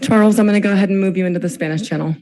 Charles, I'm going to go ahead and move you into the Spanish channel.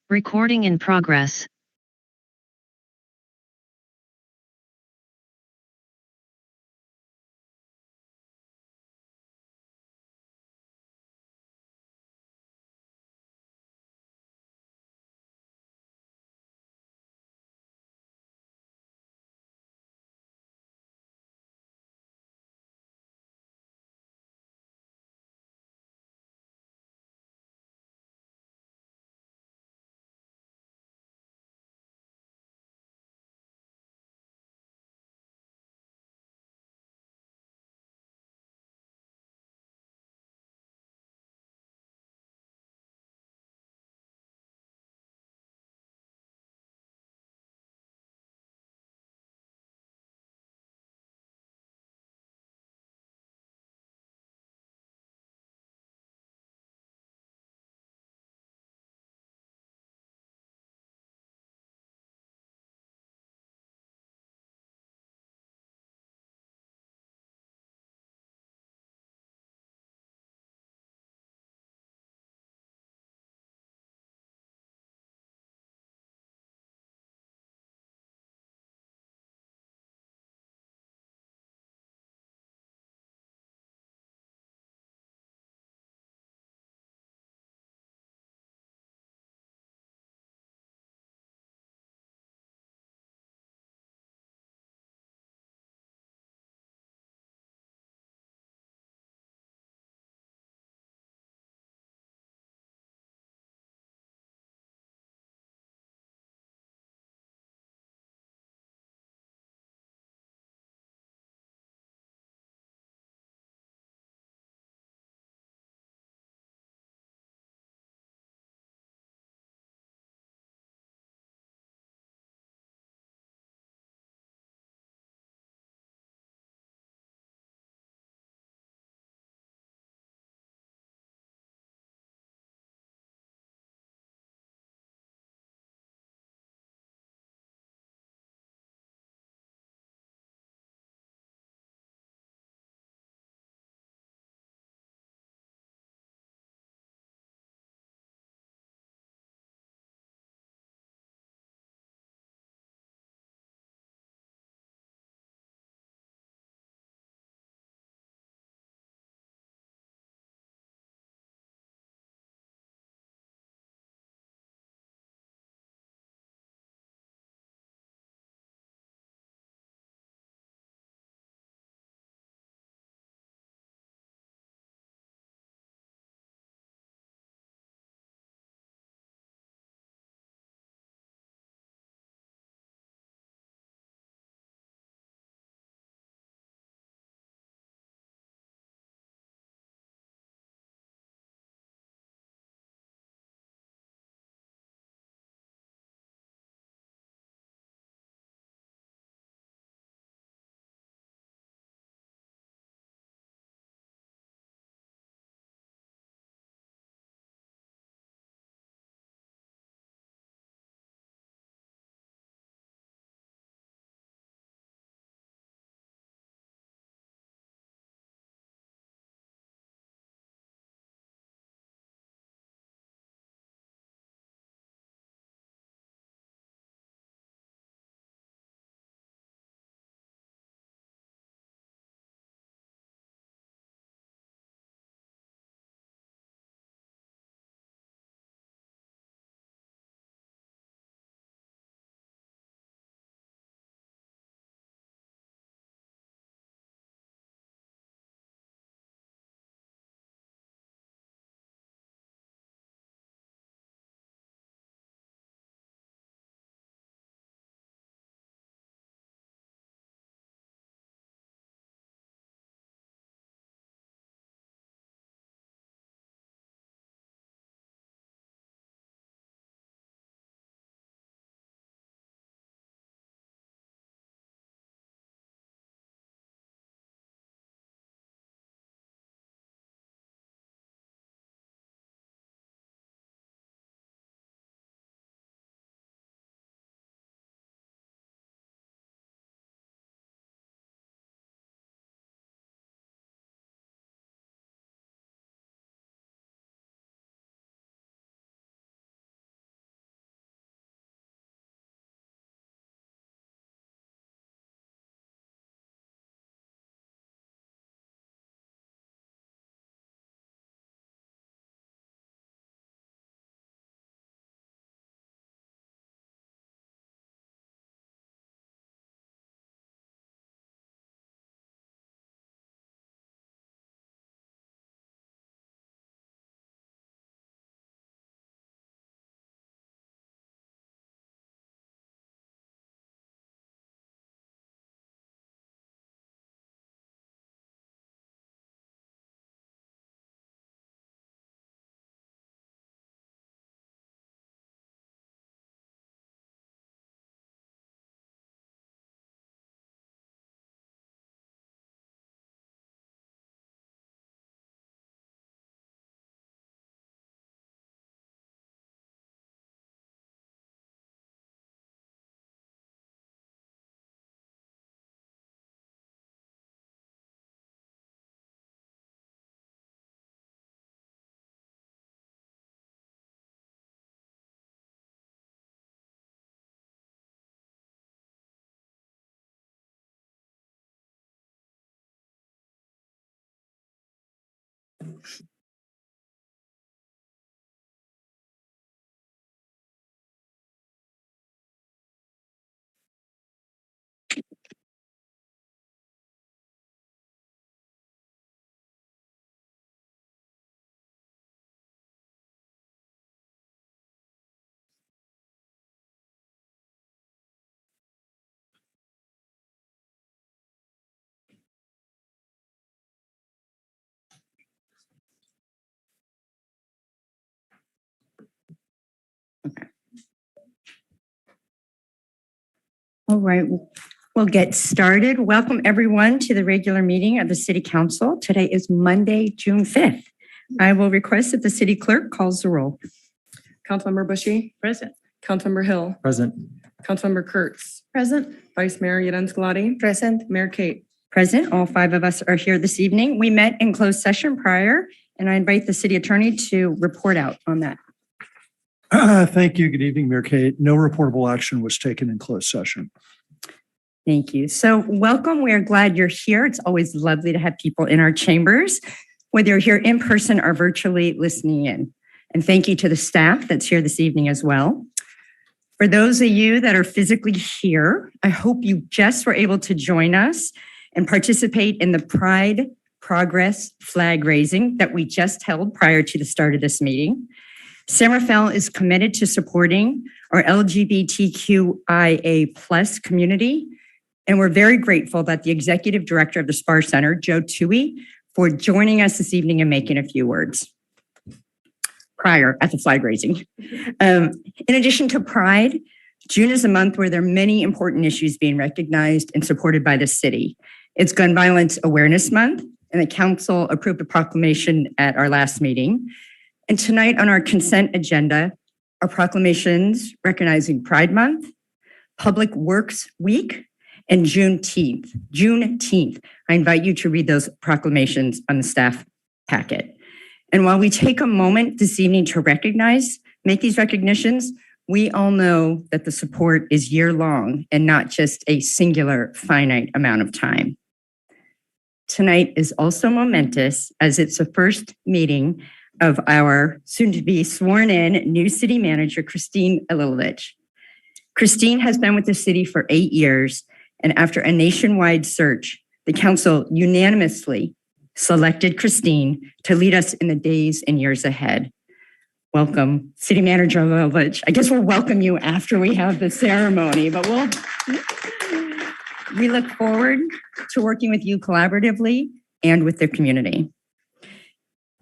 Recording in progress. All right, we'll get started. Welcome everyone to the regular meeting of the City Council. Today is Monday, June 5th. I will request that the city clerk calls the roll. Councilmember Bushy. Present. Councilmember Hill. Present. Councilmember Kurtz. Present. Vice Mayor Yedens-Glady. Present. Mayor Kate. Present. All 5 of us are here this evening. We met in closed session prior, and I invite the city attorney to report out on that. Thank you. Good evening, Mayor Kate. No reportable action was taken in closed session. Thank you. So welcome. We are glad you're here. It's always lovely to have people in our chambers, whether you're here in person or virtually listening in. And thank you to the staff that's here this evening as well. For those of you that are physically here, I hope you just were able to join us and participate in the Pride Progress flag raising that we just held prior to the start of this meeting. San Rafael is committed to supporting our LGBTQIA+ community, and we're very grateful that the executive director of the SPAR Center, Joe Tui, for joining us this evening and making a few words prior at the flag raising. In addition to Pride, June is a month where there are many important issues being recognized and supported by the city. It's Gun Violence Awareness Month, and the council approved a proclamation at our last meeting. And tonight on our consent agenda are proclamations recognizing Pride Month, Public Works Week, and Juneteenth. I invite you to read those proclamations on the staff packet. And while we take a moment this evening to make these recognitions, we all know that the support is year-long and not just a singular finite amount of time. Tonight is also momentous as it's the first meeting of our soon-to-be sworn-in new city manager, Cristine Alilovich. Cristine has been with the city for 8 years, and after a nationwide search, the council unanimously selected Cristine to lead us in the days and years ahead. Welcome, City Manager Alilovich. I guess we'll welcome you after we have the ceremony, but we look forward to working with you collaboratively and with the community.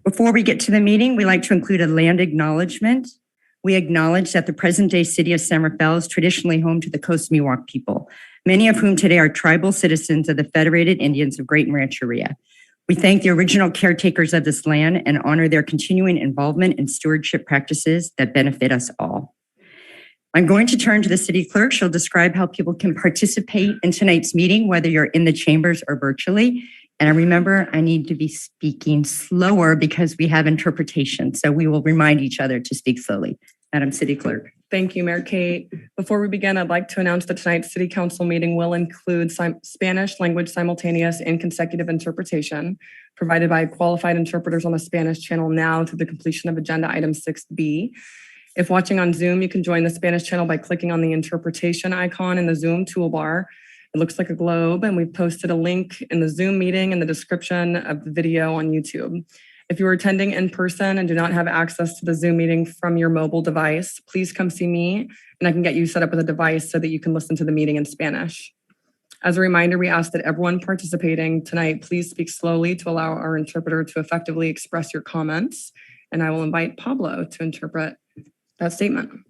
Before we get to the meeting, we like to include a land acknowledgement. We acknowledge that the present-day city of San Rafael is traditionally home to the Coast Miwok people, many of whom today are tribal citizens of the Federated Indians of Great Rancheria. We thank the original caretakers of this land and honor their continuing involvement in stewardship practices that benefit us all. I'm going to turn to the city clerk. She'll describe how people can participate in tonight's meeting, whether you're in the chambers or virtually. And I remember I need to be speaking slower because we have interpretation. So we will remind each other to speak slowly. Madam City Clerk. Thank you, Mayor Kate. Before we begin, I'd like to announce that tonight's City Council meeting will include Spanish language simultaneous and consecutive interpretation provided by qualified interpreters on the Spanish channel now through the completion of Agenda Item 6B. If watching on Zoom, you can join the Spanish channel by clicking on the interpretation icon in the Zoom toolbar. It looks like a globe, and we've posted a link in the Zoom meeting in the description of the video on YouTube. If you are attending in person and do not have access to the Zoom meeting from your mobile device, please come see me, and I can get you set up with a device so that you can listen to the meeting in Spanish. As a reminder, we ask that everyone participating tonight please speak slowly to allow our interpreter to effectively express your comments, and I will invite Pablo to interpret that statement.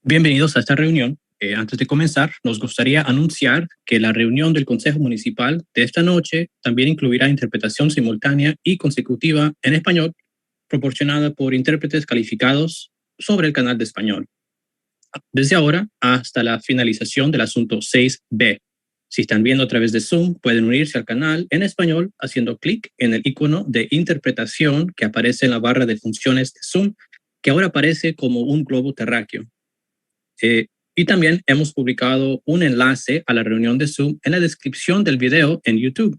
Bienvenidos a esta reunión. Antes de comenzar, nos gustaría anunciar que la reunión del Consejo Municipal de esta noche también incluirá interpretación simultánea y consecutiva en español, proporcionada por intérpretes calificados sobre el canal de español. Desde ahora hasta la finalización del asunto 6B. Si están viendo a través de Zoom, pueden unirse al canal en español haciendo clic en el icono de interpretación que aparece en la barra de funciones de Zoom, que ahora aparece como un globo terráqueo. Y también hemos publicado un enlace a la reunión de Zoom en la descripción del video en YouTube.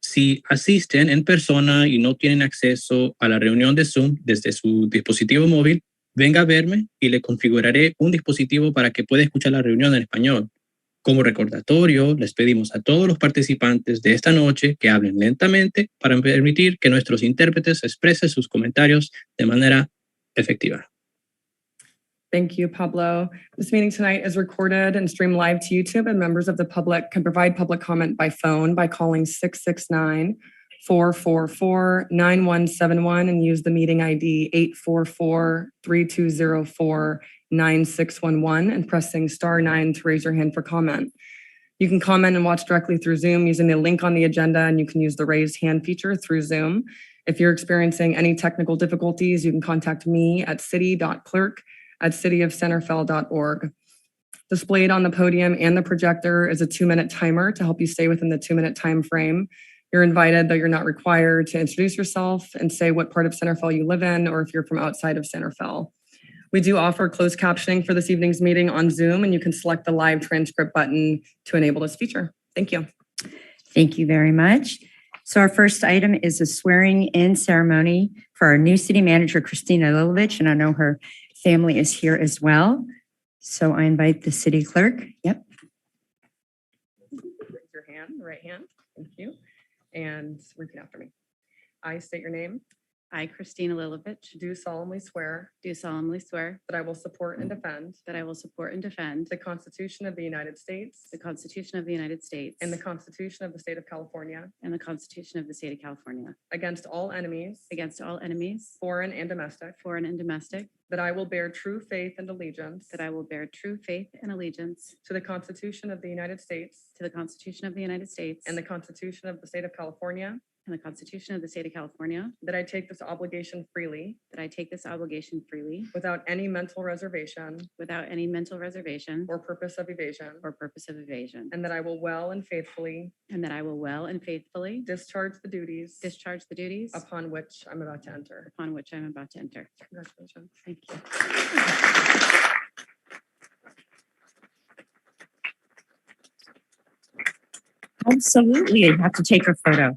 Si asisten en persona y no tienen acceso a la reunión de Zoom desde su dispositivo móvil, venga a verme y le configuraré un dispositivo para que pueda escuchar la reunión en español. Como recordatorio, les pedimos a todos los participantes de esta noche que hablen lentamente para permitir que nuestros intérpretes expresen sus comentarios de manera efectiva. Thank you, Pablo. This meeting tonight is recorded and streamed live to YouTube, and members of the public can provide public comment by phone by calling 669-444-9171 and use the meeting ID 844-3204-9611 and pressing *9 to raise your hand for comment. You can comment and watch directly through Zoom using the link on the agenda, and you can use the raised hand feature through Zoom. If you're experiencing any technical difficulties, you can contact me at city.clerk@cityofcenterfell.org. Displayed on the podium and the projector is a 2-minute timer to help you stay within the 2-minute time frame. You're invited, though you're not required, to introduce yourself and say what part of Centerfell you live in or if you're from outside of Centerfell. We do offer closed captioning for this evening's meeting on Zoom, and you can select the live transcript button to enable this feature. Thank you. Thank you very much. So our first item is a swearing-in ceremony for our new city manager, Cristine Alilovich, and I know her family is here as well. So I invite the city clerk. Yep. Raise your hand, right hand. Thank you. And repeat after me. I state your name. I, Cristine Alilovich, Do solemnly swear do solemnly swear that I will support and defend that I will support and defend the Constitution of the United States the Constitution of the United States and the Constitution of the State of California and the Constitution of the State of California against all enemies, against all enemies, foreign and domestic, foreign and domestic, that I will bear true faith and allegiance that I will bear true faith and allegiance to the Constitution of the United States to the Constitution of the United States and the Constitution of the State of California, and the Constitution of the State of California, that I take this obligation freely that I take this obligation freely without any mental reservation without any mental reservation or purpose of evasion, or purpose of evasion, and that I will well and faithfully and that I will well and faithfully discharge the duties discharge the duties upon which I'm about to enter. upon which I'm about to enter. Congratulations. Thank you. Absolutely. You have to take a photo.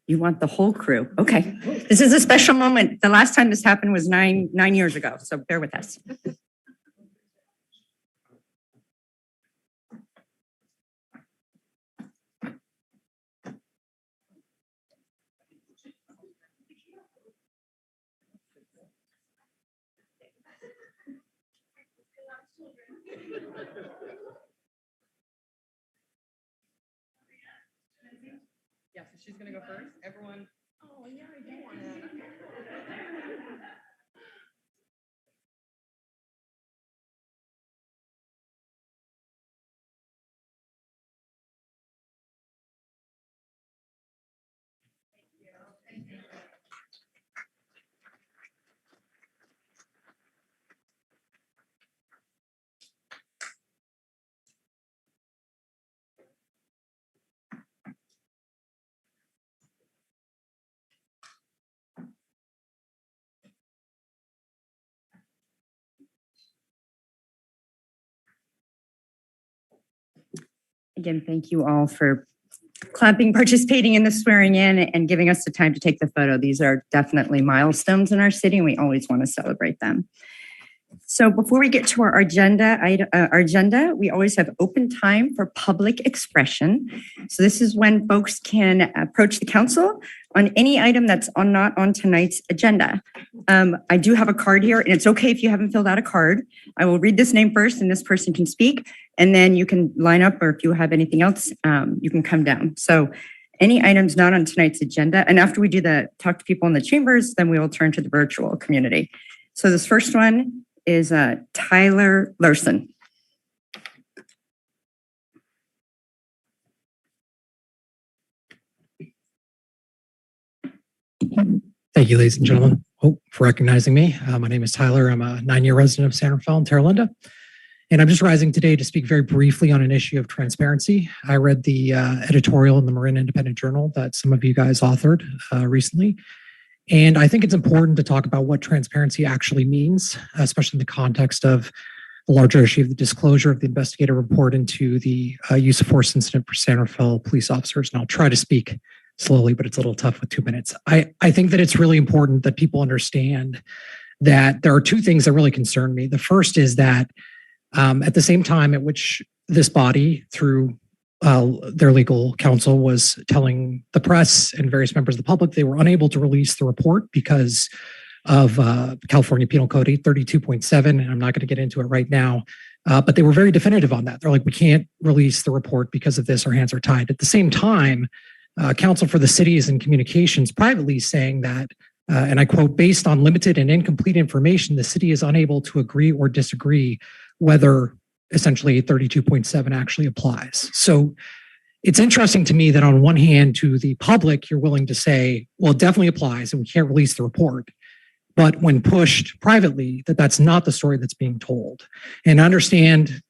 You want the whole crew. Okay. This is a special moment. The last time this happened was nine years ago, so bear with us. Yeah, so she's gonna go first. Everyone. Oh, yeah, I do want to. Again, thank you all for clapping, participating in the swearing in, and giving us the time to take the photo. These are definitely milestones in our city, and we always want to celebrate them. So before we get to our agenda, we always have open time for public expression. So this is when folks can approach the council on any item that's not on tonight's agenda. I do have a card here, and it's okay if you haven't filled out a card. I will read this name first, and this person can speak, and then you can line up, or if you have anything else, you can come down. So any items not on tonight's agenda, and after we do the talk to people in the chambers, then we will turn to the virtual community. So this first one is Tyler Larson. Thank you, ladies and gentlemen, for recognizing me. My name is Tyler. I'm a 9-year resident of Centerfell and Terralinda, and I'm just rising today to speak very briefly on an issue of transparency. I read the editorial in the Marin Independent Journal that some of you guys authored recently, and I think it's important to talk about what transparency actually means, especially in the context of the larger issue of the disclosure of the investigative report into the use of force incident for San Rafael police officers. And I'll try to speak slowly, but it's a little tough with 2 minutes. I think that it's really important that people understand that there are two things that really concern me. The first is that at the same time at which this body, through their legal counsel, was telling the press and various members of the public they were unable to release the report because of California Penal Code 832.7, and I'm not going to get into it right now, but they were very definitive on that. They're like, we can't release the report because of this, our hands are tied. At the same time, counsel for the city is in communications privately saying that, and I quote, based on limited and incomplete information, the city is unable to agree or disagree whether essentially 832.7 actually applies. So it's interesting to me that on one hand, to the public, you're willing to say, well, it definitely applies and we can't release the report. But when pushed privately, that's not the story that's being told. And I understand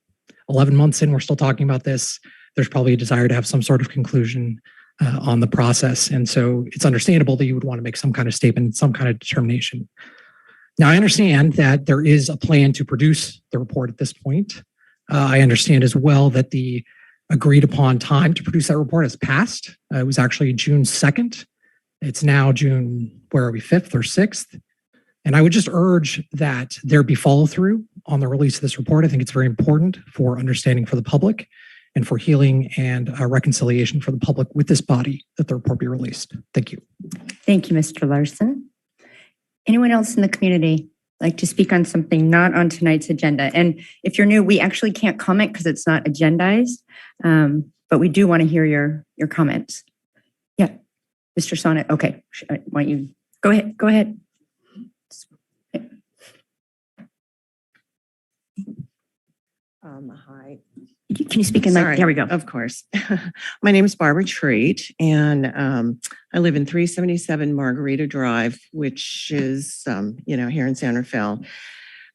11 months in, we're still talking about this. There's probably a desire to have some sort of conclusion on the process. And so it's understandable that you would want to make some kind of statement, some kind of determination. Now, I understand that there is a plan to produce the report at this point. I understand as well that the agreed upon time to produce that report has passed. It was actually June 2nd. It's now June, where are we, 5th or 6th? And I would just urge that there be follow through on the release of this report. I think it's very important for understanding for the public and for healing and reconciliation for the public with this body that the report be released. Thank you. Thank you, Mr. Larson. Anyone else in the community like to speak on something not on tonight's agenda? And if you're new, we actually can't comment because it's not agendized, but we do want to hear your comments. Yeah, Mr. Sonnet. Okay, why don't you go ahead? Go ahead. Hi. Can you speak in like, there we go. Of course. My name is Barbara Treat, and I live in 377 Margarita Drive, which is, here in San Rafael.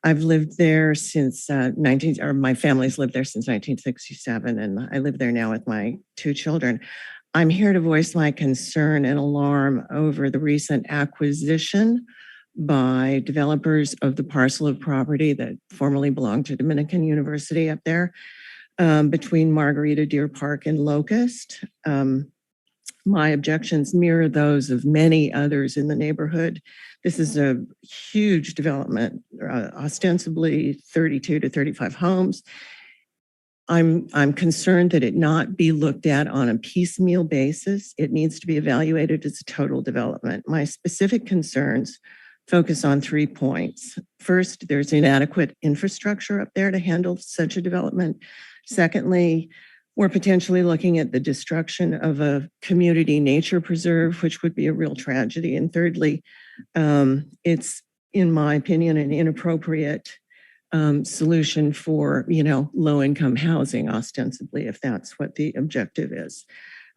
I've lived there since my family's lived there since 1967, and I live there now with my two children. I'm here to voice my concern and alarm over the recent acquisition by developers of the parcel of property that formerly belonged to Dominican University up there between Margarita, Deer Park, and Locust. My objections mirror those of many others in the neighborhood. This is a huge development, ostensibly 32 to 35 homes. I'm concerned that it not be looked at on a piecemeal basis. It needs to be evaluated as a total development. My specific concerns focus on 3 points. First, there's inadequate infrastructure up there to handle such a development. Secondly, we're potentially looking at the destruction of a community nature preserve, which would be a real tragedy. And thirdly, it's, in my opinion, an inappropriate solution for, low-income housing, ostensibly, if that's what the objective is.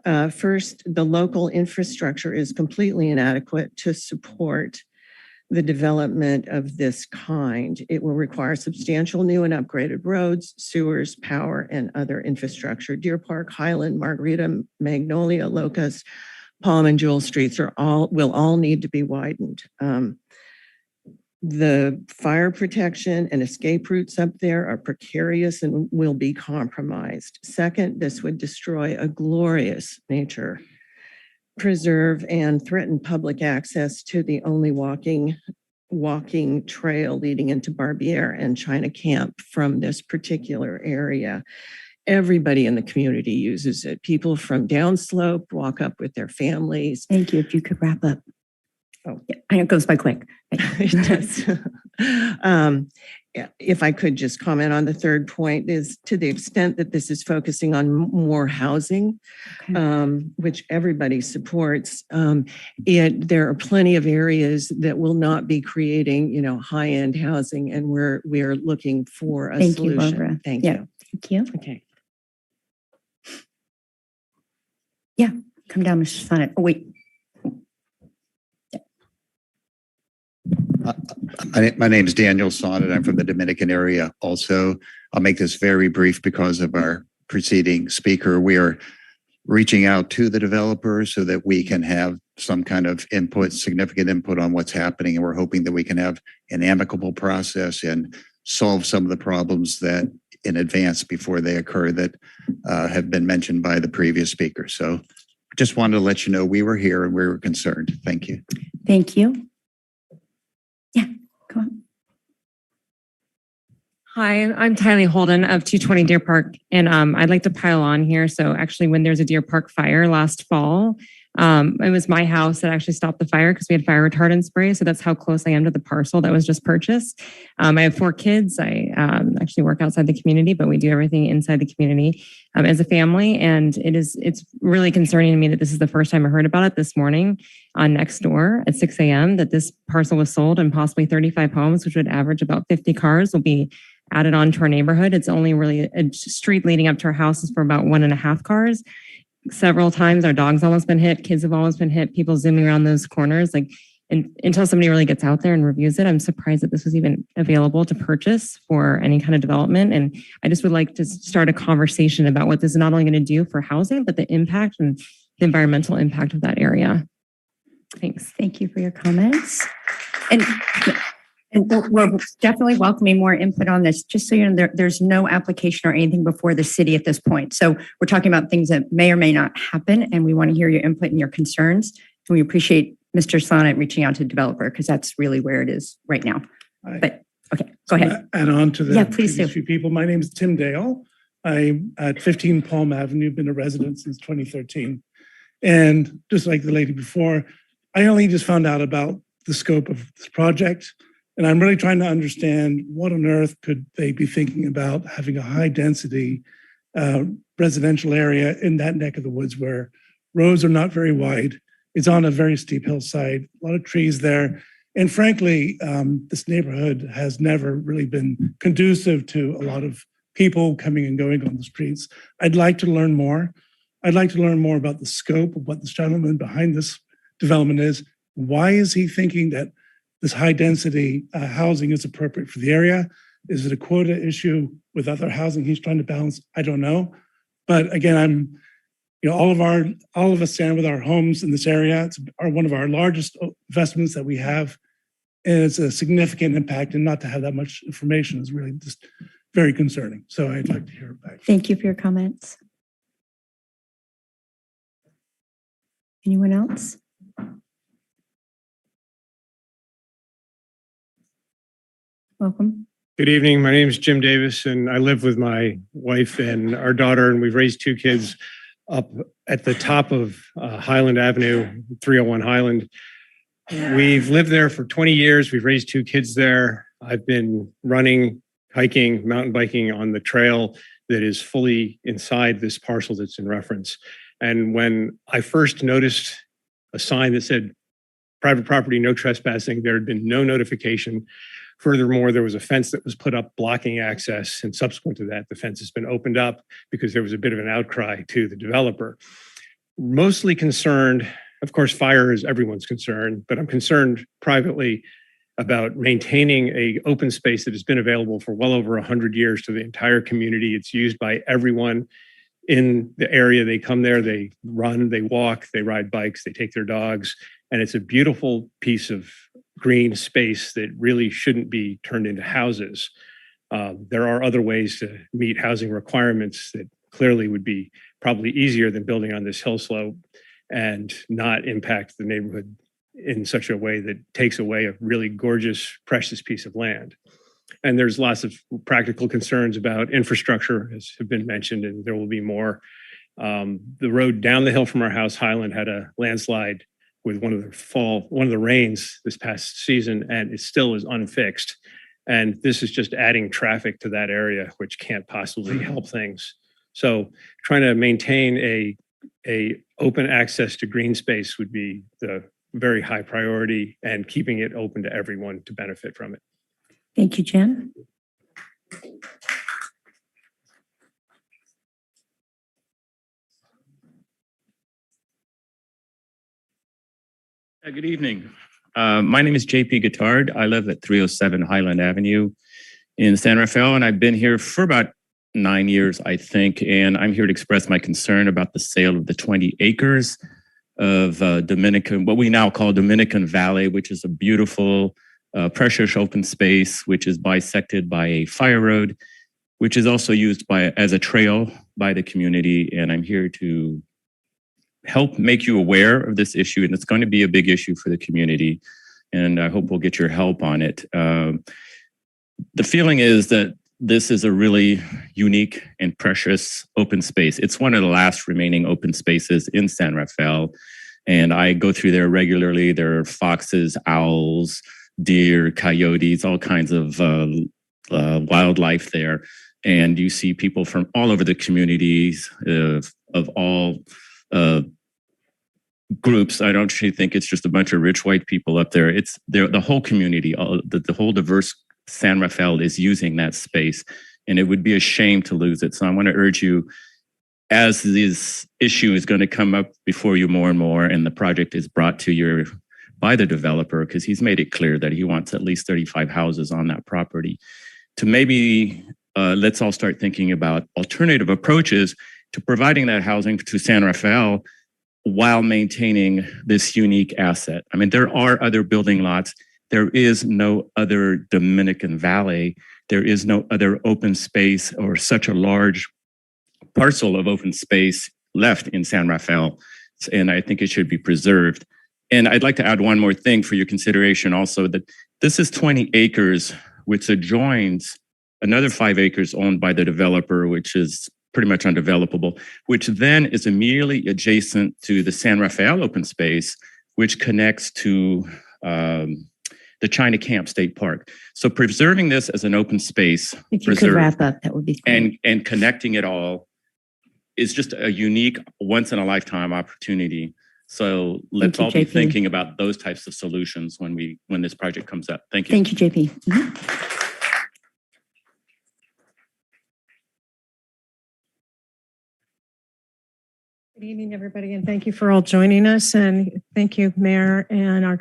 First, the local infrastructure is completely inadequate to support the development of this kind. It will require substantial new and upgraded roads, sewers, power, and other infrastructure. Deer Park, Highland, Margarita, Magnolia, Locust, Palm, and Jewel Streets will all need to be widened. The fire protection and escape routes up there are precarious and will be compromised. Second, this would destroy a glorious nature preserve and threaten public access to the only walking trail leading into Barbier and China Camp from this particular area. Everybody in the community uses it. People from downslope walk up with their families. Thank you. If you could wrap up. Oh, yeah, I know it goes by quick. It does. If I could just comment on the third point, is to the extent that this is focusing on more housing, which everybody supports, there are plenty of areas that will not be creating, high-end housing, and we are looking for a solution. You, Barbara. Thank you. Thank you. Okay. Yeah, come down, Mr. Sonnet. Oh, wait. My name is Daniel Sonnet. I'm from the Dominican area also. I'll make this very brief because of our preceding speaker. We are reaching out to the developers so that we can have some kind of input, significant input on what's happening. And we're hoping that we can have an amicable process and solve some of the problems that in advance before they occur that have been mentioned by the previous speaker. So just wanted to let you know we were here and we were concerned. Thank you. Thank you. Yeah, go on. Hi, I'm Tylee Holden of 220 Deer Park, and I'd like to pile on here. So actually, when there's a Deer Park fire last fall, it was my house that actually stopped the fire because we had fire retardant spray. So that's how close I am to the parcel that was just purchased. I have 4 kids. I actually work outside the community, but we do everything inside the community as a family. And it's really concerning to me that this is the first time I heard about it this morning on Nextdoor at 6 a.m. that this parcel was sold and possibly 35 homes, which would average about 50 cars, will be added on to our neighborhood. It's only really a street leading up to our house is for about 1.5 cars. Several times our dog's almost been hit, kids have almost been hit, people zooming around those corners. And until somebody really gets out there and reviews it, I'm surprised that this was even available to purchase for any kind of development. And I just would like to start a conversation about what this is not only going to do for housing, but the impact and the environmental impact of that area. Thanks. Thank you for your comments. And we're definitely welcoming more input on this. Just so you know, there's no application or anything before the city at this point. So we're talking about things that may or may not happen, and we want to hear your input and your concerns. And we appreciate Mr. Sonnet reaching out to the developer because that's really where it is right now. But okay, go ahead. Add on to the Yeah, please do. few people. My name is Tim Dale. I'm at 15 Palm Avenue, been a resident since 2013. And just like the lady before, I only just found out about the scope of this project. And I'm really trying to understand what on earth could they be thinking about having a high density residential area in that neck of the woods where roads are not very wide. It's on a very steep hillside, a lot of trees there. And frankly, this neighborhood has never really been conducive to a lot of people coming and going on the streets. I'd like to learn more. I'd like to learn more about the scope of what this gentleman behind this development is. Why is he thinking that this high density housing is appropriate for the area? Is it a quota issue with other housing he's trying to balance? I don't know. But again, all of us stand with our homes in this area. It's one of our largest investments that we have. And it's a significant impact, and not to have that much information is really just very concerning. So I'd like to hear it back. Thank you for your comments. Anyone else? Welcome. Good evening. My name is Jim Davis, and I live with my wife and our daughter, and we've raised 2 kids up at the top of Highland Avenue, 301 Highland. We've lived there for 20 years. We've raised 2 kids there. I've been running, hiking, mountain biking on the trail that is fully inside this parcel that's in reference. And when I first noticed a sign that said private property, no trespassing, there had been no notification. Furthermore, there was a fence that was put up blocking access, and subsequent to that, the fence has been opened up because there was a bit of an outcry to the developer. Mostly concerned, of course, fire is everyone's concern, but I'm concerned privately about maintaining an open space that has been available for well over 100 years to the entire community. It's used by everyone in the area. They come there, they run, they walk, they ride bikes, they take their dogs, and it's a beautiful piece of green space that really shouldn't be turned into houses. There are other ways to meet housing requirements that clearly would be probably easier than building on this hill slope and not impact the neighborhood in such a way that takes away a really gorgeous, precious piece of land. And there's lots of practical concerns about infrastructure, as have been mentioned, and there will be more. The road down the hill from our house, Highland, had a landslide with one of the rains this past season, and it still is unfixed. And this is just adding traffic to that area, which can't possibly help things. So trying to maintain a open access to green space would be the very high priority, and keeping it open to everyone to benefit from it. Thank you, Jim. Good evening. My name is JP Guittard. I live at 307 Highland Avenue in San Rafael, and I've been here for about 9 years, I think. And I'm here to express my concern about the sale of the 20 acres of what we now call Dominican Valley, which is a beautiful precious open space, which is bisected by a fire road, which is also used as a trail by the community. And I'm here to help make you aware of this issue. And it's going to be a big issue for the community. And I hope we'll get your help on it. The feeling is that this is a really unique and precious open space. It's one of the last remaining open spaces in San Rafael. And I go through there regularly. There are foxes, owls, deer, coyotes, all kinds of wildlife there. And you see people from all over the communities of all groups. I don't actually think it's just a bunch of rich white people up there. It's the whole community, the whole diverse San Rafael is using that space. And it would be a shame to lose it. So I want to urge you, as this issue is going to come up before you more and more, and the project is brought to you by the developer, because he's made it clear that he wants at least 35 houses on that property, to maybe let's all start thinking about alternative approaches to providing that housing to San Rafael while maintaining this unique asset. I mean, there are other building lots. There is no other Dominican Valley. There is no other open space or such a large parcel of open space left in San Rafael. And I think it should be preserved. And I'd like to add one more thing for your consideration also, that this is 20 acres, which adjoins another 5 acres owned by the developer, which is pretty much undevelopable, which then is immediately adjacent to the San Rafael open space, which connects to the China Camp State Park. So preserving this as an open space, If you could wrap up, that would be great. and connecting it all is just a unique, once in a lifetime opportunity. So let's all be JP. thinking about those types of solutions when this project comes up. Thank you. Thank you, JP. Mhm. Good evening, everybody, and thank you for all joining us. And thank you, Mayor, and our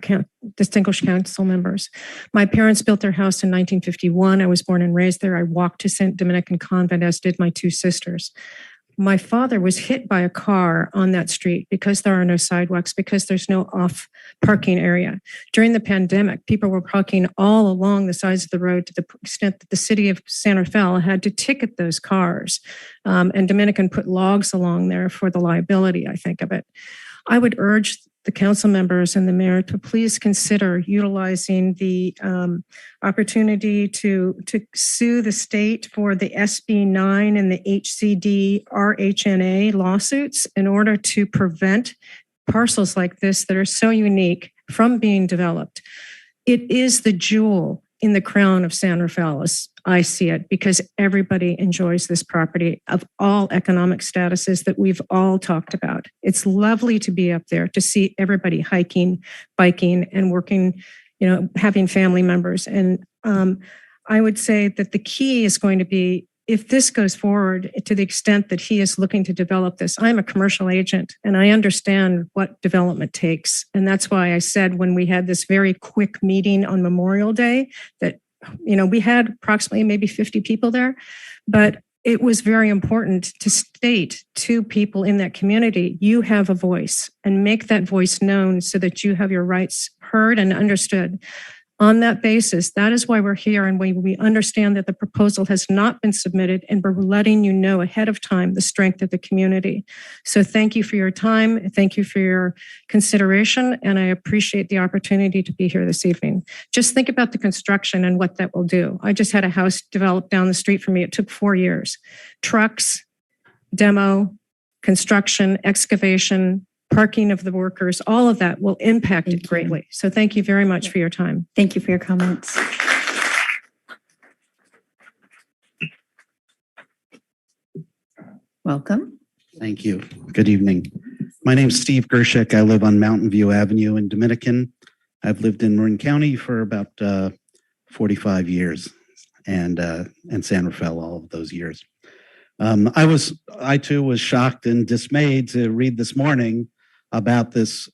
distinguished council members. My parents built their house in 1951. I was born and raised there. I walked to St. Dominican Convent, as did my two sisters. My father was hit by a car on that street because there are no sidewalks, because there's no off parking area. During the pandemic, people were parking all along the sides of the road to the extent that the city of San Rafael had to ticket those cars. And Dominican put logs along there for the liability, I think, of it. I would urge the council members and the mayor to please consider utilizing the opportunity to sue the state for the SB 9 and the HCD RHNA lawsuits in order to prevent parcels like this that are so unique from being developed. It is the jewel in the crown of San Rafael, as I see it, because everybody enjoys this property of all economic statuses that we've all talked about. It's lovely to be up there, to see everybody hiking, biking, and working, having family members. And I would say that the key is going to be, if this goes forward to the extent that he is looking to develop this, I'm a commercial agent and I understand what development takes. And that's why I said when we had this very quick meeting on Memorial Day that, we had approximately maybe 50 people there, but it was very important to state to people in that community, you have a voice, and make that voice known so that you have your rights heard and understood. On that basis, that is why we're here, and we understand that the proposal has not been submitted, and we're letting you know ahead of time the strength of the community. So thank you for your time. Thank you for your consideration, and I appreciate the opportunity to be here this evening. Just think about the construction and what that will do. I just had a house developed down the street from me. It took 4 years. Trucks, demo, construction, excavation, parking of the workers, all of that will impact it greatly. So thank you very much for your time. Thank you for your comments. Welcome. Thank you. Good evening. My name is Steve Gershik. I live on Mountain View Avenue in Dominican. I've lived in Marin County for about 45 years and San Rafael all of those years. I too was shocked and dismayed to read this morning about this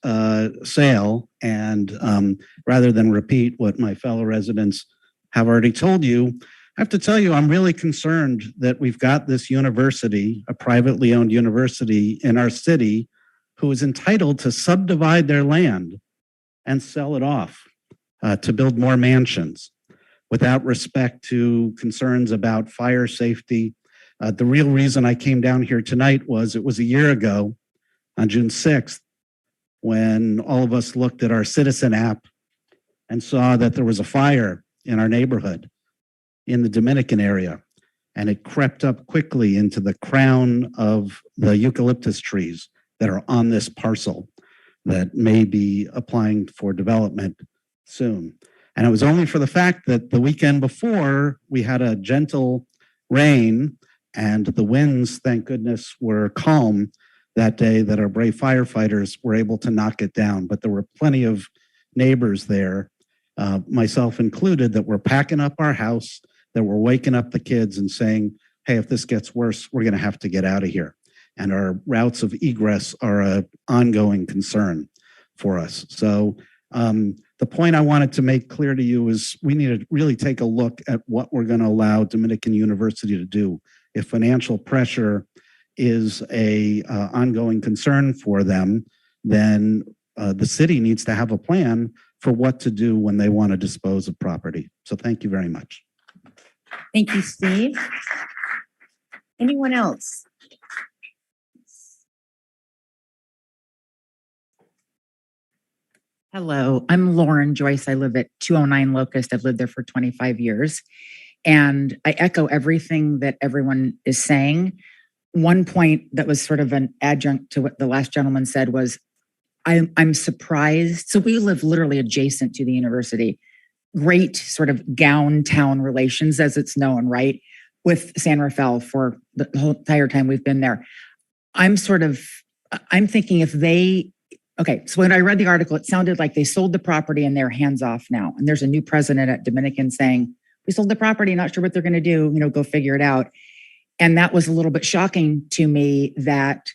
sale. And rather than repeat what my fellow residents have already told you, I have to tell you, I'm really concerned that we've got this university, a privately owned university in our city, who is entitled to subdivide their land and sell it off. to build more mansions without respect to concerns about fire safety. The real reason I came down here tonight was it was a year ago on June 6th when all of us looked at our Citizen app and saw that there was a fire in our neighborhood in the Dominican area. And it crept up quickly into the crown of the eucalyptus trees that are on this parcel that may be applying for development soon. And it was only for the fact that the weekend before we had a gentle rain and the winds, thank goodness, were calm that day that our brave firefighters were able to knock it down. But there were plenty of neighbors there, myself included, that were packing up our house, that were waking up the kids and saying, hey, if this gets worse, we're going to have to get out of here. And our routes of egress are an ongoing concern for us. So the point I wanted to make clear to you is we need to really take a look at what we're going to allow Dominican University to do. If financial pressure is a ongoing concern for them, then the city needs to have a plan for what to do when they want to dispose of property. So thank you very much. Thank you, Steve. Anyone else? Hello, I'm Lauren Joyce. I live at 209 Locust. I've lived there for 25 years. And I echo everything that everyone is saying. One point that was sort of an adjunct to what the last gentleman said was, I'm surprised. So we live literally adjacent to the university. Great sort of gown town relations, as it's known, right? With San Rafael for the whole entire time we've been there. I'm thinking if they, okay, so when I read the article, it sounded like they sold the property and they're hands off now. And there's a new president at Dominican saying, we sold the property, not sure what they're going to do, go figure it out. And that was a little bit shocking to me that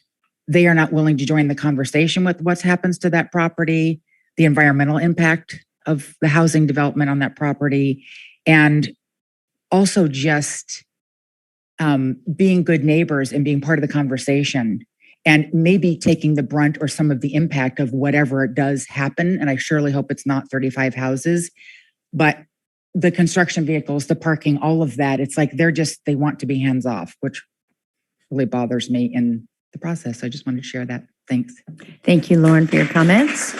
they are not willing to join the conversation with what happens to that property, the environmental impact of the housing development on that property, and also just being good neighbors and being part of the conversation and maybe taking the brunt or some of the impact of whatever does happen. And I surely hope it's not 35 houses, but the construction vehicles, the parking, all of that, it's like they want to be hands off, which really bothers me in the process. I just wanted to share that. Thanks. Thank you, Lauren, for your comments.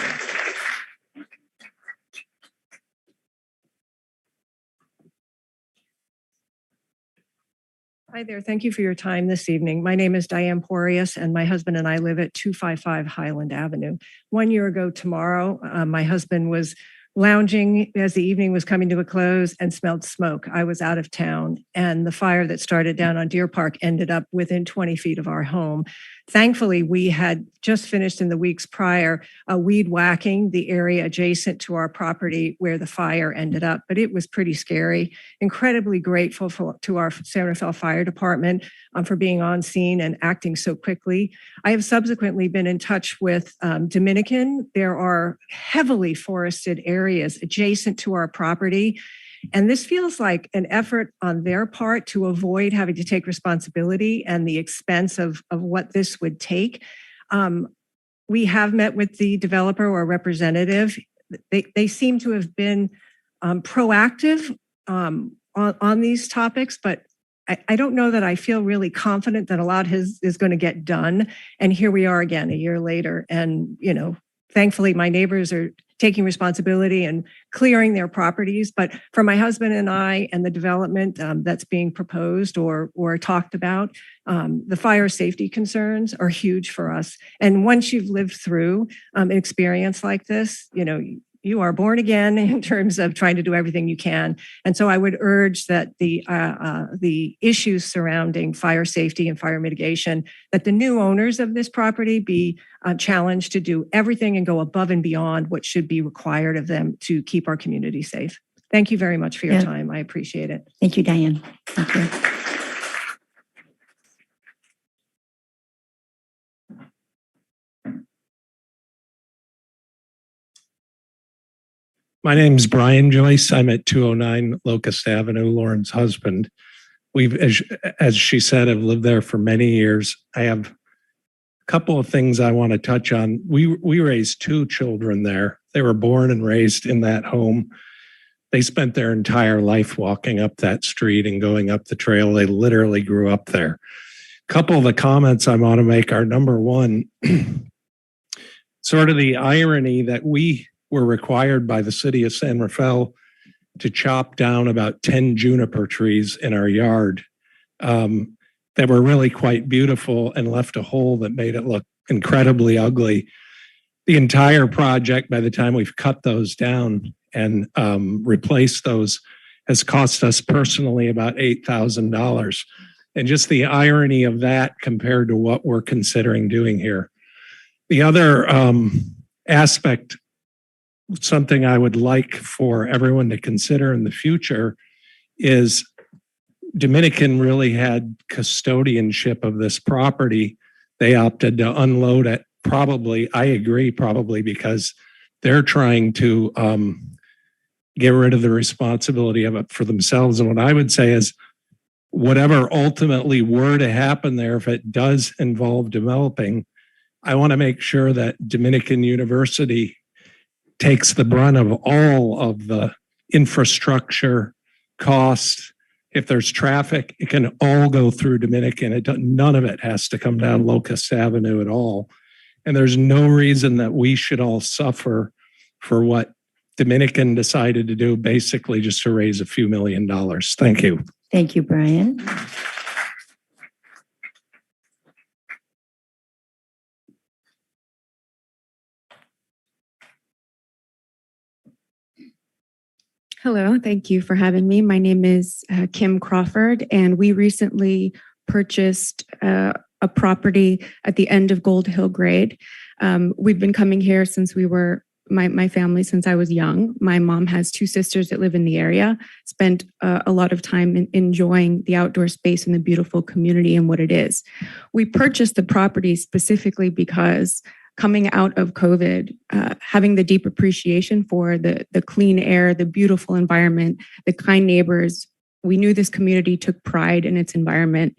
Hi there. Thank you for your time this evening. My name is Diane Porius, and my husband and I live at 255 Highland Avenue. 1 year ago tomorrow, my husband was lounging as the evening was coming to a close and smelled smoke. I was out of town, and the fire that started down on Deer Park ended up within 20 feet of our home. Thankfully, we had just finished in the weeks prior weed whacking the area adjacent to our property where the fire ended up, but it was pretty scary. Incredibly grateful to our San Rafael Fire Department for being on scene and acting so quickly. I have subsequently been in touch with Dominican. There are heavily forested areas adjacent to our property. And this feels like an effort on their part to avoid having to take responsibility and the expense of what this would take. We have met with the developer or representative. They seem to have been proactive on these topics, but I don't know that I feel really confident that a lot is going to get done. And here we are again a year later. And, thankfully, my neighbors are taking responsibility and clearing their properties. But for my husband and I and the development that's being proposed or talked about, the fire safety concerns are huge for us. And once you've lived through an experience like this, you are born again in terms of trying to do everything you can. And so I would urge that the issues surrounding fire safety and fire mitigation, that the new owners of this property be challenged to do everything and go above and beyond what should be required of them to keep our community safe. Thank you very much for your time. I appreciate it. Thank you, Diane. Thank you. My name is Brian Joyce. I'm at 209 Locust Avenue, Lauren's husband. We've, as she said, I've lived there for many years. I have Couple of things I want to touch on. We raised 2 children there. They were born and raised in that home. They spent their entire life walking up that street and going up the trail. They literally grew up there. Couple of the comments I want to make are, number one, sort of the irony that we were required by the city of San Rafael to chop down about 10 juniper trees in our yard that were really quite beautiful and left a hole that made it look incredibly ugly. The entire project, by the time we've cut those down and replaced those, has cost us personally about $8,000. And just the irony of that compared to what we're considering doing here. The other aspect, something I would like for everyone to consider in the future, is Dominican really had custodianship of this property. They opted to unload it, probably, I agree, probably because they're trying to get rid of the responsibility of it for themselves. And what I would say is, whatever ultimately were to happen there, if it does involve developing, I want to make sure that Dominican University takes the brunt of all of the infrastructure costs. If there's traffic, it can all go through Dominican. None of it has to come down Locust Avenue at all. And there's no reason that we should all suffer for what Dominican decided to do, basically just to raise a few $1 million. Thank you. Thank you, Brian. Hello, thank you for having me. My name is Kim Crawford, and we recently purchased a property at the end of Gold Hill Grade. We've been coming here since we were, my family, since I was young. My mom has 2 sisters that live in the area, spent a lot of time enjoying the outdoor space and the beautiful community and what it is. We purchased the property specifically because coming out of COVID, having the deep appreciation for the clean air, the beautiful environment, the kind neighbors, we knew this community took pride in its environment,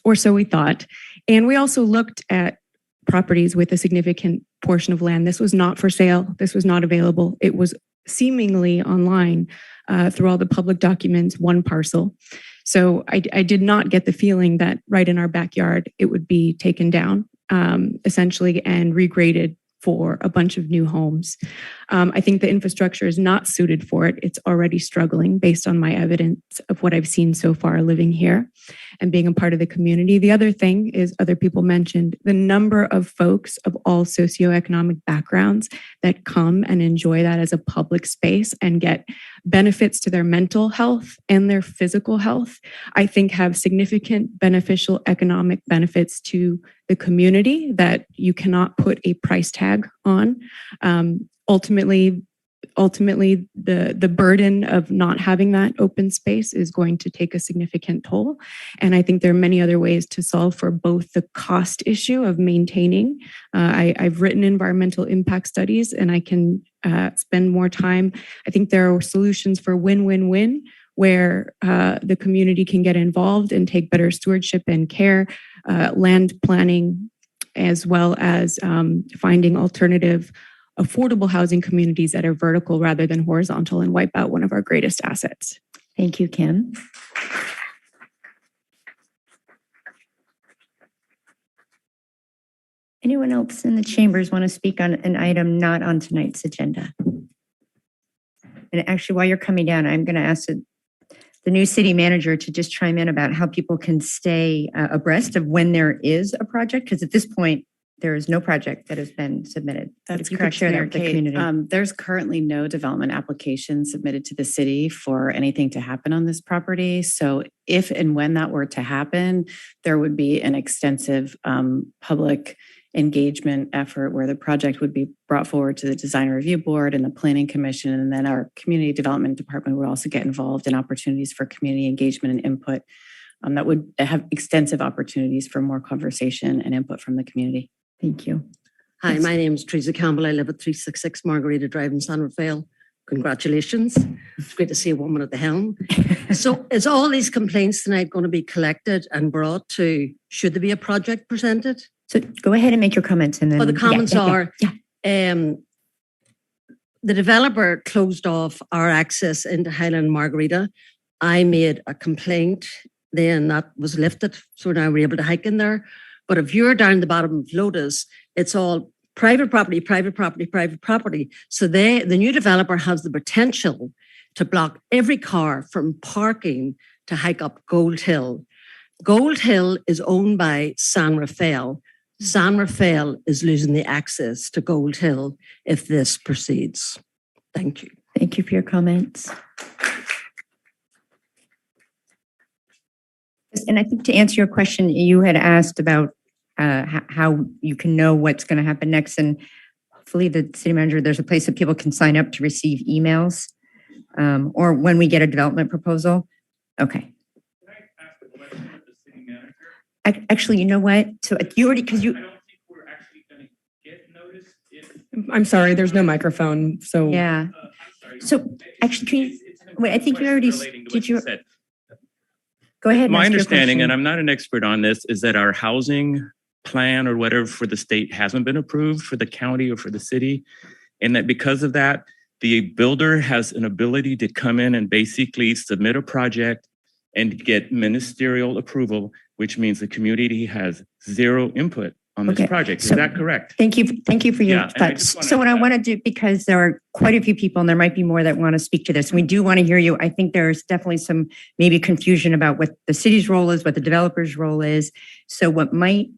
or so we thought. And we also looked at properties with a significant portion of land. This was not for sale. This was not available. It was seemingly online through all the public documents, one parcel. So I did not get the feeling that right in our backyard, it would be taken down. Essentially, and regraded for a bunch of new homes. I think the infrastructure is not suited for it. It's already struggling based on my evidence of what I've seen so far living here and being a part of the community. The other thing is, other people mentioned, the number of folks of all socioeconomic backgrounds that come and enjoy that as a public space and get benefits to their mental health and their physical health, I think have significant beneficial economic benefits to the community that you cannot put a price tag on. Ultimately, the burden of not having that open space is going to take a significant toll. And I think there are many other ways to solve for both the cost issue of maintaining. I've written environmental impact studies, and I can spend more time. I think there are solutions for win-win-win, where the community can get involved and take better stewardship and care, land planning, as well as finding alternative affordable housing communities that are vertical rather than horizontal and wipe out one of our greatest assets. Thank you, Kim. Anyone else in the chambers want to speak on an item not on tonight's agenda? And actually, while you're coming down, I'm going to ask the new city manager to just chime in about how people can stay abreast of when there is a project, because at this point, there is no project that has been submitted. That's You could correct, share that Mayor with the Kate. community. There's currently no development application submitted to the city for anything to happen on this property. So if and when that were to happen, there would be an extensive public engagement effort where the project would be brought forward to the design review board and the planning commission. And then our community development department would also get involved in opportunities for community engagement and input that would have extensive opportunities for more conversation and input from the community. Thank you. Hi, my name is Teresa Campbell. I live at 366 Margarita Drive in San Rafael. Congratulations. It's great to see a woman at the helm. So is all these complaints tonight going to be collected and brought to, should there be a project presented? So go ahead and make your comments and then. Well, the comments are, Yeah. the developer closed off our access into Highland Margarita. I made a complaint, then that was lifted. So now we're able to hike in there. But if you're down the bottom of Lotus, it's all private property, private property, private property. So the new developer has the potential to block every car from parking to hike up Gold Hill. Gold Hill is owned by San Rafael. San Rafael is losing the access to Gold Hill if this proceeds. Thank you. Thank you for your comments. And I think to answer your question, you had asked about how you can know what's going to happen next. And hopefully the city manager, there's a place that people can sign up to receive emails or when we get a development proposal. Okay. Actually, you know what? So you already, because you. I'm sorry, there's no microphone. So Yeah. So actually, can you, wait, I think you already, did you? Go ahead. My understanding, and I'm not an expert on this, is that our housing plan or whatever for the state hasn't been approved for the county or for the city. And that because of that, the builder has an ability to come in and basically submit a project and get ministerial approval, which means the community has zero input on this project. Is that correct? Thank you. Thank you for your thoughts. So what I want to do, because there are quite a few people and there might be more that want to speak to this. We do want to hear you. I think there's definitely some maybe confusion about what the city's role is, what the developer's role is. So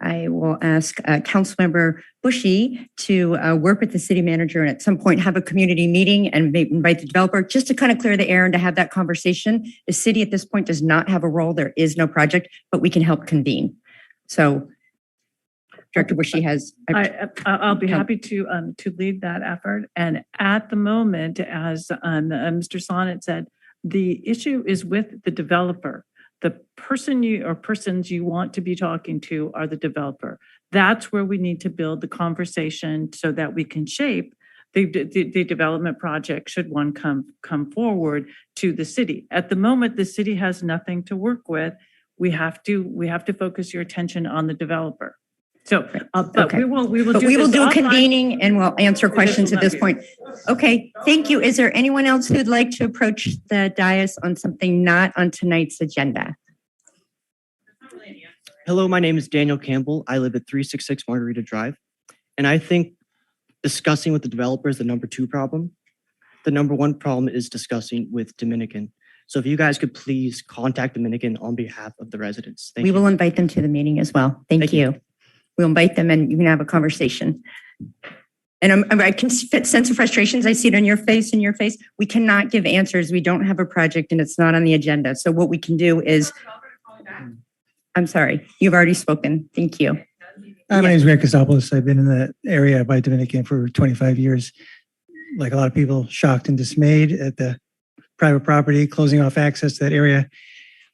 I will ask Councilmember Bushy to work with the city manager and at some point have a community meeting and maybe invite the developer just to kind of clear the air and to have that conversation. The city at this point does not have a role. There is no project, but we can help convene. So Director Bushy has. I'll be happy to lead that effort. And at the moment, as Mr. Sonnet said, the issue is with the developer. The person or persons you want to be talking to are the developer. That's where we need to build the conversation so that we can shape the development project should one come forward to the city. At the moment, the city has nothing to work with. We have to focus your attention on the developer. So, but we will do a convening and we'll answer questions at this point. Okay, thank you. Is there anyone else who'd like to approach the dais on something not on tonight's agenda? Hello, my name is Daniel Campbell. I live at 366 Margarita Drive. And I think discussing with the developer is the number 2 problem. The number 1 problem is discussing with Dominican. So if you guys could please contact Dominican on behalf of the residents. Thank you. We will invite them to the meeting as well. Thank you. We'll invite them and you can have a conversation. And I can sense the frustrations. I see it on your face and your face. We cannot give answers. We don't have a project and it's not on the agenda. So what we can do is, I'm sorry, you've already spoken. Thank you. My name is Greg Costopoulos. I've been in the area by Dominican for 25 years. Like a lot of people, shocked and dismayed at the private property closing off access to that area.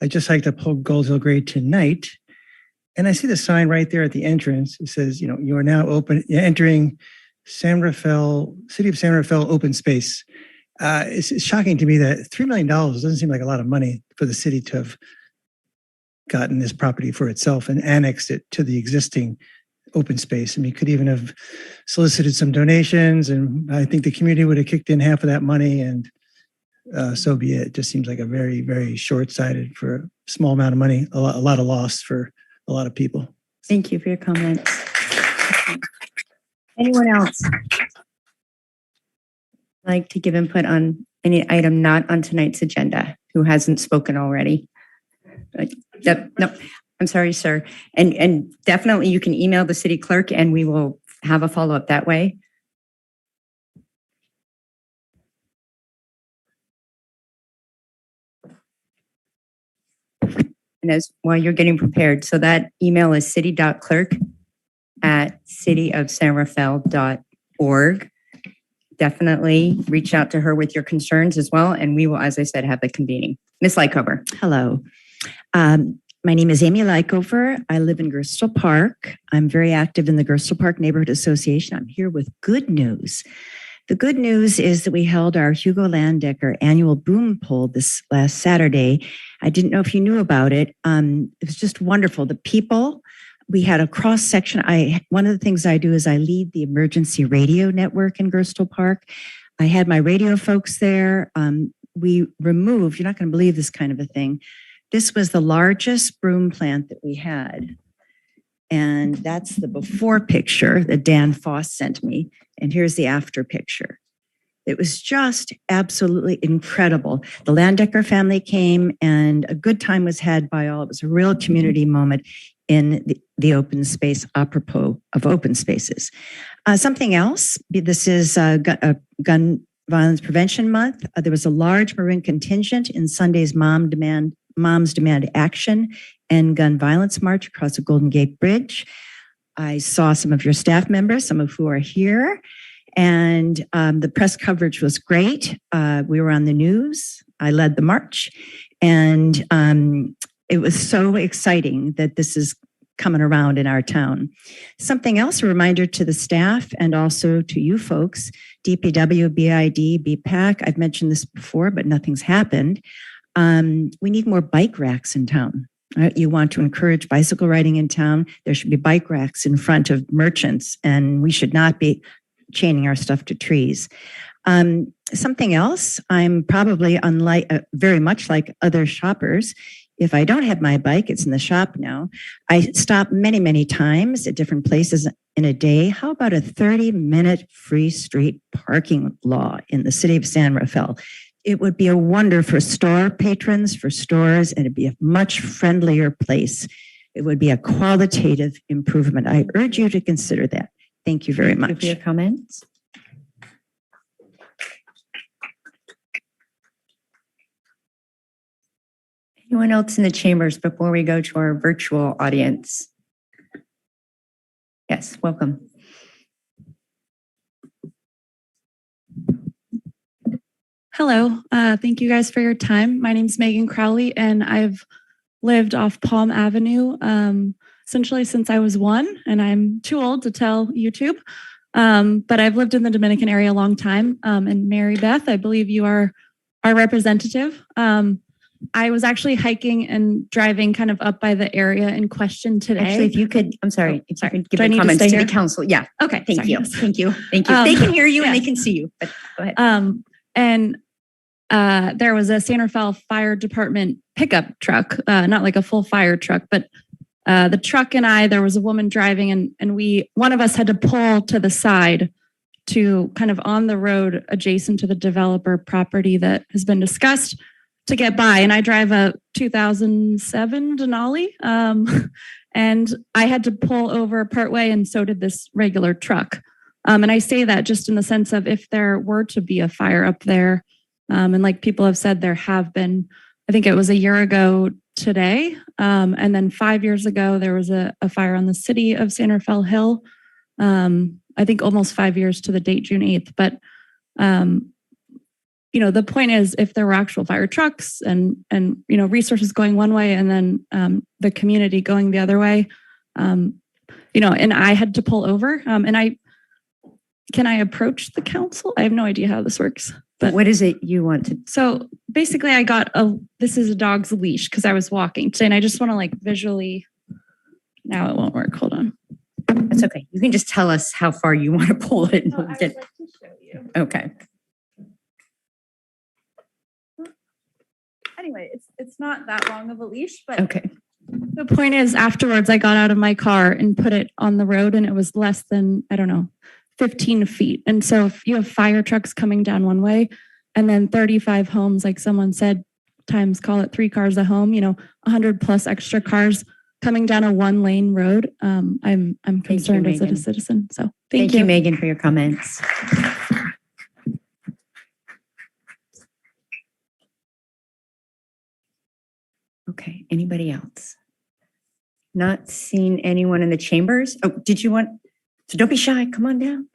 I just hiked up Gold Hill Grade tonight. And I see the sign right there at the entrance. It says, you are now entering San Rafael, City of San Rafael open space. It's shocking to me that $3 million doesn't seem like a lot of money for the city to have gotten this property for itself and annexed it to the existing open space. I mean, you could even have solicited some donations and I think the community would have kicked in half of that money and so be it. It just seems like a very, very short-sighted for a small amount of money, a lot of loss for a lot of people. Thank you for your comments. Anyone else like to give input on any item not on tonight's agenda who hasn't spoken already? No, I'm sorry, sir. And definitely you can email the city clerk and we will have a follow-up that way. And while you're getting prepared, so that email is city.clerk@cityofsanrafael.org. Definitely reach out to her with your concerns as well. And we will, as I said, have the convening. Ms. Lykover. Hello. My name is Amy Lykover. I live in Gerstle Park. I'm very active in the Gerstle Park Neighborhood Association. I'm here with good news. The good news is that we held our Hugo Landecker annual boom poll this last Saturday. I didn't know if you knew about it. It was just wonderful. The people We had a cross section. One of the things I do is I lead the emergency radio network in Gerstle Park. I had my radio folks there. We removed, you're not going to believe this kind of a thing. This was the largest broom plant that we had. And that's the before picture that Dan Foss sent me. And here's the after picture. It was just absolutely incredible. The Landecker family came and a good time was had by all. It was a real community moment in the open space, apropos of open spaces. Something else, this is Gun Violence Prevention Month. There was a large Maroon contingent in Sunday's Moms Demand Action and Gun Violence March across the Golden Gate Bridge. I saw some of your staff members, some of who are here, and the press coverage was great. We were on the news. I led the march, and it was so exciting that this is coming around in our town. Something else, a reminder to the staff and also to you folks, DPW, BID, BPAC, I've mentioned this before, but nothing's happened. We need more bike racks in town. Right? You want to encourage bicycle riding in town. There should be bike racks in front of merchants, and we should not be chaining our stuff to trees. Something else, I'm probably very much like other shoppers. If I don't have my bike, it's in the shop now. I stop many, many times at different places in a day. How about a 30-minute free street parking law in the city of San Rafael? It would be a wonder for store patrons, for stores, and it'd be a much friendlier place. It would be a qualitative improvement. I urge you to consider that. Thank you very much. Thank you for your comments. Anyone else in the chambers before we go to our virtual audience? Yes, welcome. Hello, thank you guys for your time. My name is Megan Crowley and I've lived off Palm Avenue essentially since I was 1, and I'm too old to tell YouTube, but I've lived in the Dominican area a long time. And Mary Beth, I believe you are our representative. I was actually hiking and driving kind of up by the area in question today. Actually, if you could, I'm sorry, if you could give Do I the need to comments stay to the here? council. Yeah. Okay. Thank sorry, you. yes. Thank you. Thank you. They can hear you and yeah. they can see you, but go ahead. There was a San Rafael Fire Department pickup truck, not like a full fire truck, but the truck and there was a woman driving and one of us had to pull to the side to kind of on the road adjacent to the developer property that has been discussed to get by. And I drive a 2007 Denali, and I had to pull over partway, and so did this regular truck. And I say that just in the sense of if there were to be a fire up there, and like people have said, there have been, I think it was a year ago today, and then 5 years ago, there was a fire on the city of San Rafael Hill. I think almost 5 years to the date, June 8th. But the point is, if there were actual fire trucks and resources going one way and then the community going the other way, and I had to pull over, can I approach the council? I have no idea how this works. But what is it you want to? So basically I got this is a dog's leash because I was walking today and I just want to visually, now it won't work. Hold on. That's okay. You can just tell us how far you want to pull it. And I would like to show you. Okay. Anyway, it's not that long of a leash, but okay. The point is, afterwards, I got out of my car and put it on the road, and it was less than, 15 feet. And so if you have fire trucks coming down one way, and then 35 homes, like someone said, times call it 3 cars a home, 100 plus extra cars coming down a 1-lane road. I'm concerned as a citizen. So thank you, Megan, for your comments. Okay, anybody else? Not seeing anyone in the chambers. Oh, did you want, so don't be shy, come on down.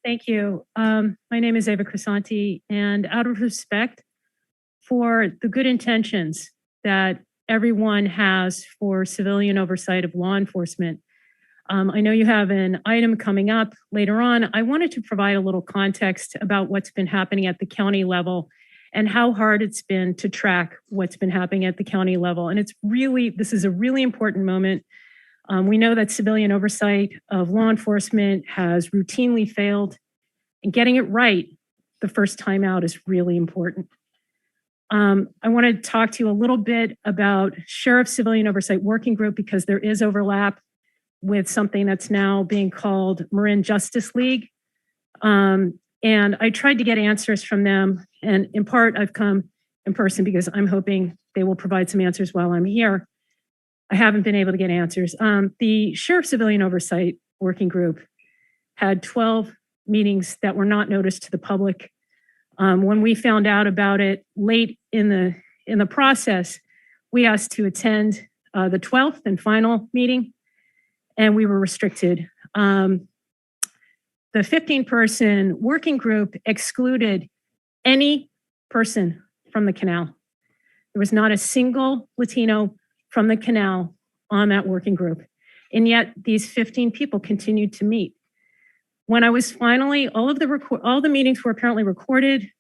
Thank you. My name is Ava Crisanti, and out of respect for the good intentions that everyone has for civilian oversight of law enforcement, I know you have an item coming up later on. I wanted to provide a little context about what's been happening at the county level and how hard it's been to track what's been happening at the county level. And this is a really important moment. We know that civilian oversight of law enforcement has routinely failed, and getting it right the first time out is really important. I want to talk to you a little bit about Sheriff Civilian Oversight Working Group because there is overlap with something that's now being called Marin Justice League. And I tried to get answers from them. And in part, I've come in person because I'm hoping they will provide some answers while I'm here. I haven't been able to get answers. The Sheriff Civilian Oversight Working Group had 12 meetings that were not noticed to the public. When we found out about it late in the process, we asked to attend the 12th and final meeting, and we were restricted. The 15-person working group excluded any person from the canal. There was not a single Latino from the canal on that working group. And yet these 15 people continued to meet. When I was finally, all the meetings were apparently recorded,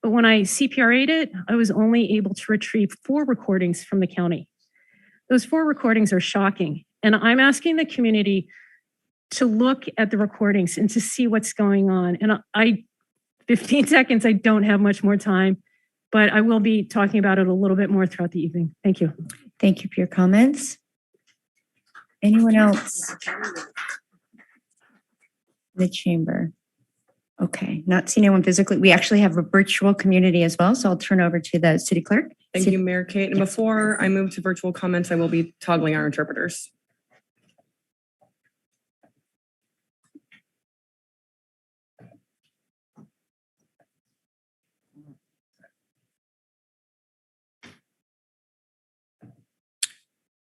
but when I CPRA'd it, I was only able to retrieve 4 recordings from the county. Those 4 recordings are shocking. And I'm asking the community to look at the recordings and to see what's going on. And 15 seconds, I don't have much more time, but I will be talking about it a little bit more throughout the evening. Thank you. Thank you for your comments. Anyone else in the chamber? Okay, not seeing anyone physically. We actually have a virtual community as well, so I'll turn over to the city clerk. Thank you, Mayor Kate. And before I move to virtual comments, I will be toggling our interpreters.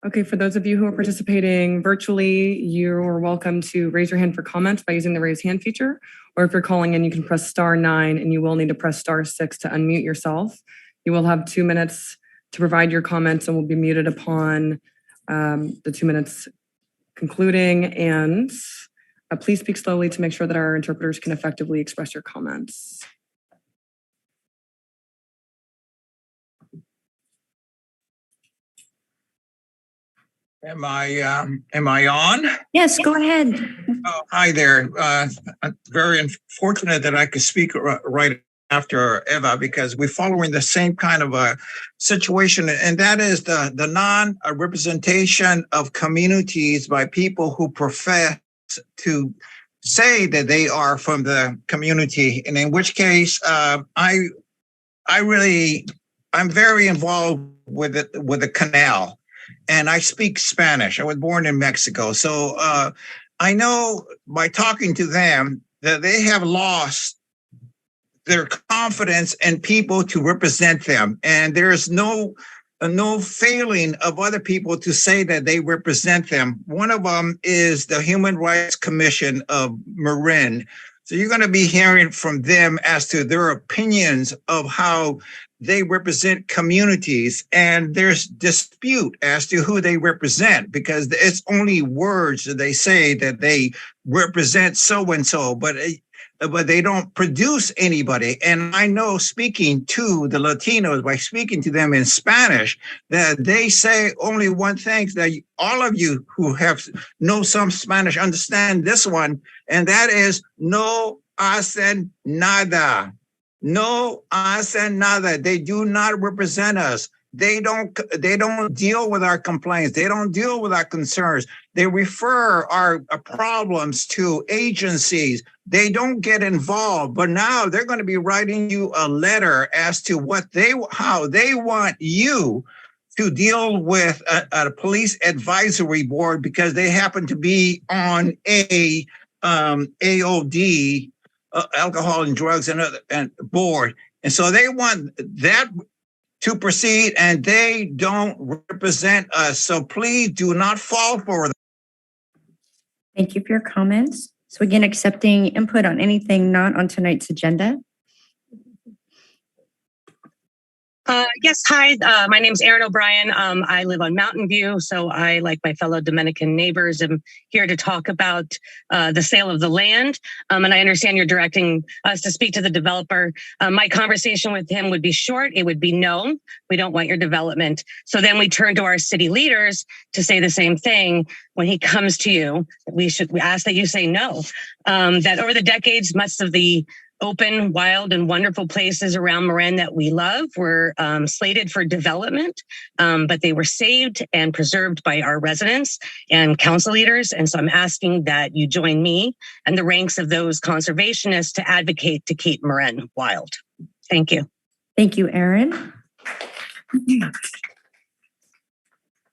Okay, for those of you who are participating virtually, you're welcome to raise your hand for comments by using the raise hand feature. Or if you're calling in, you can press *9 and you will need to press *6 to unmute yourself. You will have 2 minutes to provide your comments and will be muted upon the 2 minutes concluding. And please speak slowly to make sure that our interpreters can effectively express your comments. Am I on? Yes, go ahead. Oh, hi there. I'm very unfortunate that I could speak right after Eva because we're following the same kind of a situation, and that is the non-representation of communities by people who profess to say that they are from the community, and in which case I'm very involved with the canal. And I speak Spanish. I was born in Mexico. So I know by talking to them that they have lost their confidence in people to represent them. And there's no failing of other people to say that they represent them. One of them is the Human Rights Commission of Marin. So you're going to be hearing from them as to their opinions of how they represent communities, and there's dispute as to who they represent because it's only words that they say that they represent so-and-so, but they don't produce anybody. And I know speaking to the Latinos, by speaking to them in Spanish, that they say only one thing that all of you who know some Spanish understand this one, and that is no hacen nada. No hacen nada. They do not represent us. They don't deal with our complaints. They don't deal with our concerns. They refer our problems to agencies. They don't get involved. But now they're going to be writing you a letter as to how they want you to deal with a police advisory board because they happen to be on a AOD, alcohol and drugs and board. And so they want that to proceed, and they don't represent us. So please do not fall for them. Thank you for your comments. So again, accepting input on anything not on tonight's agenda. Yes, hi. My name's Erin O'Brien. I live on Mountain View, so I, like my fellow Dominican neighbors, am here to talk about the sale of the land. And I understand you're directing us to speak to the developer. My conversation with him would be short. It would be no, we don't want your development. So then we turn to our city leaders to say the same thing. When he comes to you, we ask that you say no. That over the decades, much of the open, wild, and wonderful places around Marin that we love were slated for development, but they were saved and preserved by our residents and council leaders. And so I'm asking that you join me and the ranks of those conservationists to advocate to keep Marin wild. Thank you. Thank you, Erin.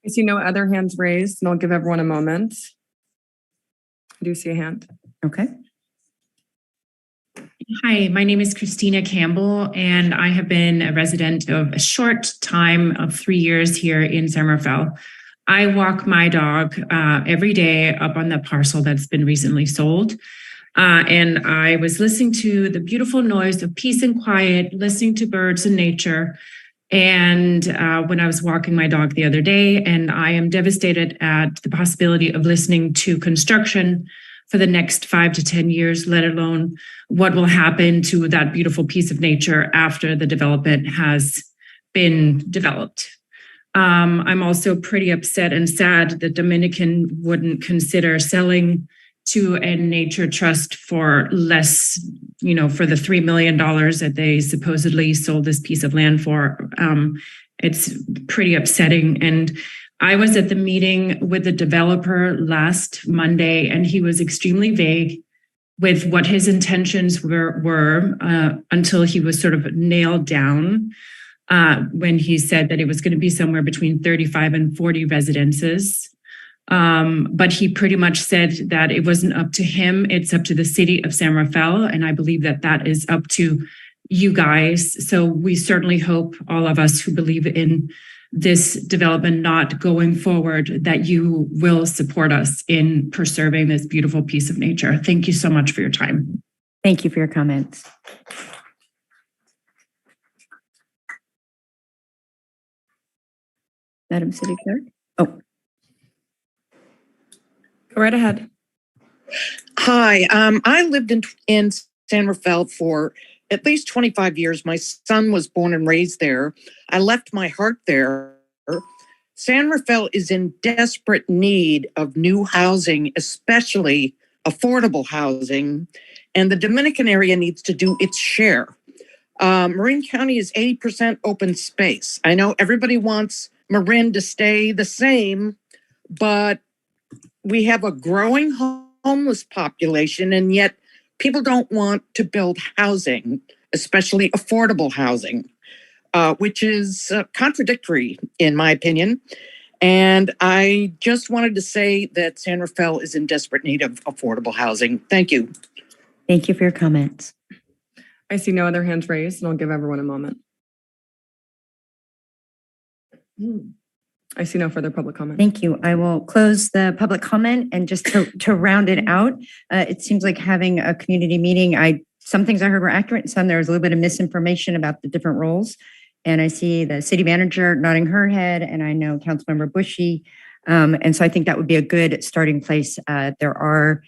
I see no other hands raised, and I'll give everyone a moment. I do see a hand. Okay. Hi, my name is Christina Campbell, and I have been a resident of a short time of 3 years here in Somerville. I walk my dog every day up on the parcel that's been recently sold. And I was listening to the beautiful noise of peace and quiet, listening to birds and nature. And when I was walking my dog the other day, and I am devastated at the possibility of listening to construction for the next 5 to 10 years, let alone what will happen to that beautiful piece of nature after the development has been developed. I'm also pretty upset and sad that Dominican wouldn't consider selling to a nature trust for less, for the $3 million that they supposedly sold this piece of land for. It's pretty upsetting. And I was at the meeting with the developer last Monday, and he was extremely vague with what his intentions were until he was sort of nailed down when he said that it was going to be somewhere between 35 and 40 residences. But he pretty much said that it wasn't up to him, it's up to the city of San Rafael, and I believe that that is up to you guys. So we certainly hope, all of us who believe in this development not going forward, that you will support us in preserving this beautiful piece of nature. Thank you so much for your time. Thank you for your comments. Madam City Clerk? Oh. Go right ahead. Hi, I lived in San Rafael for at least 25 years. My son was born and raised there. I left my heart there. San Rafael is in desperate need of new housing, especially affordable housing, and the Dominican area needs to do its share. Marin County is 80% open space. I know everybody wants Marin to stay the same, but we have a growing homeless population, and yet people don't want to build housing, especially affordable housing, which is contradictory in my opinion. And I just wanted to say that San Rafael is in desperate need of affordable housing. Thank you. Thank you for your comments. I see no other hands raised, and I'll give everyone a moment. I see no further public comment. Thank you. I will close the public comment, and just to round it out, it seems like having a community meeting, some things I heard were accurate, some there was a little bit of misinformation about the different roles. And I see the city manager nodding her head, and I know Councilmember Bushy. And so I think that would be a good starting place. Anyway,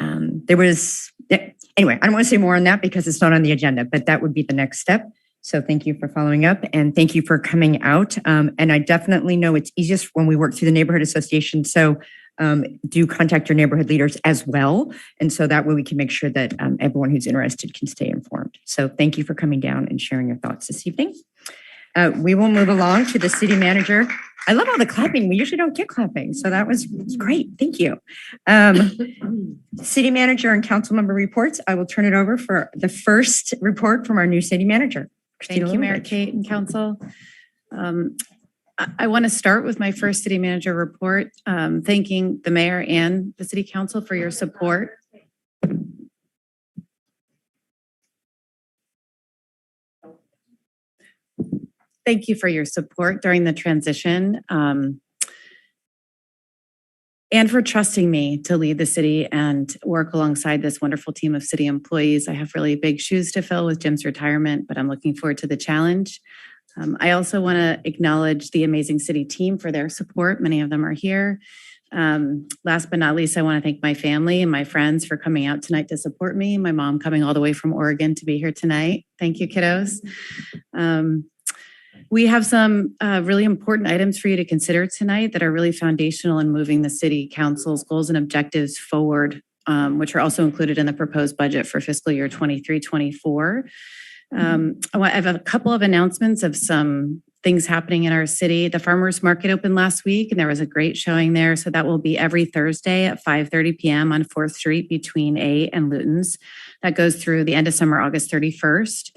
I don't want to say more on that because it's not on the agenda, but that would be the next step. So thank you for following up, and thank you for coming out. And I definitely know it's easiest when we work through the neighborhood association. So do contact your neighborhood leaders as well. And so that way we can make sure that everyone who's interested can stay informed. So thank you for coming down and sharing your thoughts this evening. We will move along to the city manager. I love all the clapping. We usually don't get clapping. So that was great. Thank you. City manager and council member reports. I will turn it over for the first report from our new city manager. Thank you, Mayor Kate and Council. I want to start with my first city manager report, thanking the mayor and the city council for your support. Thank you for your support during the transition, and for trusting me to lead the city and work alongside this wonderful team of city employees. I have really big shoes to fill with Jim's retirement, but I'm looking forward to the challenge. I also want to acknowledge the amazing city team for their support. Many of them are here. Last but not least, I want to thank my family and my friends for coming out tonight to support me. My mom coming all the way from Oregon to be here tonight. Thank you, kiddos. We have some really important items for you to consider tonight that are really foundational in moving the city council's goals and objectives forward, which are also included in the proposed budget for fiscal year 23-24. I have a couple of announcements of some things happening in our city. The farmers market opened last week and there was a great showing there. So that will be every Thursday at 5:30 p.m. on 4th Street between A and Luton's. That goes through the end of summer, August 31st.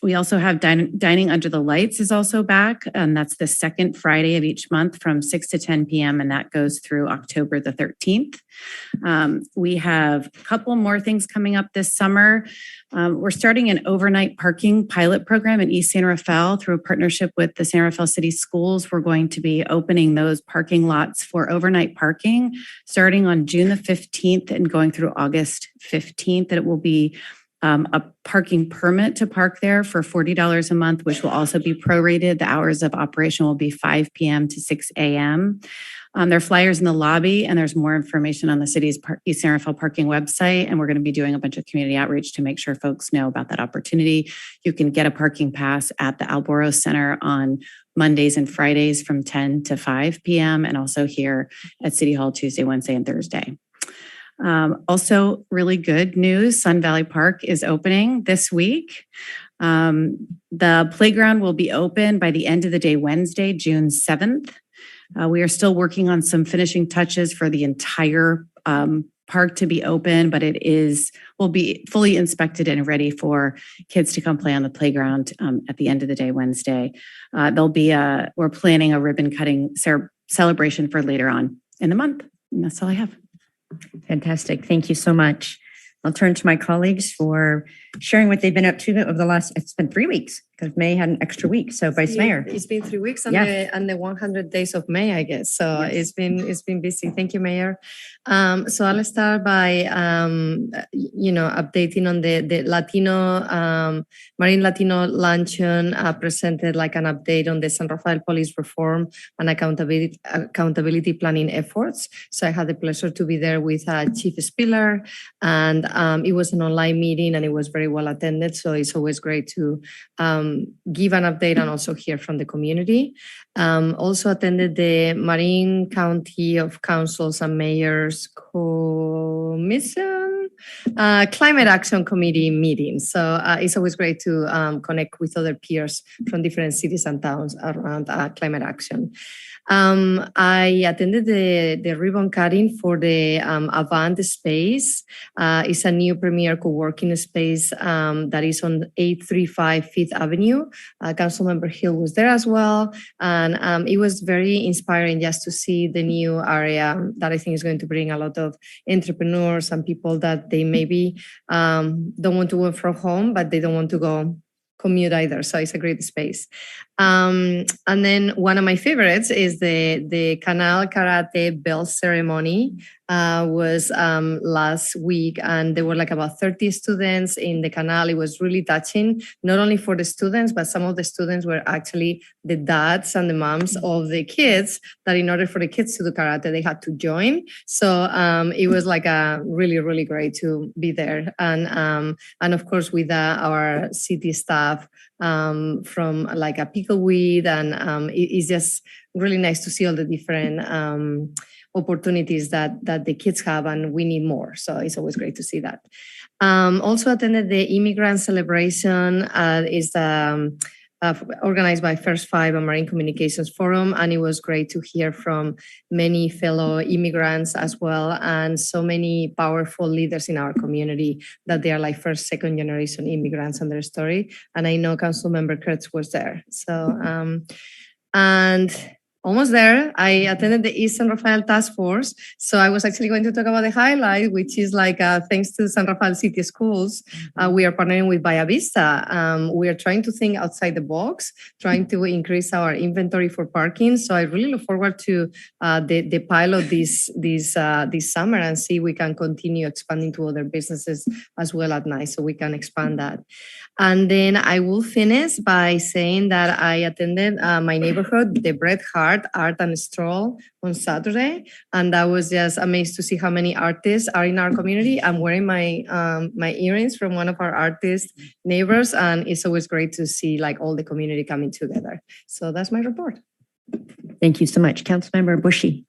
We also have Dining Under the Lights is also back, and that's the second Friday of each month from 6 to 10 p.m. and that goes through October the 13th. We have a couple more things coming up this summer. We're starting an overnight parking pilot program in East San Rafael through a partnership with the San Rafael City Schools. We're going to be opening those parking lots for overnight parking starting on June the 15th and going through August 15th. And it will be a parking permit to park there for $40 a month, which will also be prorated. The hours of operation will be 5 p.m. to 6 a.m. There are flyers in the lobby, and there's more information on the city's East San Rafael parking website. And we're going to be doing a bunch of community outreach to make sure folks know about that opportunity. You can get a parking pass at the Alboros Center on Mondays and Fridays from 10 to 5 p.m. and also here at City Hall Tuesday, Wednesday, and Thursday. Also, really good news, Sun Valley Park is opening this week. The playground will be open by the end of the day, Wednesday, June 7th. We are still working on some finishing touches for the entire park to be open, but will be fully inspected and ready for kids to come play on the playground at the end of the day, Wednesday. We're planning a ribbon cutting celebration for later on in the month. And that's all I have. Fantastic. Thank you so much. I'll turn to my colleagues for sharing what they've been up to over the last, it's been 3 weeks because May had an extra week. So Vice Mayor. It's been 3 weeks and the 100 days of May, I guess. So it's been busy. Thank you, Mayor. So I'll start by, updating on the Latino, Marine Latino Luncheon presented like an update on the San Rafael Police Reform and accountability planning efforts. So I had the pleasure to be there with Chief Spiller, and it was an online meeting and it was very well attended. So it's always great to give an update and also hear from the community. Also attended the Marin County of Councils and Mayors Commission Climate Action Committee meeting. So it's always great to connect with other peers from different cities and towns around climate action. I attended the ribbon cutting for the Avant space. It's a new premier co-working space that is on 835 5th Avenue. Councilmember Hill was there as well. And it was very inspiring just to see the new area that I think is going to bring a lot of entrepreneurs and people that they maybe don't want to work from home, but they don't want to go commute either. So it's a great space. And then one of my favorites is the Canal Karate Bell ceremony was last week, and there were like about 30 students in the canal. It was really touching, not only for the students, but some of the students were actually the dads and the moms of the kids that in order for the kids to do karate, they had to join. So it was like a really, really great to be there. And of course, with our city staff from like a pickleweed, and it's just really nice to see all the different opportunities that the kids have, and we need more. So it's always great to see that. Also attended the immigrant celebration. Is organized by First Five and Marine Communications Forum, and it was great to hear from many fellow immigrants as well, and so many powerful leaders in our community that they are like first, second generation immigrants and their story. And I know Councilmember Kurtz was there. So, and almost there. I attended the East San Rafael Task Force. So I was actually going to talk about the highlight, which is like thanks to San Rafael City Schools, we are partnering with Via Vista. We are trying to think outside the box, trying to increase our inventory for parking. So I really look forward to the pilot this summer and see we can continue expanding to other businesses as well at night, so we can expand that. And then I will finish by saying that I attended my neighborhood, the Bret Hart Art and Stroll on Saturday. And that was just amazed to see how many artists are in our community. I'm wearing my earrings from one of our artist neighbors. And it's always great to see like all the community coming together. So that's my report. Thank you so much. Councilmember Bushy.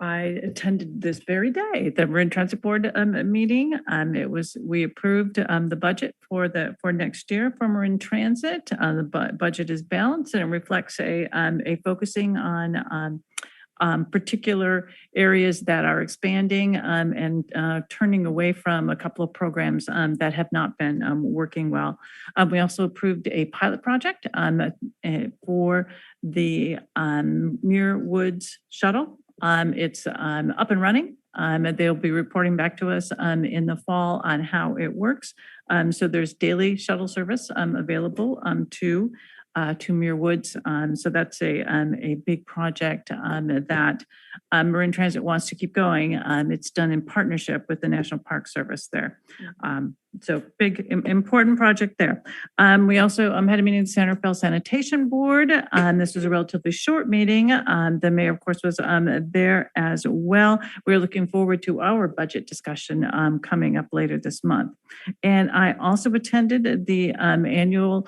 I attended this very day, the Marin Transit Board meeting. We approved the budget for next year for Marin Transit. The budget is balanced and it reflects a focusing on particular areas that are expanding and turning away from a couple of programs that have not been working well. We also approved a pilot project for the Muir Woods shuttle. It's up and running. They'll be reporting back to us in the fall on how it works. So there's daily shuttle service available to Muir Woods. So that's a big project that Marin Transit wants to keep going. It's done in partnership with the National Park Service there. So big, important project there. We also had a meeting with the San Rafael Sanitation Board. This was a relatively short meeting. The mayor, of course, was there as well. We're looking forward to our budget discussion coming up later this month. And I also attended the annual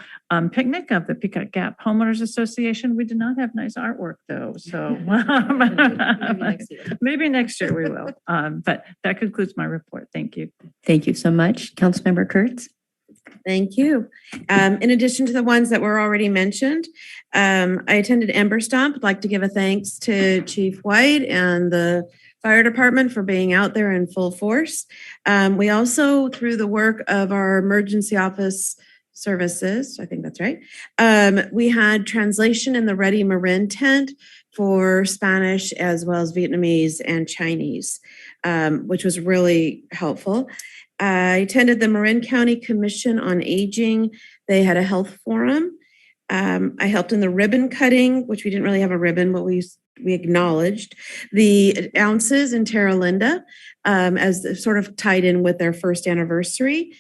picnic of the Peacock Gap Homeowners Association. We did not have nice artwork though, so maybe next year we will. But that concludes my report. Thank you. Thank you so much. Councilmember Kurtz. Thank you. In addition to the ones that were already mentioned, I attended Ember Stomp. I'd like to give a thanks to Chief White and the fire department for being out there in full force. We also, through the work of our emergency office services, I think that's right, we had translation in the Ready Marin tent for Spanish as well as Vietnamese and Chinese, which was really helpful. I attended the Marin County Commission on Aging. They had a health forum. I helped in the ribbon cutting, which we didn't really have a ribbon, but we acknowledged the ounces in Terra Linda as sort of tied in with their first anniversary.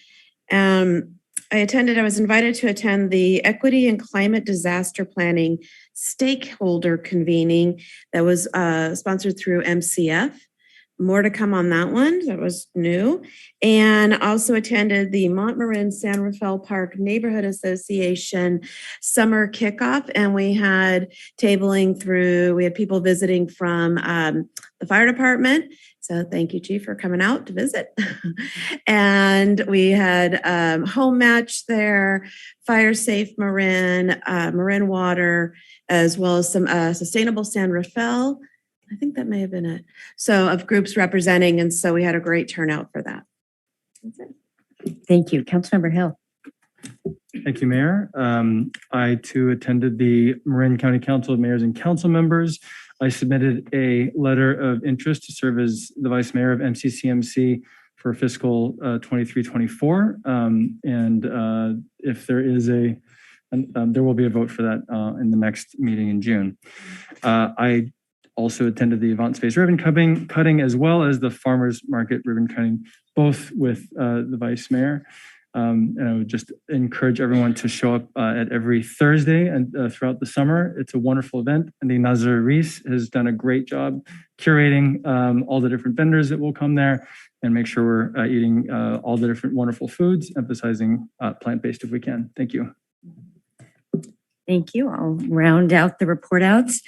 I was invited to attend the Equity and Climate Disaster Planning stakeholder convening that was sponsored through MCF. More to come on that one. That was new. And also attended the Montmarin San Rafael Park Neighborhood Association summer kickoff. And we had tabling through, we had people visiting from the fire department. So thank you, Chief, for coming out to visit. And we had home match there, Fire Safe Marin, Marin Water, as well as some Sustainable San Rafael. I think that may have been it. So of groups representing, and so we had a great turnout for that. That's it. Thank you. Councilmember Hill. Thank you, Mayor. I too attended the Marin County Council of Mayors and Council Members. I submitted a letter of interest to serve as the Vice Mayor of MCCMC for fiscal 23-24. And if there is there will be a vote for that in the next meeting in June. I also attended the Avant Space ribbon cutting as well as the Farmers Market ribbon cutting, both with the Vice Mayor. And I would just encourage everyone to show up at every Thursday and throughout the summer. It's a wonderful event. And the Nazar Reese has done a great job curating all the different vendors that will come there and make sure we're eating all the different wonderful foods, emphasizing plant-based if we can. Thank you. Thank you. I'll round out the report outs.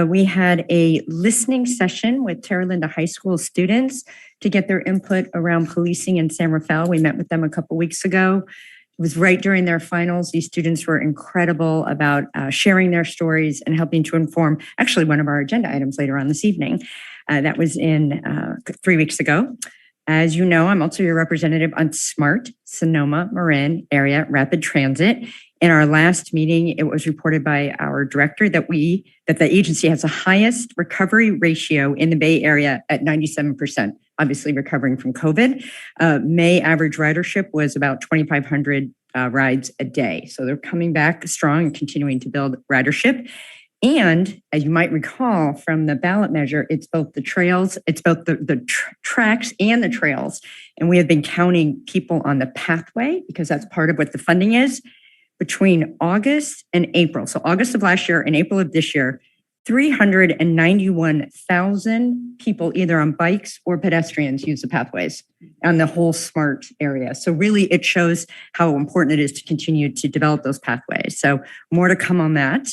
We had a listening session with Terra Linda High School students to get their input around policing in San Rafael. We met with them a couple weeks ago. It was right during their finals. These students were incredible about sharing their stories and helping to inform actually one of our agenda items later on this evening. That was in 3 weeks ago. As you know, I'm also your representative on SMART, Sonoma Marin Area Rapid Transit. In our last meeting, it was reported by our director that the agency has the highest recovery ratio in the Bay Area at 97%, obviously recovering from COVID. May average ridership was about 2,500 rides a day. So they're coming back strong and continuing to build ridership. And as you might recall from the ballot measure, it's both the trails, it's both the tracks and the trails. And we have been counting people on the pathway because that's part of what the funding is. Between August and April, so August of last year and April of this year, 391,000 people either on bikes or pedestrians use the pathways on the whole SMART area. So really it shows how important it is to continue to develop those pathways. So more to come on that.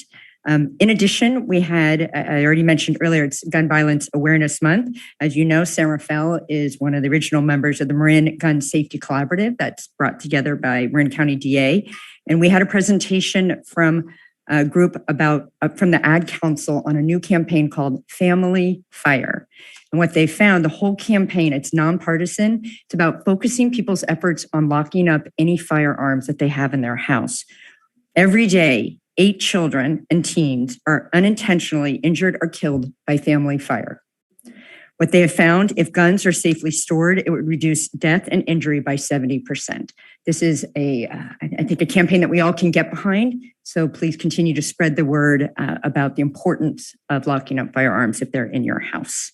In addition, we had, I already mentioned earlier, it's Gun Violence Awareness Month. As you know, San Rafael is one of the original members of the Marin Gun Safety Collaborative that's brought together by Marin County DA. And we had a presentation from a group from the Ad Council on a new campaign called Family Fire. And what they found, the whole campaign, it's nonpartisan. It's about focusing people's efforts on locking up any firearms that they have in their house. Every day, 8 children and teens are unintentionally injured or killed by family fire. What they have found, if guns are safely stored, it would reduce death and injury by 70%. This is I think, a campaign that we all can get behind. So please continue to spread the word about the importance of locking up firearms if they're in your house.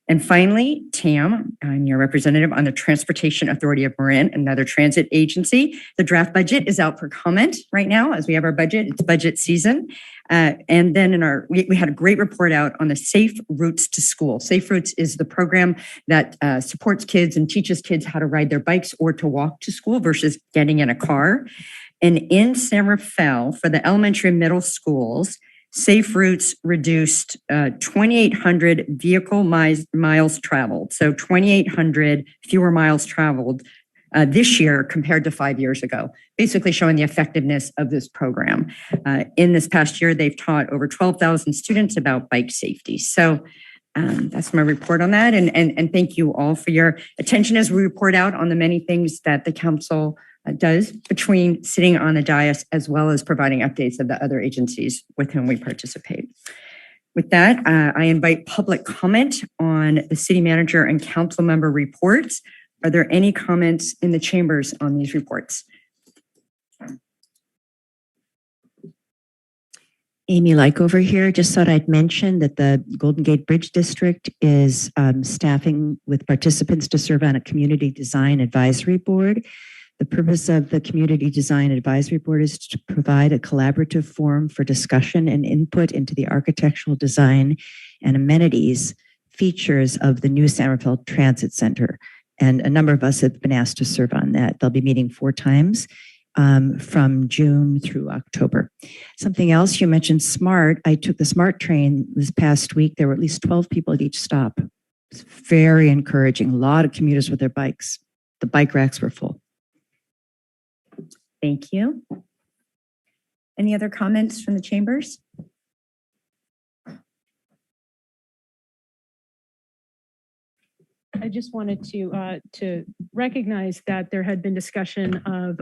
And finally, Tam, I'm your representative on the Transportation Authority of Marin, another transit agency. The draft budget is out for comment right now as we have our budget. It's budget season. And then we had a great report out on the Safe Routes to School. Safe Routes is the program that supports kids and teaches kids how to ride their bikes or to walk to school versus getting in a car. And in San Rafael, for the elementary and middle schools, Safe Routes reduced 2,800 vehicle miles traveled. So 2,800 fewer miles traveled this year compared to 5 years ago, basically showing the effectiveness of this program. In this past year, they've taught over 12,000 students about bike safety. So that's my report on that. And thank you all for your attention as we report out on the many things that the council does between sitting on the dais as well as providing updates of the other agencies with whom we participate. With that, I invite public comment on the city manager and council member reports. Are there any comments in the chambers on these reports? Amy Like over here. Just thought I'd mention that the Golden Gate Bridge District is staffing with participants to serve on a community design advisory board. The purpose of the Community Design Advisory Board is to provide a collaborative forum for discussion and input into the architectural design and amenities features of the new San Rafael Transit Center. And a number of us have been asked to serve on that. They'll be meeting 4 times from June through October. Something else, you mentioned SMART. I took the SMART train this past week. There were at least 12 people at each stop. It's very encouraging. A lot of commuters with their bikes. The bike racks were full. Thank you. Any other comments from the chambers? I just wanted to recognize that there had been discussion of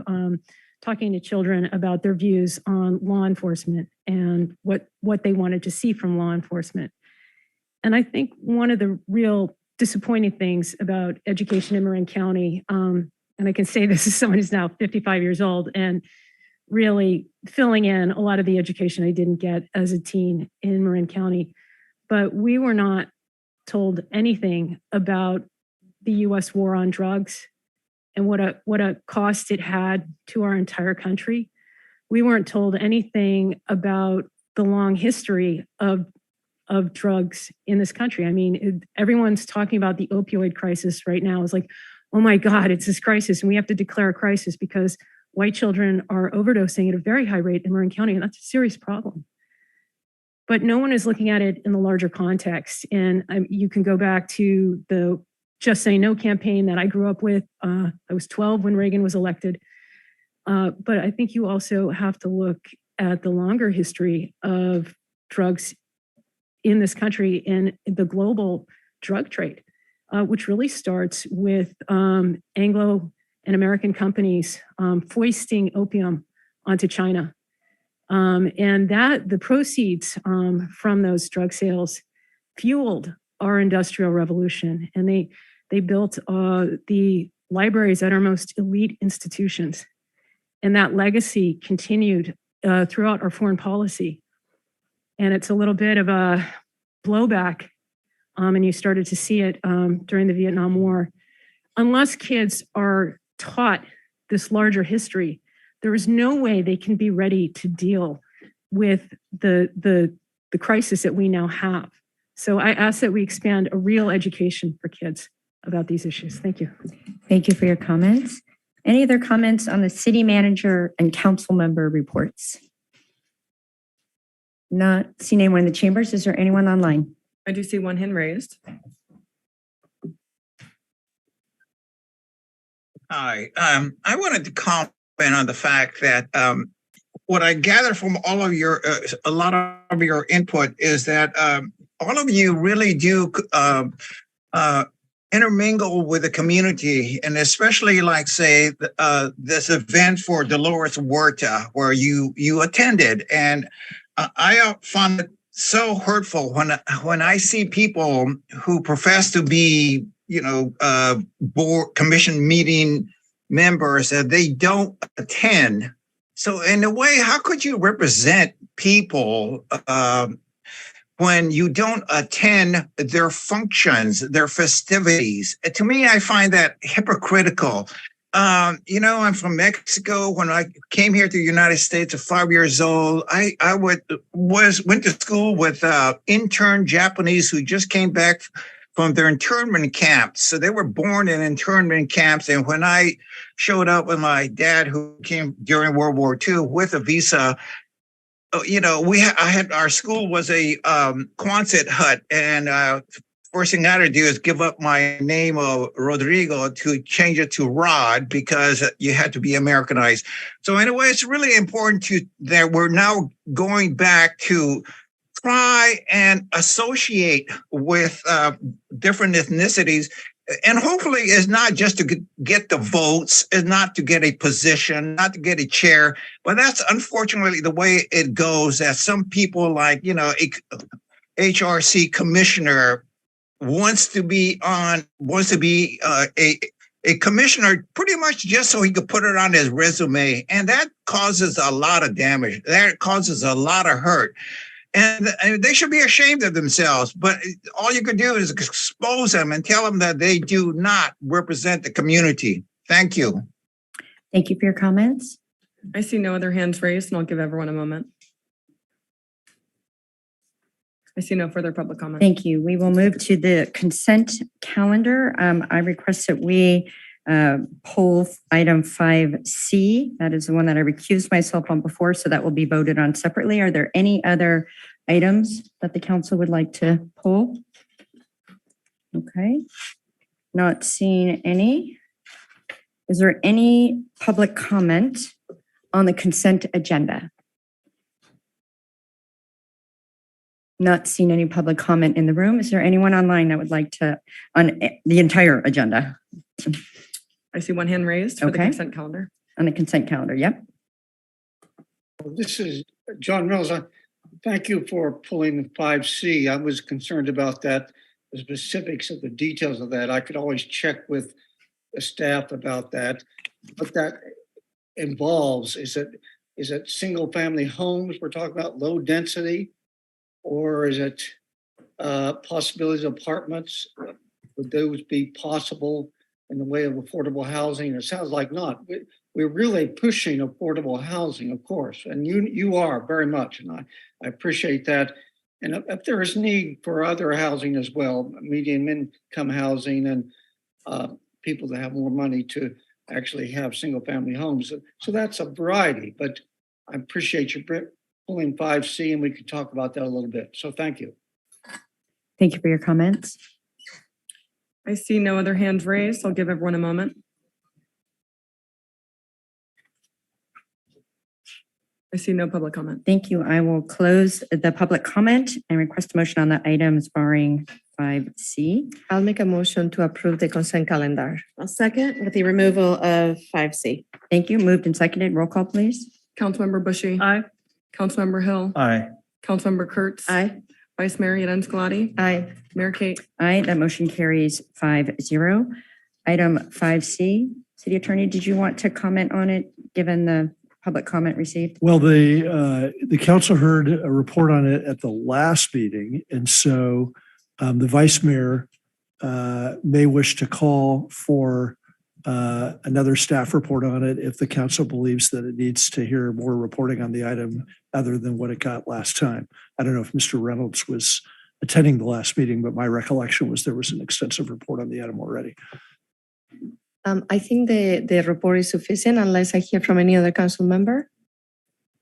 talking to children about their views on law enforcement and what they wanted to see from law enforcement. And I think one of the real disappointing things about education in Marin County, and I can say this as someone who's now 55 years old and really filling in a lot of the education I didn't get as a teen in Marin County, but we were not told anything about the U.S. war on drugs and what a cost it had to our entire country. We weren't told anything about the long history of drugs in this country. I mean, everyone's talking about the opioid crisis right now. It's like, oh my God, it's this crisis, and we have to declare a crisis because white children are overdosing at a very high rate in Marin County, and that's a serious problem. But no one is looking at it in the larger context. And you can go back to the Just Say No campaign that I grew up with. I was 12 when Reagan was elected. But I think you also have to look at the longer history of drugs in this country and the global drug trade, which really starts with Anglo and American companies foisting opium onto China. And that the proceeds from those drug sales fueled our industrial revolution. And they built the libraries at our most elite institutions. And that legacy continued throughout our foreign policy. And it's a little bit of a blowback. And you started to see it during the Vietnam War. Unless kids are taught this larger history, there is no way they can be ready to deal with the crisis that we now have. So I ask that we expand a real education for kids about these issues. Thank you. Thank you for your comments. Any other comments on the city manager and council member reports? Not seeing anyone in the chambers. Is there anyone online? I do see one hand raised. Hi, I wanted to comment on the fact that what I gather from all of your, a lot of your input is that all of you really do intermingle with the community, and especially like say this event for Dolores Huerta where you attended, and I found it so hurtful when I see people who profess to be, board commission meeting members that they don't attend. So in a way, how could you represent people when you don't attend their functions, their festivities? To me, I find that hypocritical. I'm from Mexico. When I came here to the United States at 5 years old, I went to school with intern Japanese who just came back from their internment camps. So they were born in internment camps. And when I showed up with my dad, who came during World War II with a visa, our school was a Quonset hut, and first thing I had to do is give up my name of Rodrigo to change it to Rod because you had to be Americanized. So in a way, it's really important that we're now going back to try and associate with different ethnicities. And hopefully it's not just to get the votes, it's not to get a position, not to get a chair, but that's unfortunately the way it goes, that some people like, a HRC commissioner wants to be a commissioner pretty much just so he could put it on his resume. And that causes a lot of damage. That causes a lot of hurt. And they should be ashamed of themselves. But all you can do is expose them and tell them that they do not represent the community. Thank you. Thank you for your comments. I see no other hands raised, and I'll give everyone a moment. I see no further public comment. Thank you. We will move to the consent calendar. I request that we pull item 5C. That is the one that I recused myself on before, so that will be voted on separately. Are there any other items that the council would like to pull? Okay. Not seeing any. Is there any public comment on the consent agenda? Not seeing any public comment in the room. Is there anyone online that would like to, on the entire agenda? I see one hand raised for the consent calendar. On the consent calendar, yep. This is John Mills. Thank you for pulling 5C. I was concerned about that, the specifics of the details of that. I could always check with the staff about that. What that involves is it single family homes we're talking about, low density, or is it possibilities of apartments? Would those be possible in the way of affordable housing? It sounds like not. We're really pushing affordable housing, of course, and you are very much, and I appreciate that. And if there is need for other housing as well, medium income housing and people that have more money to actually have single family homes. So that's a variety, but I appreciate you pulling 5C, and we could talk about that a little bit. So thank you. Thank you for your comments. I see no other hands raised. I'll give everyone a moment. I see no public comment. Thank you. I will close the public comment and request a motion on the items barring 5C. I'll make a motion to approve the consent calendar. I'll second with the removal of 5C. Thank you. Moved and seconded. Roll call, please. Councilmember Bushy. Aye. Councilmember Hill. Aye. Councilmember Kurtz. Aye. Vice Mayor Yaden Scalati. Aye. Mayor Kate. Aye, that motion carries 5-0. Item 5C, City Attorney, did you want to comment on it, given the public comment received? Well, the council heard a report on it at the last meeting, and so the vice mayor may wish to call for another staff report on it if the council believes that it needs to hear more reporting on the item other than what it got last time. I don't know if Mr. Reynolds was attending the last meeting, but my recollection was there was an extensive report on the item already. I think the report is sufficient unless I hear from any other council member.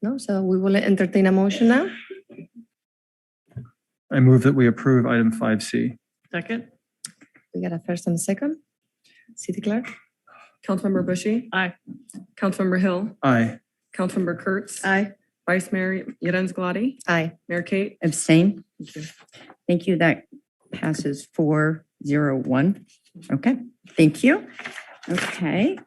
No, so we will entertain a motion now. I move that we approve item 5C. Second. We got a first and a second. City Clerk. Councilmember Bushy. Aye. Councilmember Hill. Aye. Councilmember Kurtz. Aye. Vice Mayor Yaden Scalati. Aye. Mayor Kate. Abstain? Thank you. That passes 4-0-1. Okay, thank you. Okay.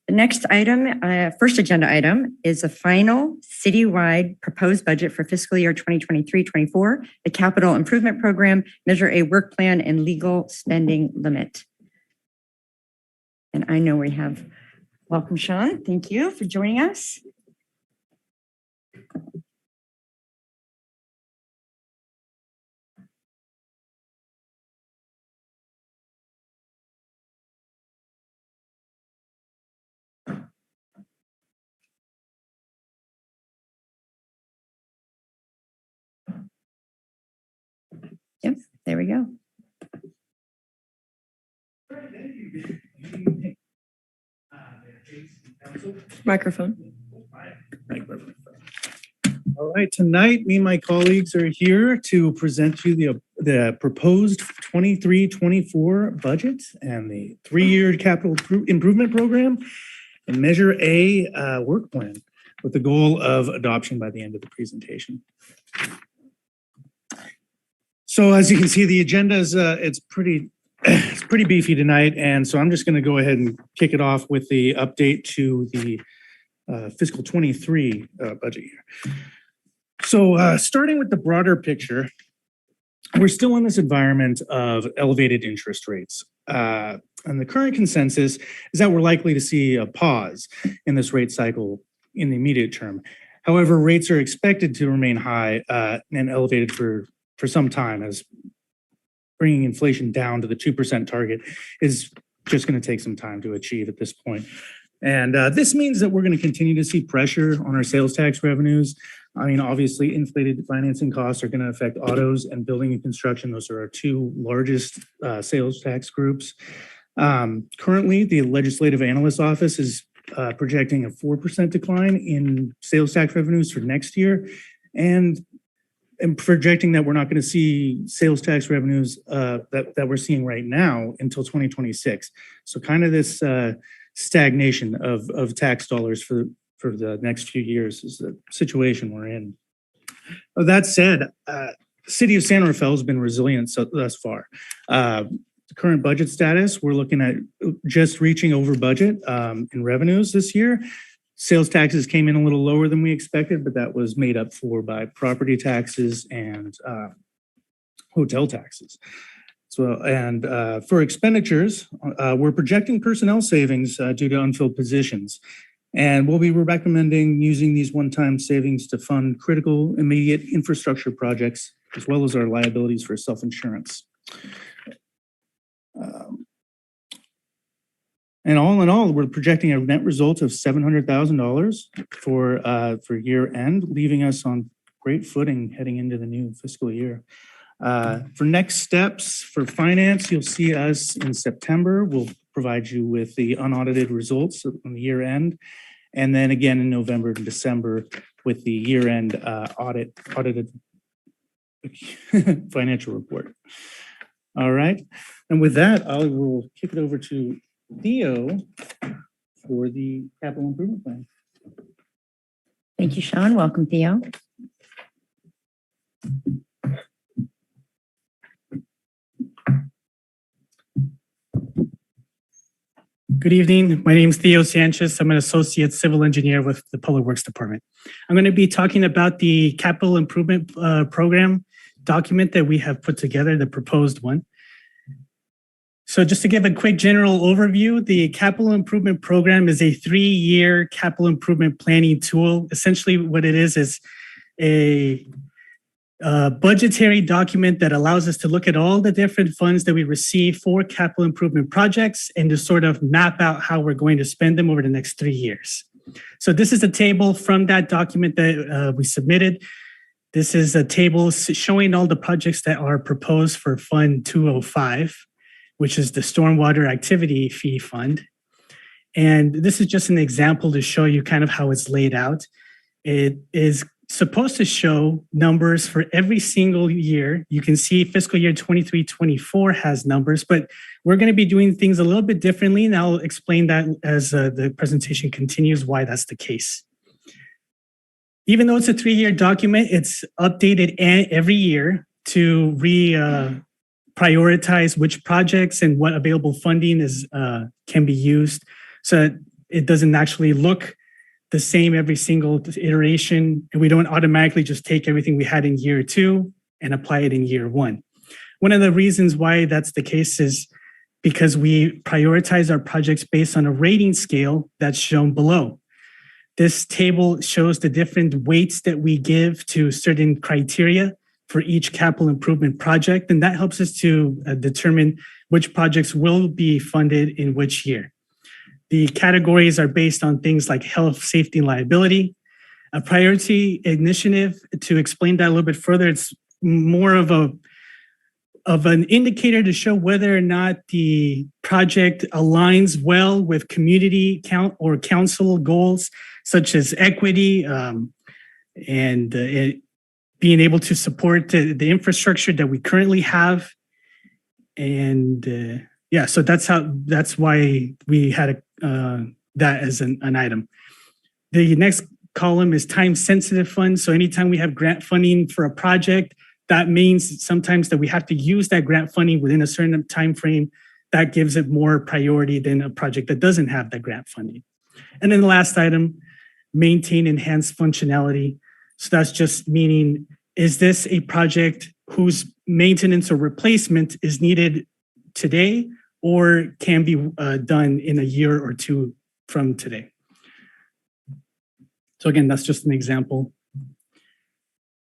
The next item, first agenda item, is a final citywide proposed budget for fiscal year 2023-24, the capital improvement program, measure a work plan, and legal spending limit. And I know we have, welcome, Sean. Thank you for joining us. Yep, there we go. Microphone. All right, tonight, me and my colleagues are here to present you the proposed 23-24 budget and the 3-year capital improvement program and Measure A work plan with the goal of adoption by the end of the presentation. So as you can see, the agenda is it's pretty beefy tonight, and so I'm just going to go ahead and kick it off with the update to the fiscal 23 budget year. So starting with the broader picture, we're still in this environment of elevated interest rates. And the current consensus is that we're likely to see a pause in this rate cycle in the immediate term. However, rates are expected to remain high and elevated for some time, as bringing inflation down to the 2% target is just going to take some time to achieve at this point. And this means that we're going to continue to see pressure on our sales tax revenues. I mean, obviously, inflated financing costs are going to affect autos and building and construction. Those are our two largest sales tax groups. Currently, the Legislative Analyst Office is projecting a 4% decline in sales tax revenues for next year, and projecting that we're not going to see sales tax revenues that we're seeing right now until 2026. So kind of this stagnation of tax dollars for the next few years is the situation we're in. That said, the city of San Rafael has been resilient thus far. The current budget status, we're looking at just reaching over budget in revenues this year. Sales taxes came in a little lower than we expected, but that was made up for by property taxes and hotel taxes. So, and for expenditures, we're projecting personnel savings due to unfilled positions. And we'll be recommending using these one-time savings to fund critical immediate infrastructure projects, as well as our liabilities for self-insurance. And all in all, we're projecting a net result of $700,000 for year end, leaving us on great footing heading into the new fiscal year. For next steps for finance, you'll see us in September. We'll provide you with the unaudited results on the year end, and then again in November and December with the year end audited financial report. All right, and with that, I will kick it over to Theo for the capital improvement plan. Thank you, Sean. Welcome, Theo. Good evening. My name is Theo Sanchez. I'm an associate civil engineer with the Public Works Department. I'm going to be talking about the capital improvement program document that we have put together, the proposed one. So just to give a quick general overview, the capital improvement program is a 3-year capital improvement planning tool. Essentially what it is a budgetary document that allows us to look at all the different funds that we receive for capital improvement projects and to sort of map out how we're going to spend them over the next 3 years. So this is a table from that document that we submitted. This is a table showing all the projects that are proposed for Fund 205, which is the Stormwater Activity Fee Fund. And this is just an example to show you kind of how it's laid out. It is supposed to show numbers for every single year. You can see fiscal year 23-24 has numbers, but we're going to be doing things a little bit differently. And I'll explain that as the presentation continues, why that's the case. Even though it's a 3-year document, it's updated every year to prioritize which projects and what available funding can be used. So it doesn't actually look the same every single iteration, and we don't automatically just take everything we had in year 2 and apply it in year 1. One of the reasons why that's the case is because we prioritize our projects based on a rating scale that's shown below. This table shows the different weights that we give to certain criteria for each capital improvement project, and that helps us to determine which projects will be funded in which year. The categories are based on things like health, safety, and liability. A priority initiative, to explain that a little bit further, it's more of an indicator to show whether or not the project aligns well with community council goals, such as equity and being able to support the infrastructure that we currently have. And so that's why we had that as an item. The next column is time-sensitive funds. So anytime we have grant funding for a project, that means sometimes that we have to use that grant funding within a certain time frame. That gives it more priority than a project that doesn't have that grant funding. And then the last item, maintain enhanced functionality. So that's just meaning, is this a project whose maintenance or replacement is needed today or can be done in a year or 2 from today? So again, that's just an example.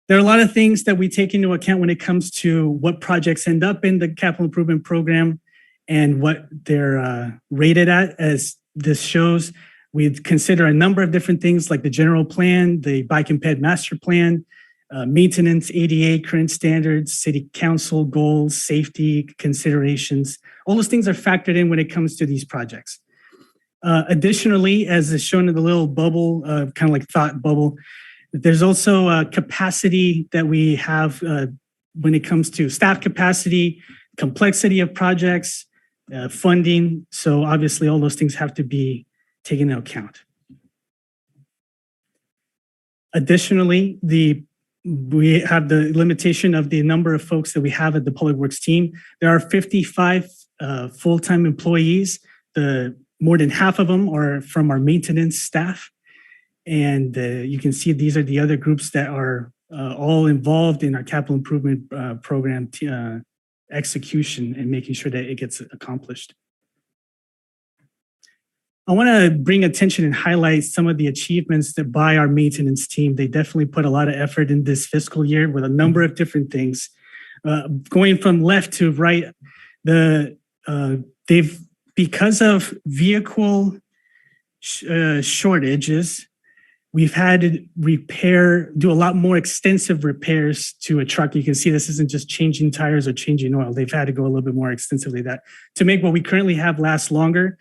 There are a lot of things that we take into account when it comes to what projects end up in the capital improvement program and what they're rated at. As this shows, we consider a number of different things like the general plan, the bike and ped master plan, maintenance, ADA, current standards, city council goals, safety considerations. All those things are factored in when it comes to these projects. Additionally, as is shown in the little bubble, kind of like thought bubble, there's also a capacity that we have when it comes to staff capacity, complexity of projects, funding. So obviously all those things have to be taken into account. Additionally, we have the limitation of the number of folks that we have at the Public Works team. There are 55 full-time employees. More than half of them are from our maintenance staff. And you can see these are the other groups that are all involved in our capital improvement program execution and making sure that it gets accomplished. I want to bring attention and highlight some of the achievements that by our maintenance team. They definitely put a lot of effort in this fiscal year with a number of different things. Going from left to right, because of vehicle shortages, we've had to do a lot more extensive repairs to a truck. You can see this isn't just changing tires or changing oil. They've had to go a little bit more extensively to make what we currently have last longer.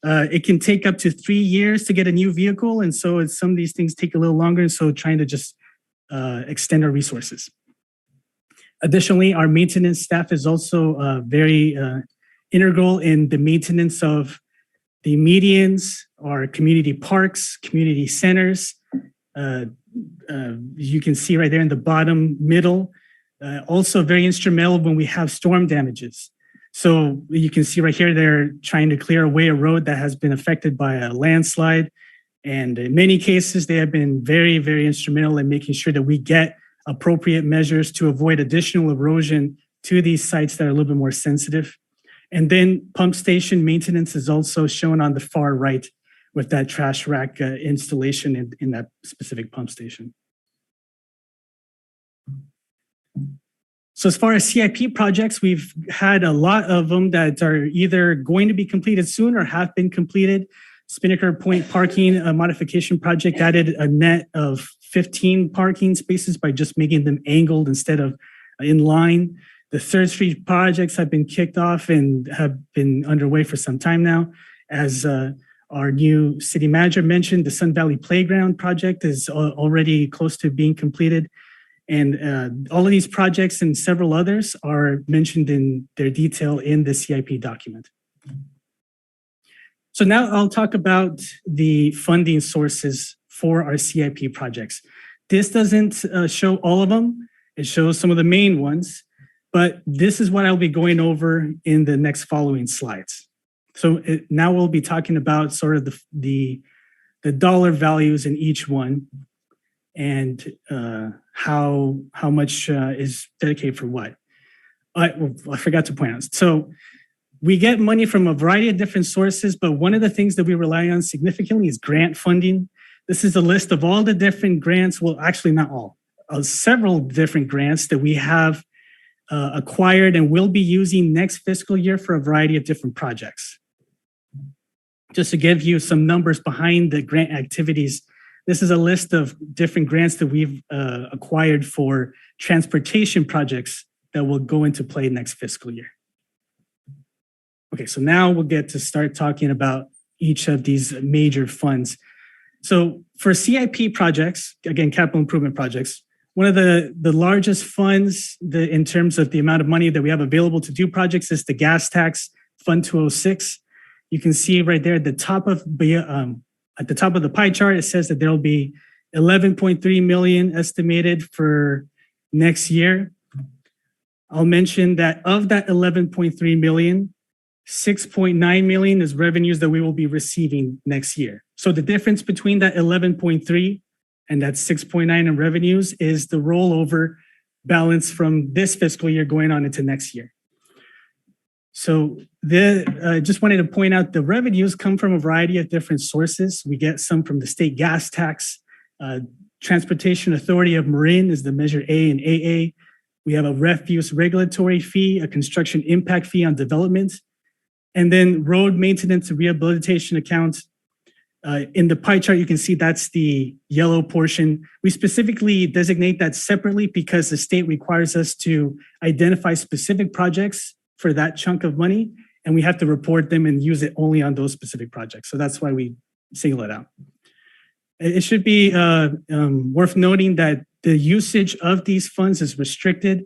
It can take up to 3 years to get a new vehicle. And so some of these things take a little longer. And so trying to just extend our resources. Additionally, our maintenance staff is also very integral in the maintenance of the medians, our community parks, community centers. You can see right there in the bottom middle, also very instrumental when we have storm damages. So you can see right here, they're trying to clear away a road that has been affected by a landslide. And in many cases, they have been very, very instrumental in making sure that we get appropriate measures to avoid additional erosion to these sites that are a little bit more sensitive. And then pump station maintenance is also shown on the far right with that trash rack installation in that specific pump station. So as far as CIP projects, we've had a lot of them that are either going to be completed soon or have been completed. Spinnaker Point parking modification project added a net of 15 parking spaces by just making them angled instead of in line. The 3rd Street projects have been kicked off and have been underway for some time now. As our new city manager mentioned, the Sun Valley Playground project is already close to being completed. And all of these projects and several others are mentioned in their detail in the CIP document. So now I'll talk about the funding sources for our CIP projects. This doesn't show all of them. It shows some of the main ones, but this is what I'll be going over in the next following slides. So now we'll be talking about sort of the dollar values in each one and how much is dedicated for what. I forgot to point out. So we get money from a variety of different sources, but one of the things that we rely on significantly is grant funding. This is a list of all the different grants, well, actually not all, several different grants that we have acquired and will be using next fiscal year for a variety of different projects. Just to give you some numbers behind the grant activities, this is a list of different grants that we've acquired for transportation projects that will go into play next fiscal year. Okay, so now we'll get to start talking about each of these major funds. So for CIP projects, again, capital improvement projects, one of the largest funds in terms of the amount of money that we have available to do projects is the gas tax, Fund 206. You can see right there at the top of the pie chart, it says that there will be 11.3 million estimated for next year. I'll mention that of that 11.3 million, 6.9 million is revenues that we will be receiving next year. So the difference between that 11.3 and that 6.9 in revenues is the rollover balance from this fiscal year going on into next year. So just wanted to point out the revenues come from a variety of different sources. We get some from the state gas tax. Transportation Authority of Marin is the measure A and AA. We have a refuse regulatory fee, a construction impact fee on development, and then road maintenance and rehabilitation accounts. In the pie chart, you can see that's the yellow portion. We specifically designate that separately because the state requires us to identify specific projects for that chunk of money, and we have to report them and use it only on those specific projects. So that's why we single it out. It should be worth noting that the usage of these funds is restricted.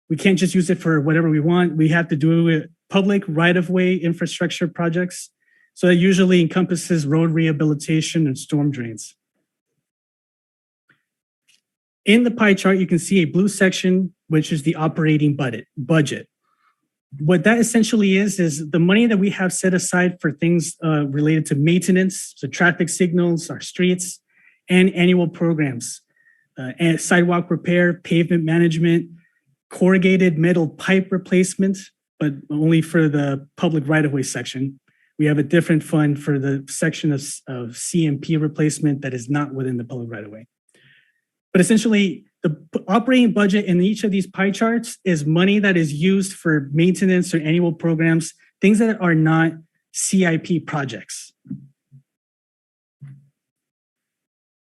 We can't just use it for whatever we want. We have to do it public right-of-way infrastructure projects. So that usually encompasses road rehabilitation and storm drains. In the pie chart, you can see a blue section, which is the operating budget. What that essentially is the money that we have set aside for things related to maintenance, so traffic signals, our streets, and annual programs, and sidewalk repair, pavement management, corrugated metal pipe replacement, but only for the public right-of-way section. We have a different fund for the section of CMP replacement that is not within the public right-of-way. But essentially, the operating budget in each of these pie charts is money that is used for maintenance or annual programs, things that are not CIP projects.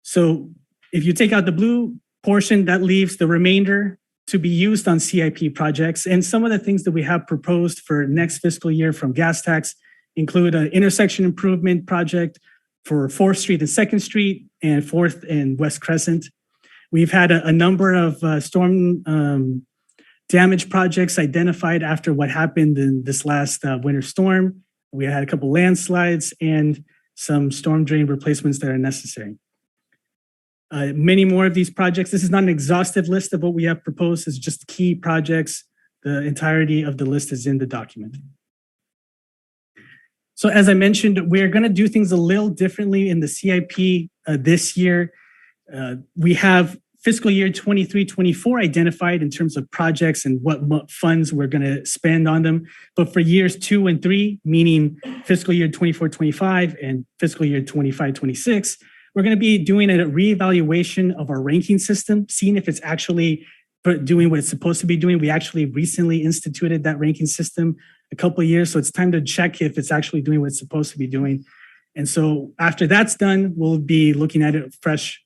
So if you take out the blue portion, that leaves the remainder to be used on CIP projects. And some of the things that we have proposed for next fiscal year from gas tax include an intersection improvement project for 4th Street and 2nd Street and 4th and West Crescent. We've had a number of storm damage projects identified after what happened in this last winter storm. We had a couple landslides and some storm drain replacements that are necessary. Many more of these projects. This is not an exhaustive list of what we have proposed. It's just key projects The entirety of the list is in the document. So as I mentioned, we're going to do things a little differently in the CIP this year. We have fiscal year 23-24 identified in terms of projects and what funds we're going to spend on them. But for years 2 and 3, meaning fiscal year 24-25 and fiscal year 25-26, we're going to be doing a reevaluation of our ranking system, seeing if it's actually doing what it's supposed to be doing. We actually recently instituted that ranking system a couple of years, so it's time to check if it's actually doing what it's supposed to be doing. And so after that's done, we'll be looking at it fresh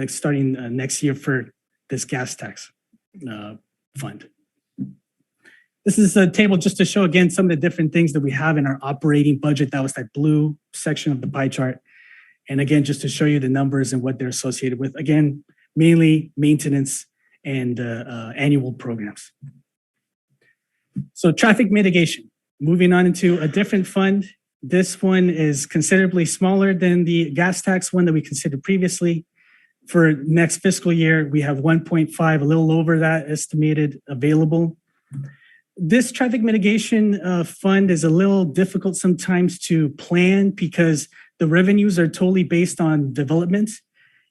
starting next year for this gas tax fund. This is a table just to show again some of the different things that we have in our operating budget. That was that blue section of the pie chart. And again, just to show you the numbers and what they're associated with. Again, mainly maintenance and annual programs. So traffic mitigation, moving on into a different fund. This one is considerably smaller than the gas tax one that we considered previously. For next fiscal year, we have 1.5, a little over that estimated available. This traffic mitigation fund is a little difficult sometimes to plan because the revenues are totally based on development.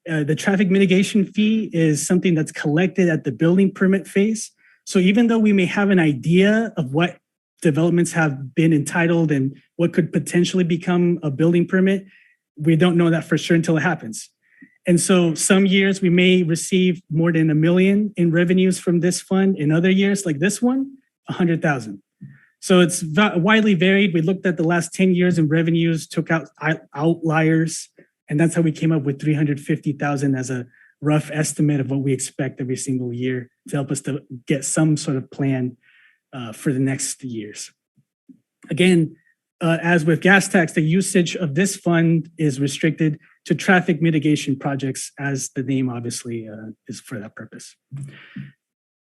The traffic mitigation fee is something that's collected at the building permit phase. So even though we may have an idea of what developments have been entitled and what could potentially become a building permit, we don't know that for sure until it happens. And so some years we may receive more than $1 million in revenues from this fund. In other years, like this one, 100,000. So it's widely varied. We looked at the last 10 years in revenues, took out outliers, and that's how we came up with 350,000 as a rough estimate of what we expect every single year to help us to get some sort of plan for the next years. Again, as with gas tax, the usage of this fund is restricted to traffic mitigation projects, as the name obviously is for that purpose.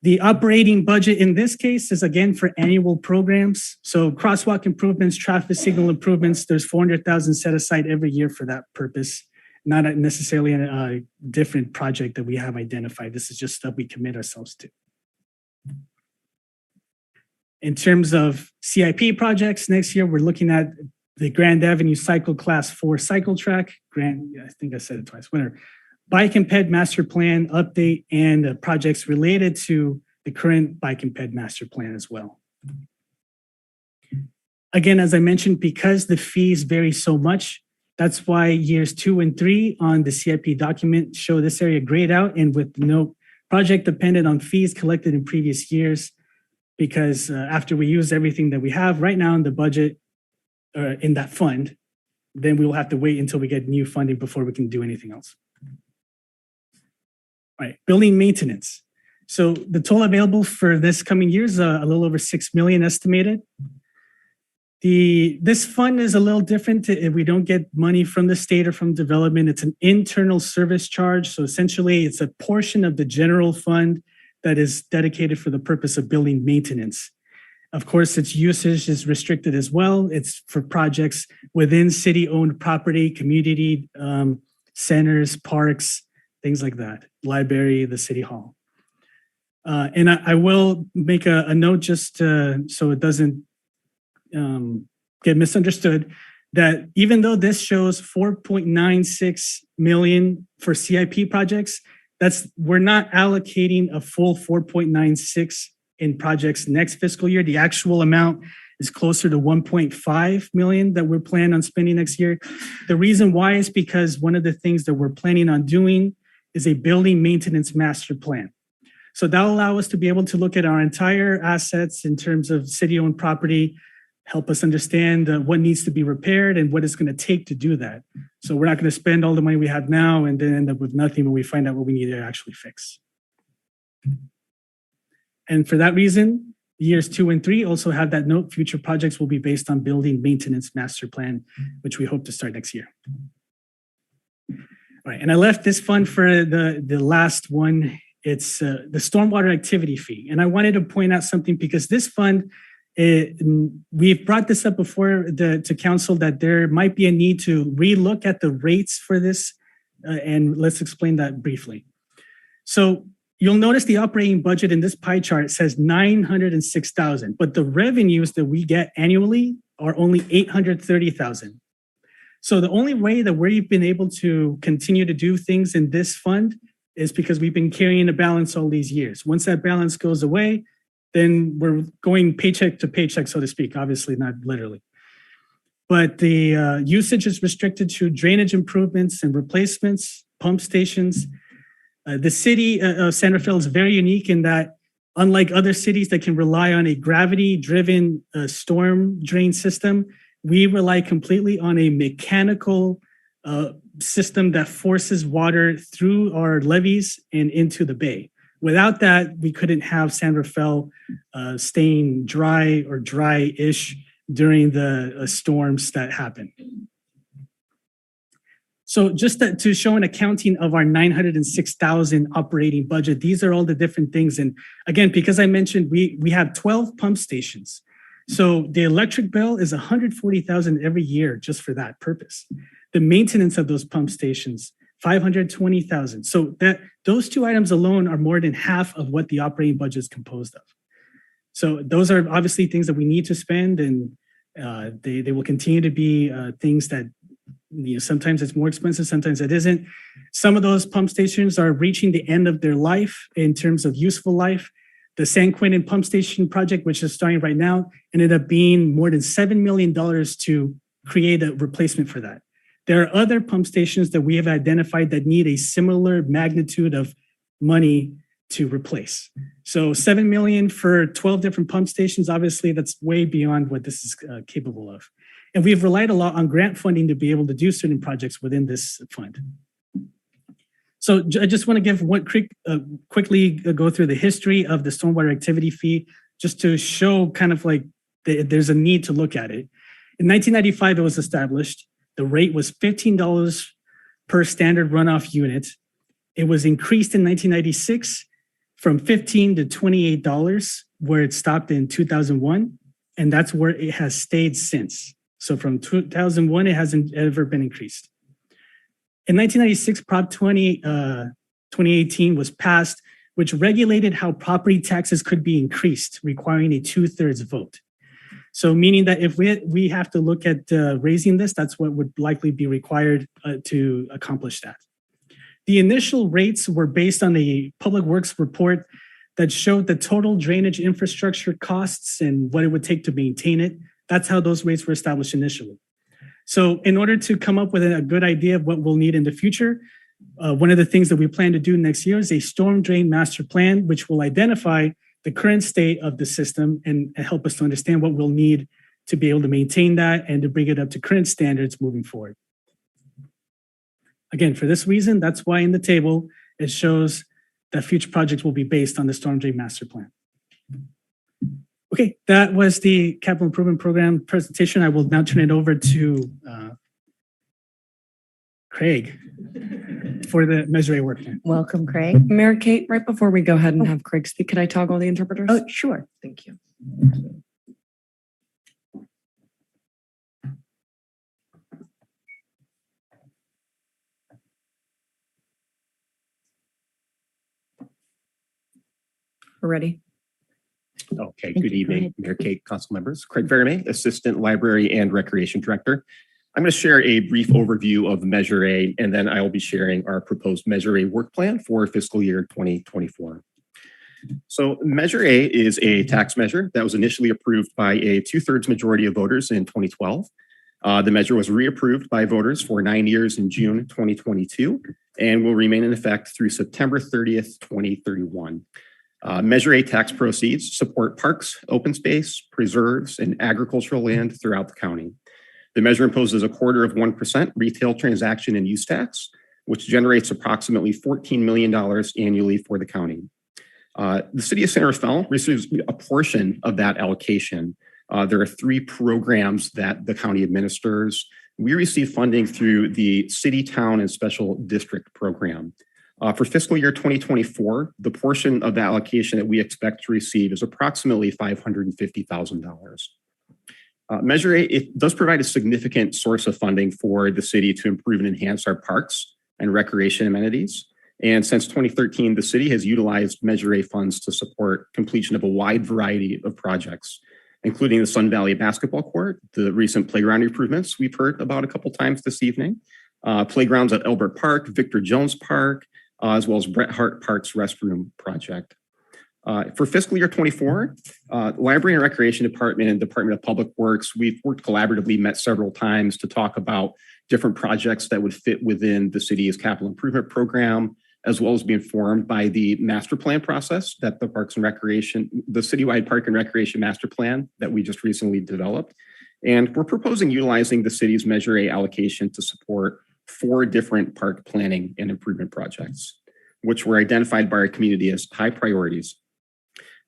The operating budget in this case is again for annual programs. So crosswalk improvements, traffic signal improvements, there's 400,000 set aside every year for that purpose, not necessarily a different project that we have identified. This is just stuff we commit ourselves to. In terms of CIP projects, next year we're looking at the Grand Avenue Cycle Class 4 cycle track. I think I said it twice. Whatever. Bike and Ped Master Plan update and projects related to the current Bike and Ped Master Plan as well. Again, as I mentioned, because the fees vary so much, that's why years 2 and 3 on the CIP document show this area grayed out and with no project dependent on fees collected in previous years, because after we use everything that we have right now in the budget, in that fund, then we will have to wait until we get new funding before we can do anything else. All right, building maintenance. So the total available for this coming year is a little over 6 million estimated. This fund is a little different. If we don't get money from the state or from development, it's an internal service charge. So essentially it's a portion of the general fund that is dedicated for the purpose of building maintenance. Of course, its usage is restricted as well. It's for projects within city-owned property, community centers, parks, things like that. Library, the city hall. And I will make a note just so it doesn't get misunderstood, that even though this shows 4.96 million for CIP projects, we're not allocating a full 4.96 in projects next fiscal year. The actual amount is closer to 1.5 million that we're planning on spending next year. The reason why is because one of the things that we're planning on doing is a building maintenance master plan. So that'll allow us to be able to look at our entire assets in terms of city-owned property, help us understand what needs to be repaired and what it's going to take to do that. So we're not going to spend all the money we have now and then end up with nothing when we find out what we need to actually fix. And for that reason, years 2 and 3 also have that note. Future projects will be based on building maintenance master plan, which we hope to start next year. All right, and I left this fund for the last one. It's the stormwater activity fee. And I wanted to point out something because this fund, we've brought this up before to council that there might be a need to relook at the rates for this. And let's explain that briefly. So you'll notice the operating budget in this pie chart says 906,000, but the revenues that we get annually are only 830,000. So the only way that we've been able to continue to do things in this fund is because we've been carrying a balance all these years. Once that balance goes away, then we're going paycheck to paycheck, so to speak, obviously not literally. But the usage is restricted to drainage improvements and replacements, pump stations. The city of San Rafael is very unique in that, unlike other cities that can rely on a gravity-driven storm drain system, we rely completely on a mechanical system that forces water through our levees and into the bay. Without that, we couldn't have San Rafael staying dry or dry-ish during the storms that happen. So just to show an accounting of our 906,000 operating budget, these are all the different things. And again, because I mentioned we have 12 pump stations. So the electric bill is 140,000 every year just for that purpose. The maintenance of those pump stations, 520,000. So those two items alone are more than half of what the operating budget is composed of. So those are obviously things that we need to spend, and they will continue to be things that, sometimes it's more expensive, sometimes it isn't. Some of those pump stations are reaching the end of their life in terms of useful life. The San Quentin pump station project, which is starting right now, ended up being more than $7 million to create a replacement for that. There are other pump stations that we have identified that need a similar magnitude of money to replace. So 7 million for 12 different pump stations, obviously that's way beyond what this is capable of. And we've relied a lot on grant funding to be able to do certain projects within this fund. So I just want to give one quickly go through the history of the stormwater activity fee, just to show kind of like there's a need to look at it. In 1995, it was established. The rate was $15 per standard runoff unit. It was increased in 1996 from $15 to $28, where it stopped in 2001. And that's where it has stayed since. So from 2001, it hasn't ever been increased. In 1996, Prop 2018 was passed, which regulated how property taxes could be increased, requiring a 2/3 vote. So meaning that if we have to look at raising this, that's what would likely be required to accomplish that. The initial rates were based on a public works report that showed the total drainage infrastructure costs and what it would take to maintain it. That's how those rates were established initially. So in order to come up with a good idea of what we'll need in the future, one of the things that we plan to do next year is a storm drain master plan, which will identify the current state of the system and help us to understand what we'll need to be able to maintain that and to bring it up to current standards moving forward. Again, for this reason, that's why in the table, it shows that future projects will be based on the storm drain master plan. Okay, that was the capital improvement program presentation. I will now turn it over to Craig for the Measure A work plan. Welcome, Craig. Mayor Kate, right before we go ahead and have Craig speak, could I toggle the interpreters? Oh, sure. Thank you. We're ready. Okay, good evening, Mayor Kate, council members. Craig Verme, Assistant Library and Recreation Director. I'm going to share a brief overview of Measure A, and then I will be sharing our proposed Measure A work plan for fiscal year 2024. So Measure A is a tax measure that was initially approved by a 2/3 majority of voters in 2012. The measure was reapproved by voters for 9 years in June 2022 and will remain in effect through September 30th, 2031. Measure A tax proceeds support parks, open space, preserves, and agricultural land throughout the county. The measure imposes a 1/4% retail transaction and use tax, which generates approximately $14 million annually for the county. The city of San Rafael receives a portion of that allocation. There are 3 programs that the county administers. We receive funding through the City, Town, and Special District program. For fiscal year 2024, the portion of the allocation that we expect to receive is approximately $550,000. Measure A, it does provide a significant source of funding for the city to improve and enhance our parks and recreation amenities. And since 2013, the city has utilized Measure A funds to support completion of a wide variety of projects, including the Sun Valley basketball court, the recent playground improvements we've heard about a couple times this evening, playgrounds at Albert Park, Victor Jones Park, as well as Bret Hart Park's restroom project. For fiscal year 24, Library and Recreation Department and Department of Public Works, we've worked collaboratively, met several times to talk about different projects that would fit within the city's capital improvement program, as well as be informed by the master plan process that the Citywide Park and Recreation Master Plan that we just recently developed. And we're proposing utilizing the city's Measure A allocation to support 4 different park planning and improvement projects, which were identified by our community as high priorities.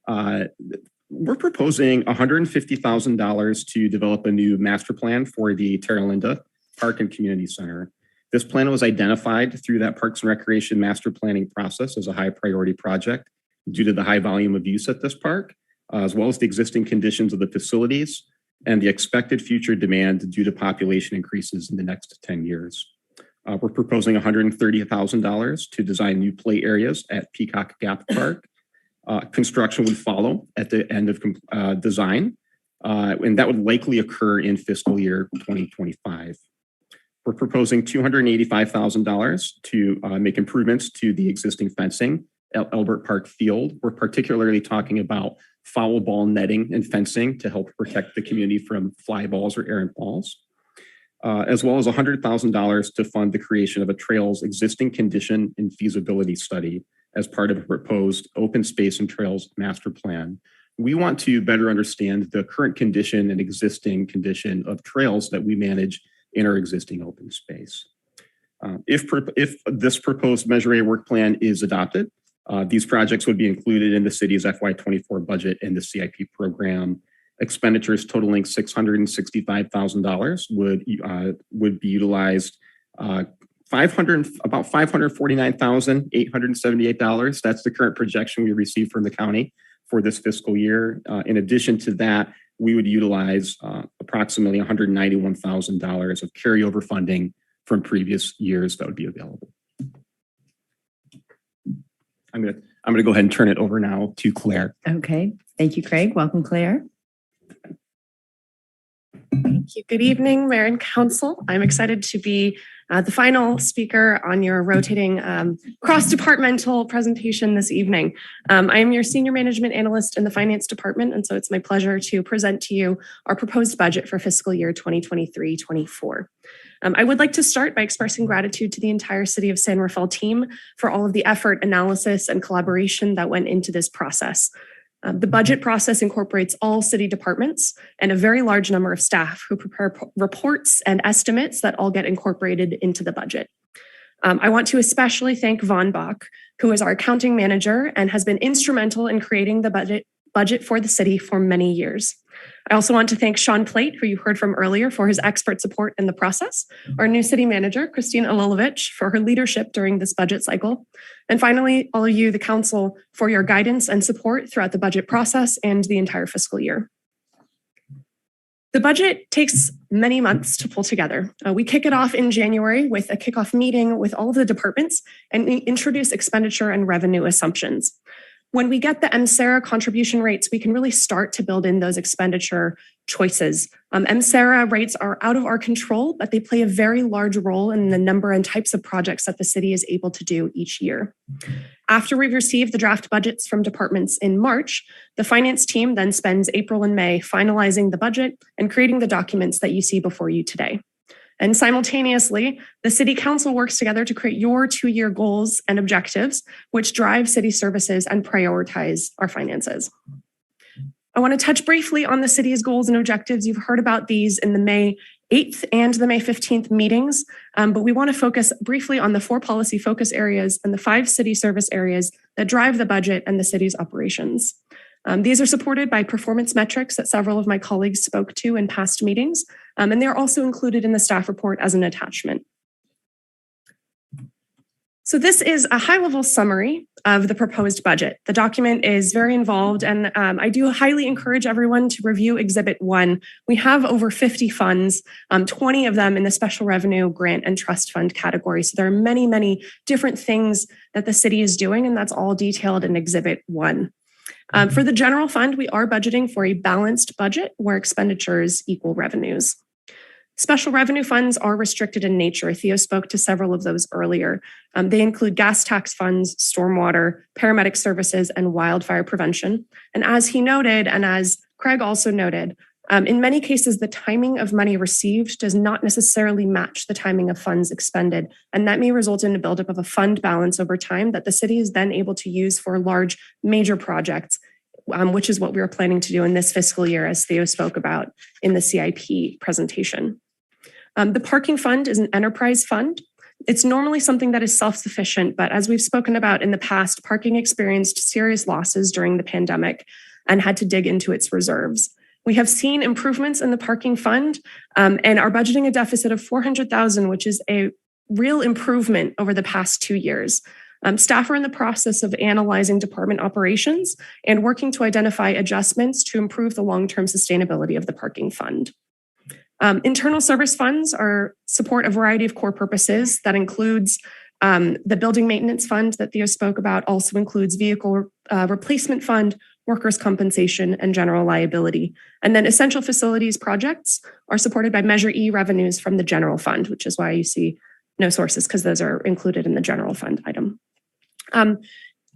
We're proposing $150,000 to develop a new master plan for the Terra Linda Park and Community Center. This plan was identified through that Parks and Recreation master planning process as a high priority project due to the high volume of use at this park, as well as the existing conditions of the facilities and the expected future demand due to population increases in the next 10 years. We're proposing $130,000 to design new play areas at Peacock Gap Park. Construction would follow at the end of design, and that would likely occur in fiscal year 2025. We're proposing $285,000 to make improvements to the existing fencing at Albert Park Field. We're particularly talking about foul ball netting and fencing to help protect the community from fly balls or errant balls, as well as $100,000 to fund the creation of a trails existing condition and feasibility study as part of a proposed open space and trails master plan. We want to better understand the current condition and existing condition of trails that we manage in our existing open space. If this proposed Measure A work plan is adopted, these projects would be included in the city's FY24 budget and the CIP program. Expenditures totaling $665,000 would be utilized. About $549,878. That's the current projection we received from the county for this fiscal year. In addition to that, we would utilize approximately $191,000 of carryover funding from previous years that would be available. I'm gonna go ahead and turn it over now to Claire. Okay. Thank you, Craig. Welcome, Claire. Thank you. Good evening, Mayor and Council. I'm excited to be the final speaker on your rotating cross-departmental presentation this evening. I am your Senior Management Analyst in the Finance Department, and so it's my pleasure to present to you our proposed budget for fiscal year 2023-24. I would like to start by expressing gratitude to the entire City of San Rafael team for all of the effort, analysis, and collaboration that went into this process. The budget process incorporates all city departments and a very large number of staff who prepare reports and estimates that all get incorporated into the budget. I want to especially thank Von Bach, who is our accounting manager and has been instrumental in creating the budget for the city for many years. I also want to thank Sean Plate, who you heard from earlier, for his expert support in the process, our new city manager, Cristine Alilovich, for her leadership during this budget cycle, and finally, all of you, the council, for your guidance and support throughout the budget process and the entire fiscal year. The budget takes many months to pull together. We kick it off in January with a kickoff meeting with all of the departments and we introduce expenditure and revenue assumptions. When we get the MSERA contribution rates, we can really start to build in those expenditure choices. MSERA rates are out of our control, but they play a very large role in the number and types of projects that the city is able to do each year. After we've received the draft budgets from departments in March, the finance team then spends April and May finalizing the budget and creating the documents that you see before you today. And simultaneously, the City Council works together to create your 2-year goals and objectives, which drive city services and prioritize our finances. I want to touch briefly on the city's goals and objectives. You've heard about these in the May 8th and the May 15th meetings, but we want to focus briefly on the 4 policy focus areas and the 5 city service areas that drive the budget and the city's operations. These are supported by performance metrics that several of my colleagues spoke to in past meetings, and they're also included in the staff report as an attachment. So this is a high-level summary of the proposed budget. The document is very involved, and I do highly encourage everyone to review Exhibit 1. We have over 50 funds, 20 of them in the special revenue, grant, and trust fund category. So there are many, many different things that the city is doing, and that's all detailed in Exhibit 1. For the general fund, we are budgeting for a balanced budget where expenditures equal revenues. Special revenue funds are restricted in nature. Theo spoke to several of those earlier. They include gas tax funds, stormwater, paramedic services, and wildfire prevention. And as he noted, and as Craig also noted, in many cases, the timing of money received does not necessarily match the timing of funds expended. And that may result in a buildup of a fund balance over time that the city is then able to use for large major projects, which is what we are planning to do in this fiscal year, as Theo spoke about in the CIP presentation. The parking fund is an enterprise fund. It's normally something that is self-sufficient, but as we've spoken about in the past, parking experienced serious losses during the pandemic and had to dig into its reserves. We have seen improvements in the parking fund and are budgeting a deficit of $400,000, which is a real improvement over the past 2 years. Staff are in the process of analyzing department operations and working to identify adjustments to improve the long-term sustainability of the parking fund. Internal service funds support a variety of core purposes. That includes the building maintenance fund that Theo spoke about, also includes vehicle replacement fund, workers' compensation, and general liability. And then essential facilities projects are supported by Measure E revenues from the general fund, which is why you see no sources, because those are included in the general fund item. Let's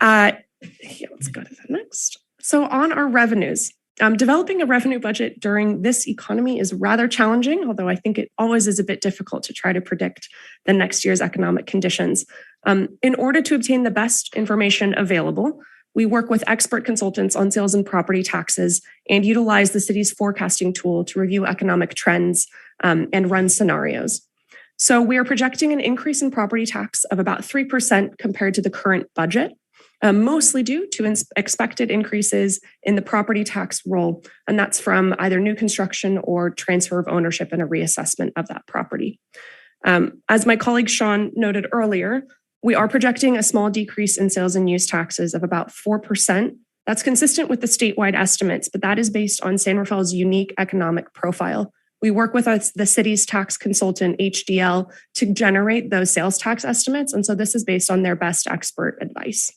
go to the next. So on our revenues, developing a revenue budget during this economy is rather challenging, although I think it always is a bit difficult to try to predict the next year's economic conditions. In order to obtain the best information available, we work with expert consultants on sales and property taxes and utilize the city's forecasting tool to review economic trends and run scenarios. So we are projecting an increase in property tax of about 3% compared to the current budget. Mostly due to expected increases in the property tax roll, and that's from either new construction or transfer of ownership and a reassessment of that property. As my colleague Sean noted earlier, we are projecting a small decrease in sales and use taxes of about 4%. That's consistent with the statewide estimates, but that is based on San Rafael's unique economic profile. We work with the city's tax consultant, HDL, to generate those sales tax estimates, and so this is based on their best expert advice.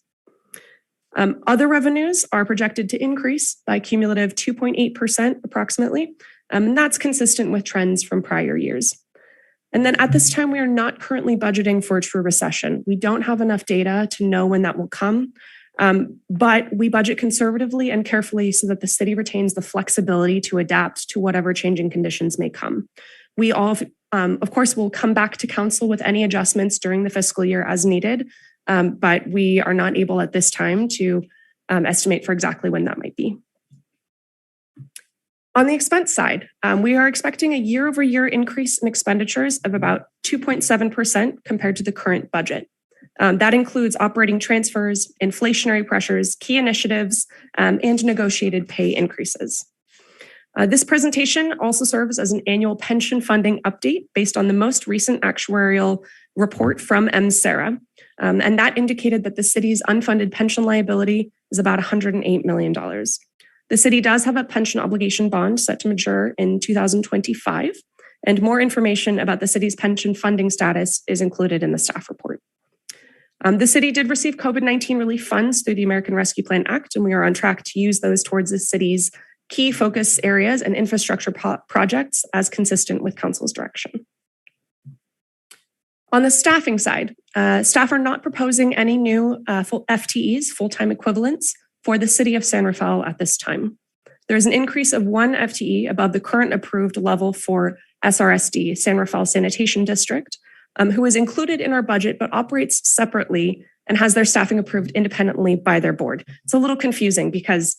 Other revenues are projected to increase by cumulative 2.8% approximately, and that's consistent with trends from prior years. And then at this time, we are not currently budgeting for a true recession. We don't have enough data to know when that will come, but we budget conservatively and carefully so that the city retains the flexibility to adapt to whatever changing conditions may come. We all, of course, will come back to council with any adjustments during the fiscal year as needed, but we are not able at this time to estimate for exactly when that might be. On the expense side, we are expecting a year-over-year increase in expenditures of about 2.7% compared to the current budget. That includes operating transfers, inflationary pressures, key initiatives, and negotiated pay increases. This presentation also serves as an annual pension funding update based on the most recent actuarial report from MSERA. And that indicated that the city's unfunded pension liability is about $108 million. The city does have a pension obligation bond set to mature in 2025, and more information about the city's pension funding status is included in the staff report. The city did receive COVID-19 relief funds through the American Rescue Plan Act, and we are on track to use those towards the city's key focus areas and infrastructure projects as consistent with council's direction. On the staffing side, staff are not proposing any new full FTEs, full-time equivalents, for the city of San Rafael at this time. There is an increase of 1 FTE above the current approved level for SRSD, San Rafael Sanitation District, who is included in our budget but operates separately and has their staffing approved independently by their board. It's a little confusing because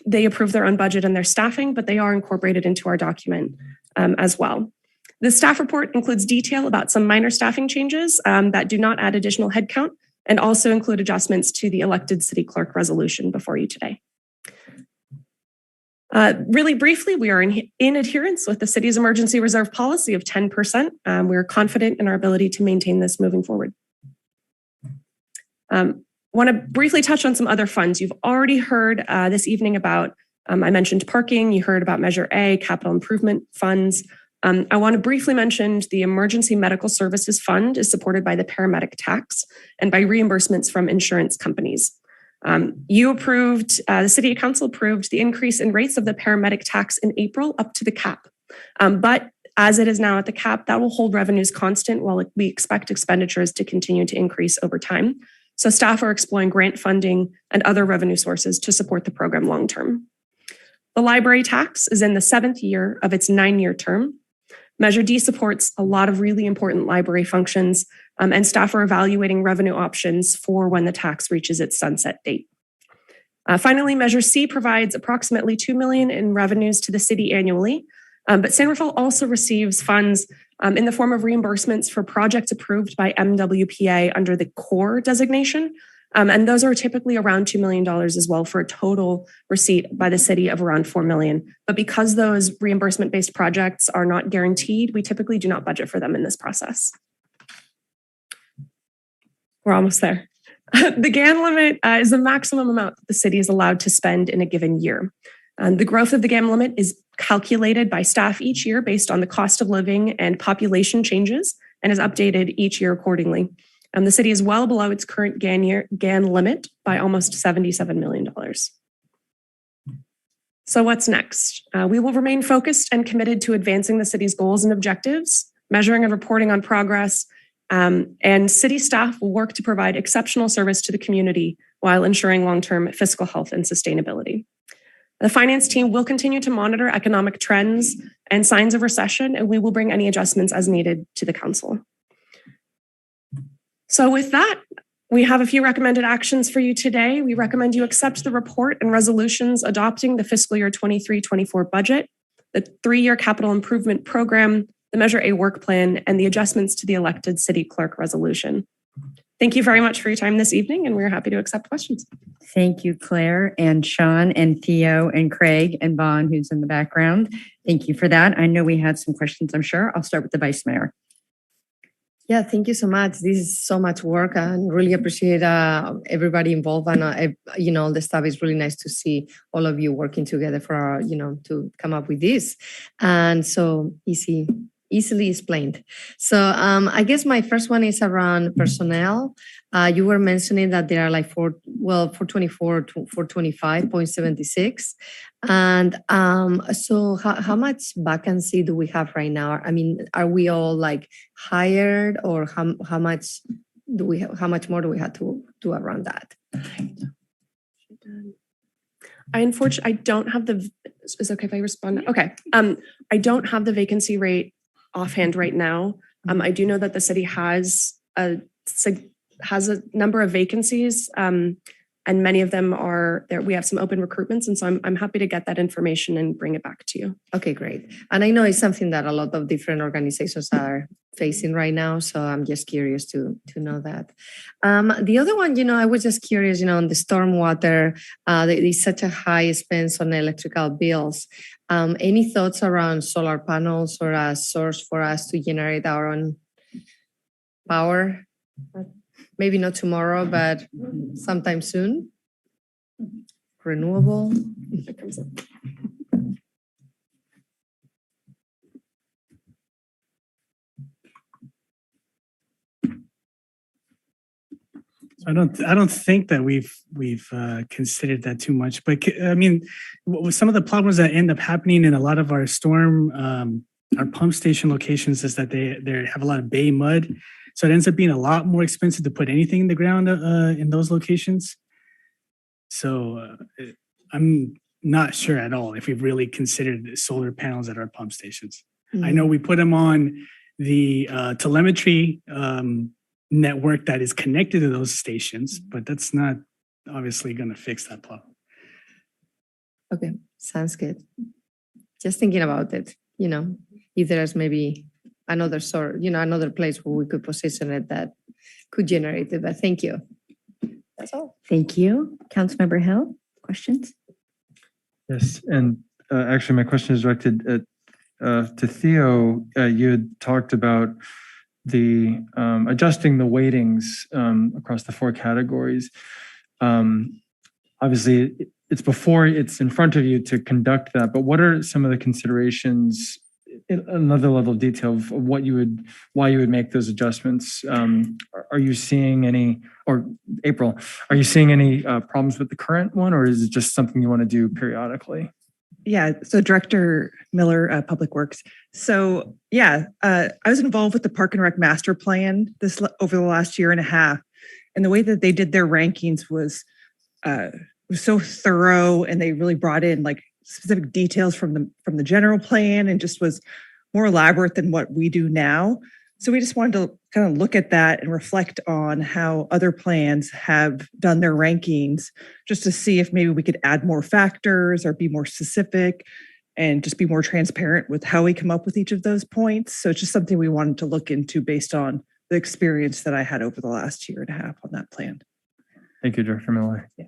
they approve their own budget and their staffing, but they are incorporated into our document as well. The staff report includes detail about some minor staffing changes that do not add additional headcount and also include adjustments to the elected city clerk resolution before you today. Really briefly, we are in adherence with the city's emergency reserve policy of 10%. We are confident in our ability to maintain this moving forward. Want to briefly touch on some other funds. You've already heard this evening about, I mentioned parking, you heard about Measure A, capital improvement funds. I want to briefly mention the Emergency Medical Services Fund is supported by the paramedic tax and by reimbursements from insurance companies. You approved, the City Council approved the increase in rates of the paramedic tax in April up to the cap. But as it is now at the cap, that will hold revenues constant while we expect expenditures to continue to increase over time. So staff are exploring grant funding and other revenue sources to support the program long term. The library tax is in the 7th year of its 9-year term. Measure D supports a lot of really important library functions, and staff are evaluating revenue options for when the tax reaches its sunset date. Finally, Measure C provides approximately $2 million in revenues to the city annually, but San Rafael also receives funds in the form of reimbursements for projects approved by MWPA under the core designation. And those are typically around $2 million as well, for a total receipt by the city of around $4 million. But because those reimbursement-based projects are not guaranteed, we typically do not budget for them in this process. We're almost there. The GAN limit is the maximum amount that the city is allowed to spend in a given year. The growth of the GAM limit is calculated by staff each year based on the cost of living and population changes and is updated each year accordingly. The city is well below its current GAN limit by almost $77 million. So what's next? We will remain focused and committed to advancing the city's goals and objectives, measuring and reporting on progress, and city staff will work to provide exceptional service to the community while ensuring long-term fiscal health and sustainability. The finance team will continue to monitor economic trends and signs of recession, and we will bring any adjustments as needed to the council. So with that, we have a few recommended actions for you today. We recommend you accept the report and resolutions adopting the fiscal year 23-24 budget, the 3-year capital improvement program, the Measure A work plan, and the adjustments to the elected city clerk resolution. Thank you very much for your time this evening, and we're happy to accept questions. Thank you, Claire and Sean and Theo and Craig and Vaughn, who's in the background. Thank you for that. I know we had some questions, I'm sure. I'll start with the Vice Mayor. Yeah, thank you so much. This is so much work and really appreciate everybody involved. And, all the stuff is really nice to see all of you working together for, to come up with this. And so easily explained. So I guess my first one is around personnel. You were mentioning that there are like 424 to 425.76. And so how much vacancy do we have right now? I mean, are we all like hired, or how much more do we have to do around that? I don't have the, is it okay if I respond? Okay. I don't have the vacancy rate offhand right now. I do know that the city has a number of vacancies, and many of them are there. We have some open recruitments, and so I'm happy to get that information and bring it back to you. Okay, great. And I know it's something that a lot of different organizations are facing right now, so I'm just curious to know that. The other one, I was just curious, on the stormwater, there is such a high expense on electrical bills. Any thoughts around solar panels or a source for us to generate our own power? Maybe not tomorrow, but sometime soon. Renewable. I don't think that we've considered that too much, but I mean, some of the problems that end up happening in a lot of our our pump station locations is that they have a lot of bay mud. So it ends up being a lot more expensive to put anything in the ground in those locations. So I'm not sure at all if we've really considered solar panels at our pump stations. Mm-hmm. I know we put them on the telemetry network that is connected to those stations, but that's not obviously going to fix that problem. Okay, sounds good. Just thinking about it, if there's maybe another sort, another place where we could position it that could generate it. But thank you. That's all. Thank you. Councilmember Hill, questions? Yes, and actually my question is directed to Theo. You had talked about adjusting the weightings across the 4 categories. Obviously, it's in front of you to conduct that, but what are some of the considerations, another level of detail of why you would make those adjustments? Are you seeing any, or April, are you seeing any problems with the current one, or is it just something you want to do periodically? Yeah, so Director Miller, Public Works. So yeah, I was involved with the Park and Rec Master Plan over the last year and a half. And the way that they did their rankings was so thorough, and they really brought in like specific details from the general plan, and just was more elaborate than what we do now. So we just wanted to kind of look at that and reflect on how other plans have done their rankings, just to see if maybe we could add more factors or be more specific and just be more transparent with how we come up with each of those points. So it's just something we wanted to look into based on the experience that I had over the last year and a half on that plan. Thank you, Director Miller. Yeah.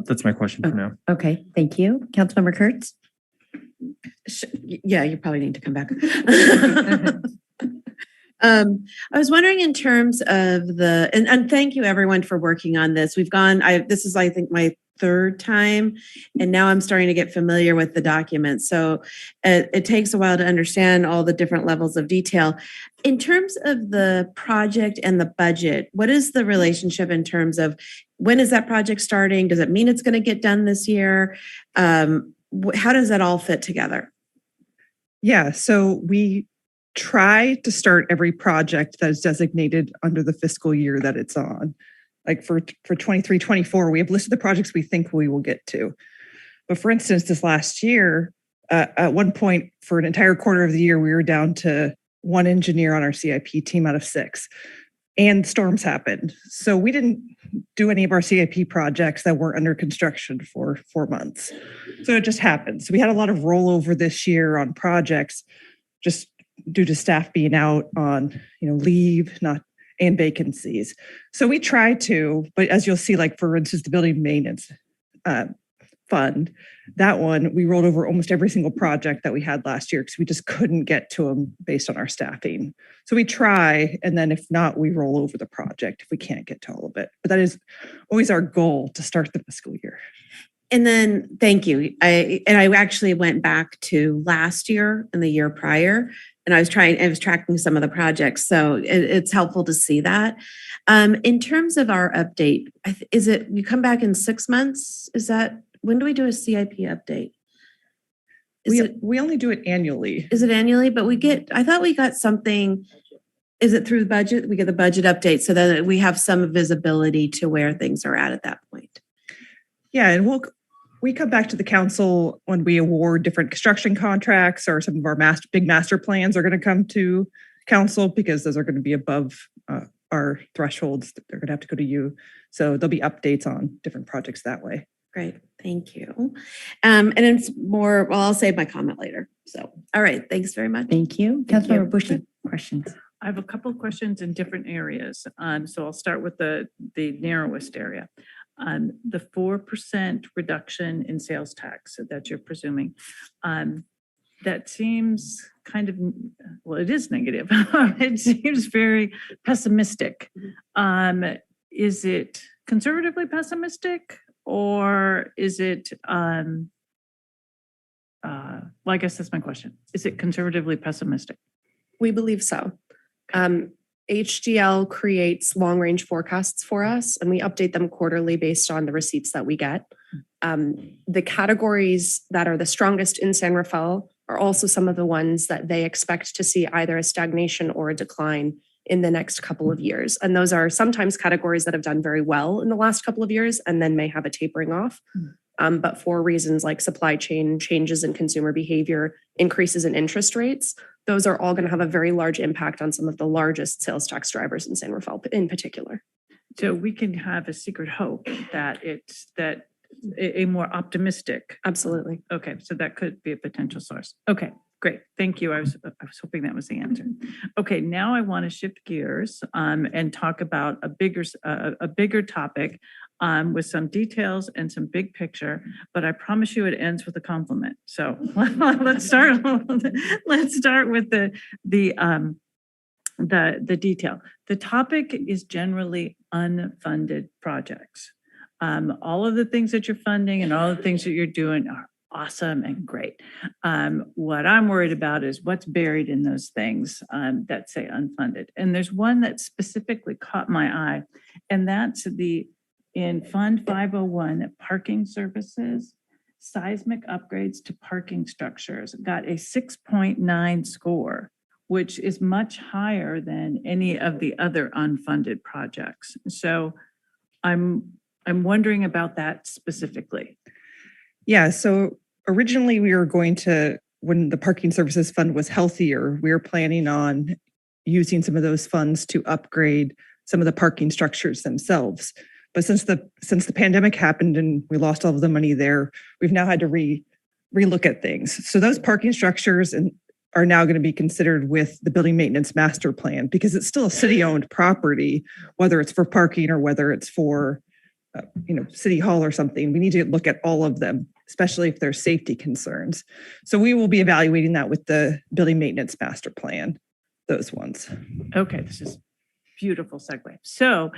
That's my question for now. Okay, thank you. Councilmember Kurtz? Yeah, you probably need to come back. I was wondering in terms of and thank you everyone for working on this. This is, I think, my 3rd time, and now I'm starting to get familiar with the document. So it takes a while to understand all the different levels of detail. In terms of the project and the budget, what is the relationship in terms of when is that project starting? Does it mean it's going to get done this year? How does that all fit together? Yeah, so we try to start every project that is designated under the fiscal year that it's on. Like for 23-24, we have listed the projects we think we will get to. But for instance, this last year, at one point for an entire quarter of the year, we were down to 1 engineer on our CIP team out of 6. And storms happened. So we didn't do any of our CIP projects that were under construction for 4 months. So it just happened. So we had a lot of rollover this year on projects just due to staff being out on leave, and vacancies. So we try to, but as you'll see, like for instance, the building maintenance fund, that one, we rolled over almost every single project that we had last year because we just couldn't get to them based on our staffing. So we try, and then if not, we roll over the project if we can't get to all of it. But that is always our goal to start the fiscal year. And then, thank you. I actually went back to last year and the year prior, and I was tracking some of the projects. So it's helpful to see that. In terms of our update, is it, you come back in 6 months? When do we do a CIP update? We only do it annually. Is it annually? But I thought we got something, is it through the budget? We get the budget update so that we have some visibility to where things are at that point. Yeah, and we come back to the council when we award different construction contracts, or some of our big master plans are going to come to council because those are going to be above our thresholds. They're going to have to go to you. So there'll be updates on different projects that way. Great, thank you. And it's more, well, I'll save my comment later. So, all right, thanks very much. Thank you. Councilmember Bushy, questions? I have a couple of questions in different areas. So I'll start with the narrowest area. The 4% reduction in sales tax that you're presuming, that seems kind of, well, it is negative. It seems very pessimistic. Is it conservatively pessimistic, or is it, well, I guess that's my question. Is it conservatively pessimistic? We believe so. HDL creates long-range forecasts for us, and we update them quarterly based on the receipts that we get. The categories that are the strongest in San Rafael are also some of the ones that they expect to see either a stagnation or a decline in the next couple of years. And those are sometimes categories that have done very well in the last couple of years and then may have a tapering off. But for reasons like supply chain changes in consumer behavior, increases in interest rates, those are all going to have a very large impact on some of the largest sales tax drivers in San Rafael in particular. So we can have a secret hope that a more optimistic. Absolutely. Okay, so that could be a potential source. Okay, great. Thank you. I was hoping that was the answer. Okay, now I want to shift gears and talk about a bigger topic. with some details and some big picture, but I promise you it ends with a compliment. So let's start with the detail. The topic is generally unfunded projects. All of the things that you're funding and all the things that you're doing are awesome and great. What I'm worried about is what's buried in those things that say unfunded. And there's one that specifically caught my eye, and that's in Fund 501, parking services, seismic upgrades to parking structures, got a 6.9 score, which is much higher than any of the other unfunded projects. So I'm wondering about that specifically. Yeah, so originally we were going to, when the parking services fund was healthier, we were planning on using some of those funds to upgrade some of the parking structures themselves. But since the pandemic happened and we lost all of the money there, we've now had to relook at things. So those parking structures are now going to be considered with the building maintenance master plan, because it's still a city-owned property, whether it's for parking or whether it's for City Hall or something. We need to look at all of them, especially if there's safety concerns. So we will be evaluating that with the building maintenance master plan, those ones. Okay, this is beautiful segue. So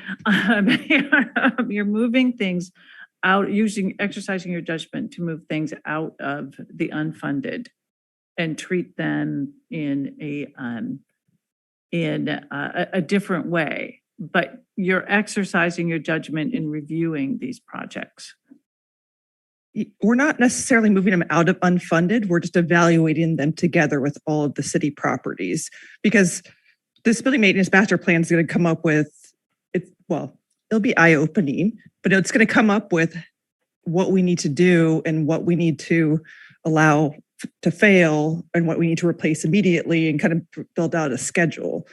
you're moving things out, exercising your judgment to move things out of the unfunded and treat them in a different way. But you're exercising your judgment in reviewing these projects. We're not necessarily moving them out of unfunded. We're just evaluating them together with all of the city properties, because this building maintenance master plan is going to come up with it'll be eye-opening, but it's going to come up with what we need to do and what we need to allow to fail and what we need to replace immediately, and kind of build out a schedule,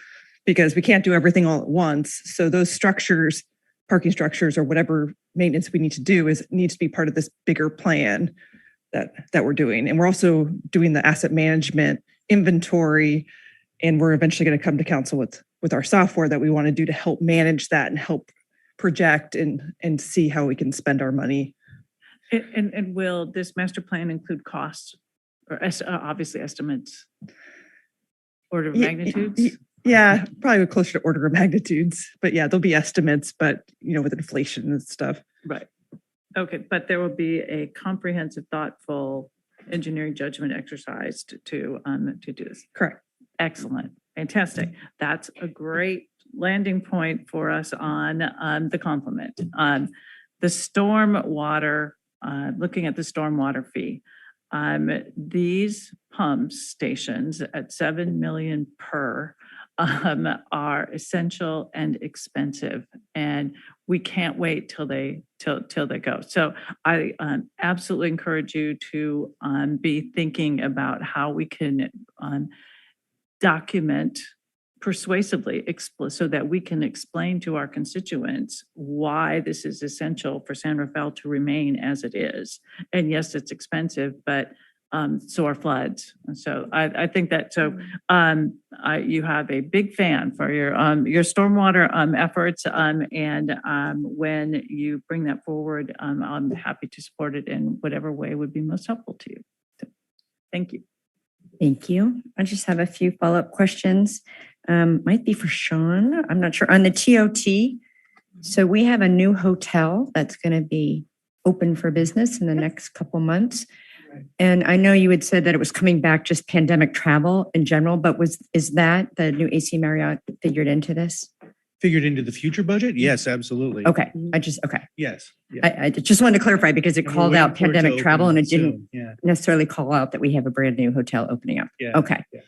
because we can't do everything all at once. So those structures, parking structures or whatever maintenance we need to do needs to be part of this bigger plan that we're doing. And we're also doing the asset management inventory, and we're eventually going to come to council with our software that we want to do to help manage that and help project and see how we can spend our money. And will this master plan include costs or obviously estimates, order of magnitudes? Yeah, probably closer to order of magnitudes, but yeah, there'll be estimates, but with inflation and stuff. Right. Okay, but there will be a comprehensive, thoughtful engineering judgment exercise to do this. Correct. Excellent. Fantastic. That's a great landing point for us on the compliment. The stormwater, looking at the stormwater fee. These pump stations at $7 million per are essential and expensive, and we can't wait till they go. So I absolutely encourage you to be thinking about how we can document persuasively so that we can explain to our constituents why this is essential for San Rafael to remain as it is. And yes, it's expensive, but so are floods. And so I think that you have a big fan for your stormwater efforts, and when you bring that forward, I'm happy to support it in whatever way would be most helpful to you. So, thank you. Thank you. I just have a few follow-up questions. Might be for Sean. I'm not sure. On the TOT, so we have a new hotel that's going to be open for business in the next couple months. And I know you had said that it was coming back just pandemic travel in general, but is that the new AC Marriott figured into this? Figured into the future budget? Yes, absolutely. Okay. Yes. I just wanted to clarify, because it called out pandemic travel and it didn't necessarily call out that we have a brand new hotel opening up. Yeah. Okay. Yeah.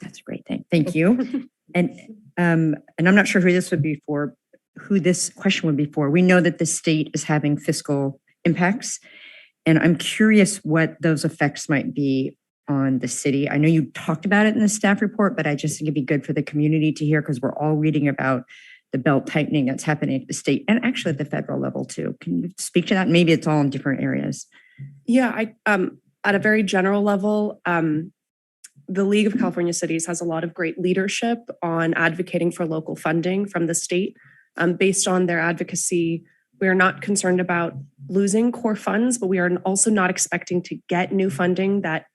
That's great. Thank you. And I'm not sure who this question would be for. We know that the state is having fiscal impacts, and I'm curious what those effects might be on the city. I know you talked about it in the staff report, but I just think it'd be good for the community to hear, because we're all reading about the belt tightening that's happening at the state and actually at the federal level too. Can you speak to that? Maybe it's all in different areas. Yeah, at a very general level, the League of California Cities has a lot of great leadership on advocating for local funding from the state. Based on their advocacy, We are not concerned about losing core funds, but we are also not expecting to get new funding that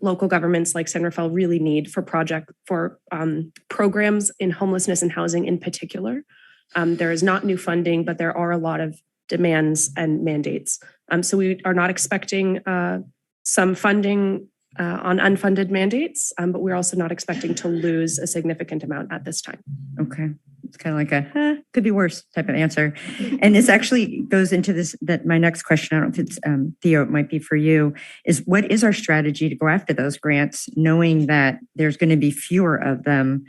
local governments like San Rafael really need for programs in homelessness and housing in particular. There is not new funding, but there are a lot of demands and mandates. So we are not expecting some funding on unfunded mandates, but we're also not expecting to lose a significant amount at this time. Okay. It's kind of like a could be worse type of answer. And this actually goes into that my next question, I don't know if it's Theo, it might be for you, is what is our strategy to go after those grants, knowing that there's going to be fewer of them?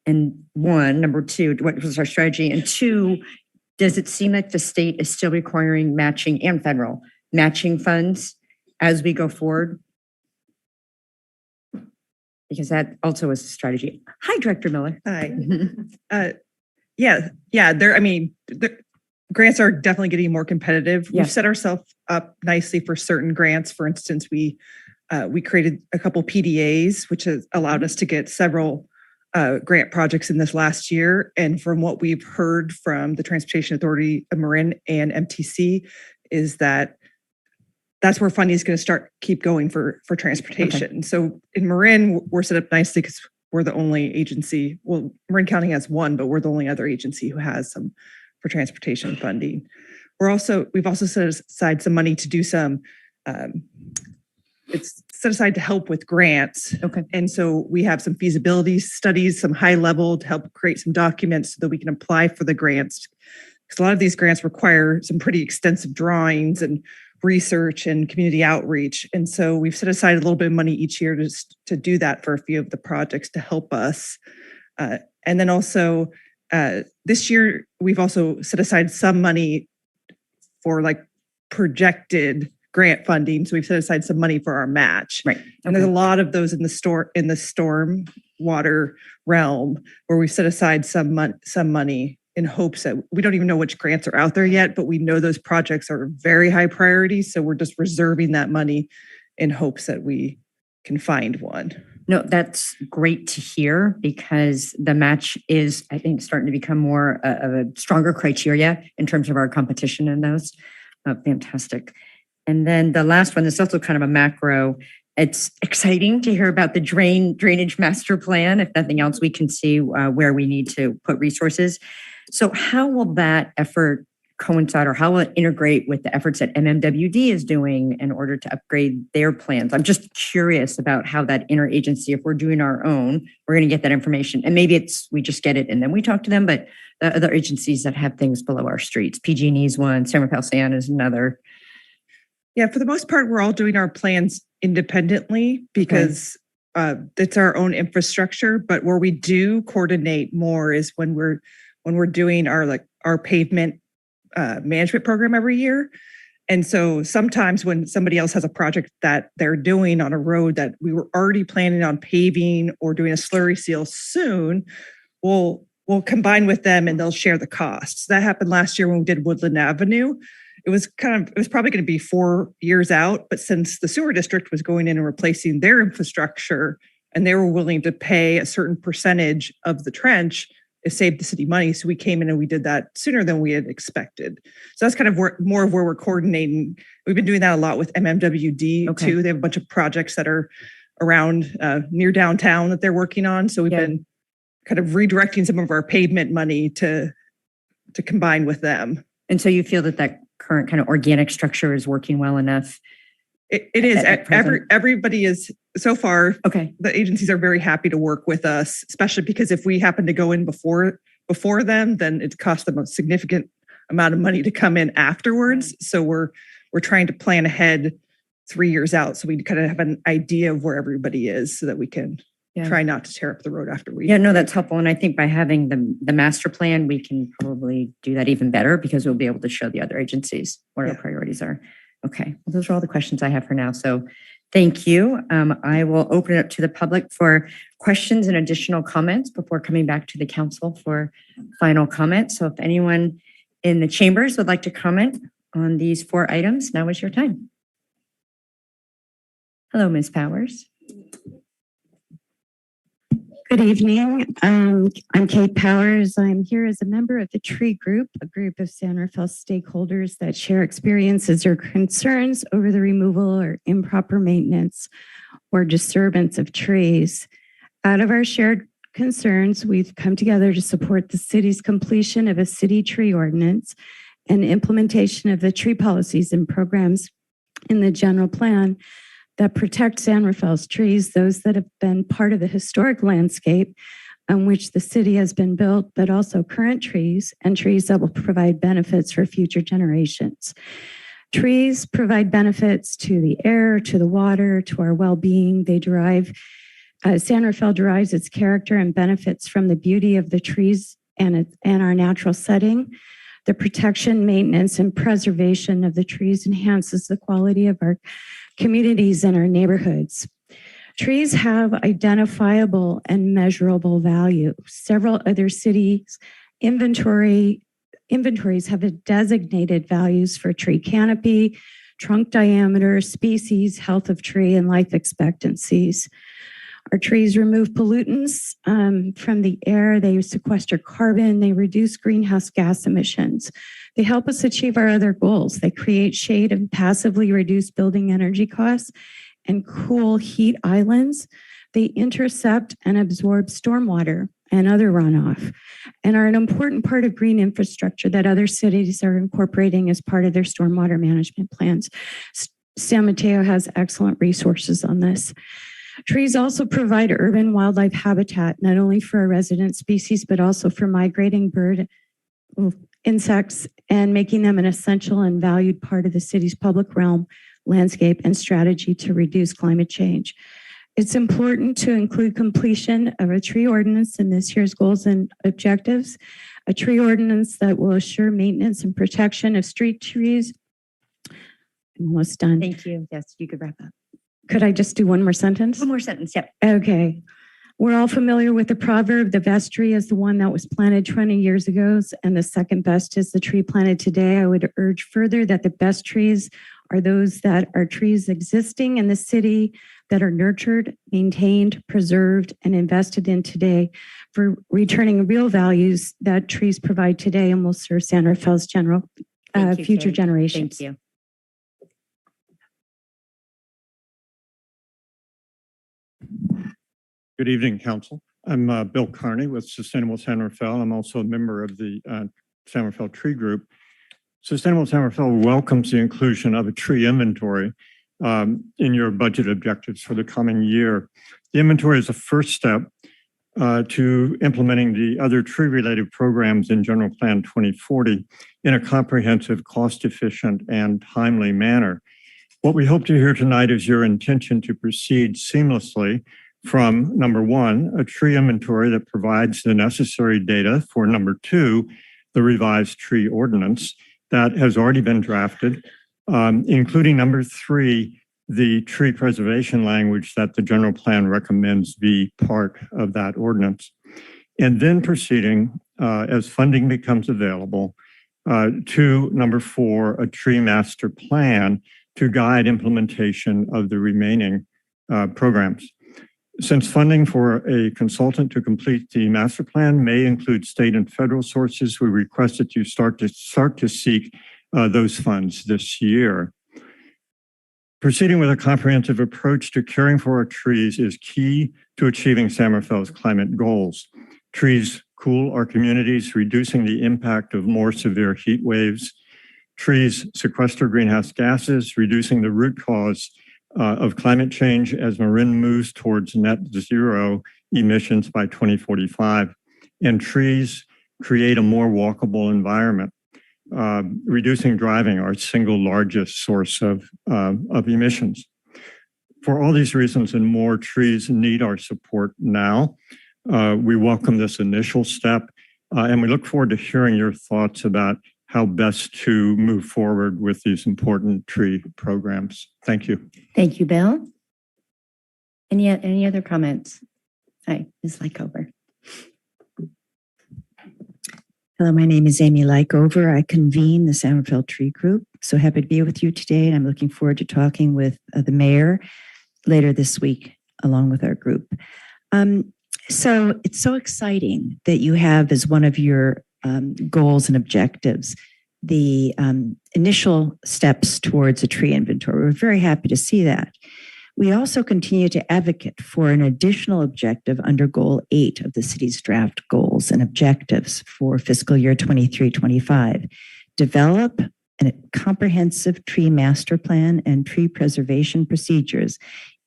And number two, what was our strategy? And two, does it seem like the state is still requiring matching and federal matching funds as we go forward? Because that also is a strategy. Hi, Director Miller. Hi. Yeah. The grants are definitely getting more competitive. Yeah. We've set ourselves up nicely for certain grants. For instance, we created a couple PDAs, which has allowed us to get several grant projects in this last year. And from what we've heard from the Transportation Authority of Marin and MTC is that that's where funding is going to keep going for transportation. Okay. So in Marin, we're set up nicely because we're the only agency. Well, Marin County has one, but we're the only other agency who has some for transportation funding. We've also set aside some money to do some. It's set aside to help with grants. Okay. And so we have some feasibility studies, some high level to help create some documents so that we can apply for the grants. Because a lot of these grants require some pretty extensive drawings and research and community outreach. And so we've set aside a little bit of money each year to do that for a few of the projects to help us. And then also this year, we've also set aside some money for like projected grant funding. So we've set aside some money for our match. Right. And there's a lot of those in the storm water realm where we've set aside some money in hopes that we don't even know which grants are out there yet, but we know those projects are very high priority. So we're just reserving that money in hopes that we can find one. No, that's great to hear because the match is, I think, starting to become more of a stronger criteria in terms of our competition in those. Fantastic. And then the last one is also kind of a macro. It's exciting to hear about the drainage master plan. If nothing else, we can see where we need to put resources. So how will that effort coincide or how will it integrate with the efforts that MMWD is doing in order to upgrade their plans? I'm just curious about how that interagency, if we're doing our own, we're going to get that information. And maybe we just get it and then we talk to them, but the other agencies that have things below our streets, PG&E's one, San Rafael San is another. Yeah, for the most part, we're all doing our plans independently because it's our own infrastructure. But where we do coordinate more is when we're doing our pavement management program every year. And so sometimes when somebody else has a project that they're doing on a road that we were already planning on paving or doing a slurry seal soon, we'll combine with them and they'll share the costs. That happened last year when we did Woodland Avenue. It was probably going to be 4 years out, but since the sewer district was going in and replacing their infrastructure and they were willing to pay a certain percentage of the trench, it saved the city money. So we came in and we did that sooner than we had expected. So that's kind of more of where we're coordinating. We've been doing that a lot with MMWD too. They have a bunch of projects that are around near downtown that they're working on. So we've been kind of redirecting some of our pavement money to combine with them. And so you feel that current kind of organic structure is working well enough? It is. Everybody is so far. Okay. The agencies are very happy to work with us, especially because if we happen to go in before them, then it costs them a significant amount of money to come in afterwards. So we're trying to plan ahead 3 years out, so we kind of have an idea of where everybody is, so that we can try not to tear up the road after we. Yeah, no, that's helpful. And I think by having the master plan, we can probably do that even better because we'll be able to show the other agencies what our priorities are. Okay, well, those are all the questions I have for now. So thank you. I will open it up to the public for questions and additional comments before coming back to the council for final comments. So if anyone in the chambers would like to comment on these 4 items, now is your time. Hello, Ms. Powers. Good evening. I'm Kate Powers. I'm here as a member of the Tree Group, a group of San Rafael stakeholders that share experiences or concerns over the removal or improper maintenance or disturbance of trees. Out of our shared concerns, we've come together to support the city's completion of a city tree ordinance and implementation of the tree policies and programs in the general plan that protect San Rafael's trees, those that have been part of the historic landscape on which the city has been built, but also current trees and trees that will provide benefits for future generations. Trees provide benefits to the air, to the water, to our well-being. They San Rafael derives its character and benefits from the beauty of the trees and our natural setting. The protection, maintenance, and preservation of the trees enhances the quality of our communities and our neighborhoods. Trees have identifiable and measurable value. Several other cities' inventories have designated values for tree canopy, trunk diameter, species, health of tree, and life expectancies. Our trees remove pollutants from the air. They sequester carbon. They reduce greenhouse gas emissions. They help us achieve our other goals. They create shade and passively reduce building energy costs and cool heat islands. They intercept and absorb stormwater and other runoff and are an important part of green infrastructure that other cities are incorporating as part of their stormwater management plans. San Mateo has excellent resources on this. Trees also provide urban wildlife habitat, not only for our resident species, but also for migrating bird insects and making them an essential and valued part of the city's public realm, landscape, and strategy to reduce climate change. It's important to include completion of a tree ordinance in this year's goals and objectives, a tree ordinance that will assure maintenance and protection of street trees. I'm almost done. Thank you. Yes, you could wrap up. Could I just do one more sentence? One more sentence, yep. Okay. We're all familiar with the proverb, the best tree is the one that was planted 20 years ago, and the second best is the tree planted today. I would urge further that the best trees are those that are trees existing in the city that are nurtured, maintained, preserved, and invested in today for returning real values that trees provide today and will serve San Rafael's future generations. Thank you. Good evening, Council. I'm Bill Carney with Sustainable San Rafael. I'm also a member of the San Rafael Tree Group. Sustainable San Rafael welcomes the inclusion of a tree inventory in your budget objectives for the coming year. The inventory is a first step to implementing the other tree-related programs in General Plan 2040 in a comprehensive, cost-efficient, and timely manner. What we hope to hear tonight is your intention to proceed seamlessly from number one, a tree inventory that provides the necessary data for number two, the revised tree ordinance that has already been drafted, including number three, the tree preservation language that the general plan recommends be part of that ordinance. And then proceeding as funding becomes available to number four, a tree master plan to guide implementation of the remaining programs. Since funding for a consultant to complete the master plan may include state and federal sources, we request that you start to seek those funds this year. Proceeding with a comprehensive approach to caring for our trees is key to achieving San Rafael's climate goals. Trees cool our communities, reducing the impact of more severe heat waves. Trees sequester greenhouse gases, reducing the root cause of climate change as Marin moves towards net zero emissions by 2045. And trees create a more walkable environment, reducing driving, our single largest source of emissions. For all these reasons and more, trees need our support now. We welcome this initial step, and we look forward to hearing your thoughts about how best to move forward with these important tree programs. Thank you. Thank you, Bill. Any other comments? Hi, Ms. Lykover. Hello, my name is Amy Lykover. I convene the San Rafael Tree Group. So happy to be with you today, and I'm looking forward to talking with the mayor later this week, along with our group. So it's so exciting that you have as one of your goals and objectives the initial steps towards a tree inventory. We're very happy to see that. We also continue to advocate for an additional objective under Goal 8 of the city's draft goals and objectives for fiscal year 23-25. Develop a comprehensive tree master plan and tree preservation procedures,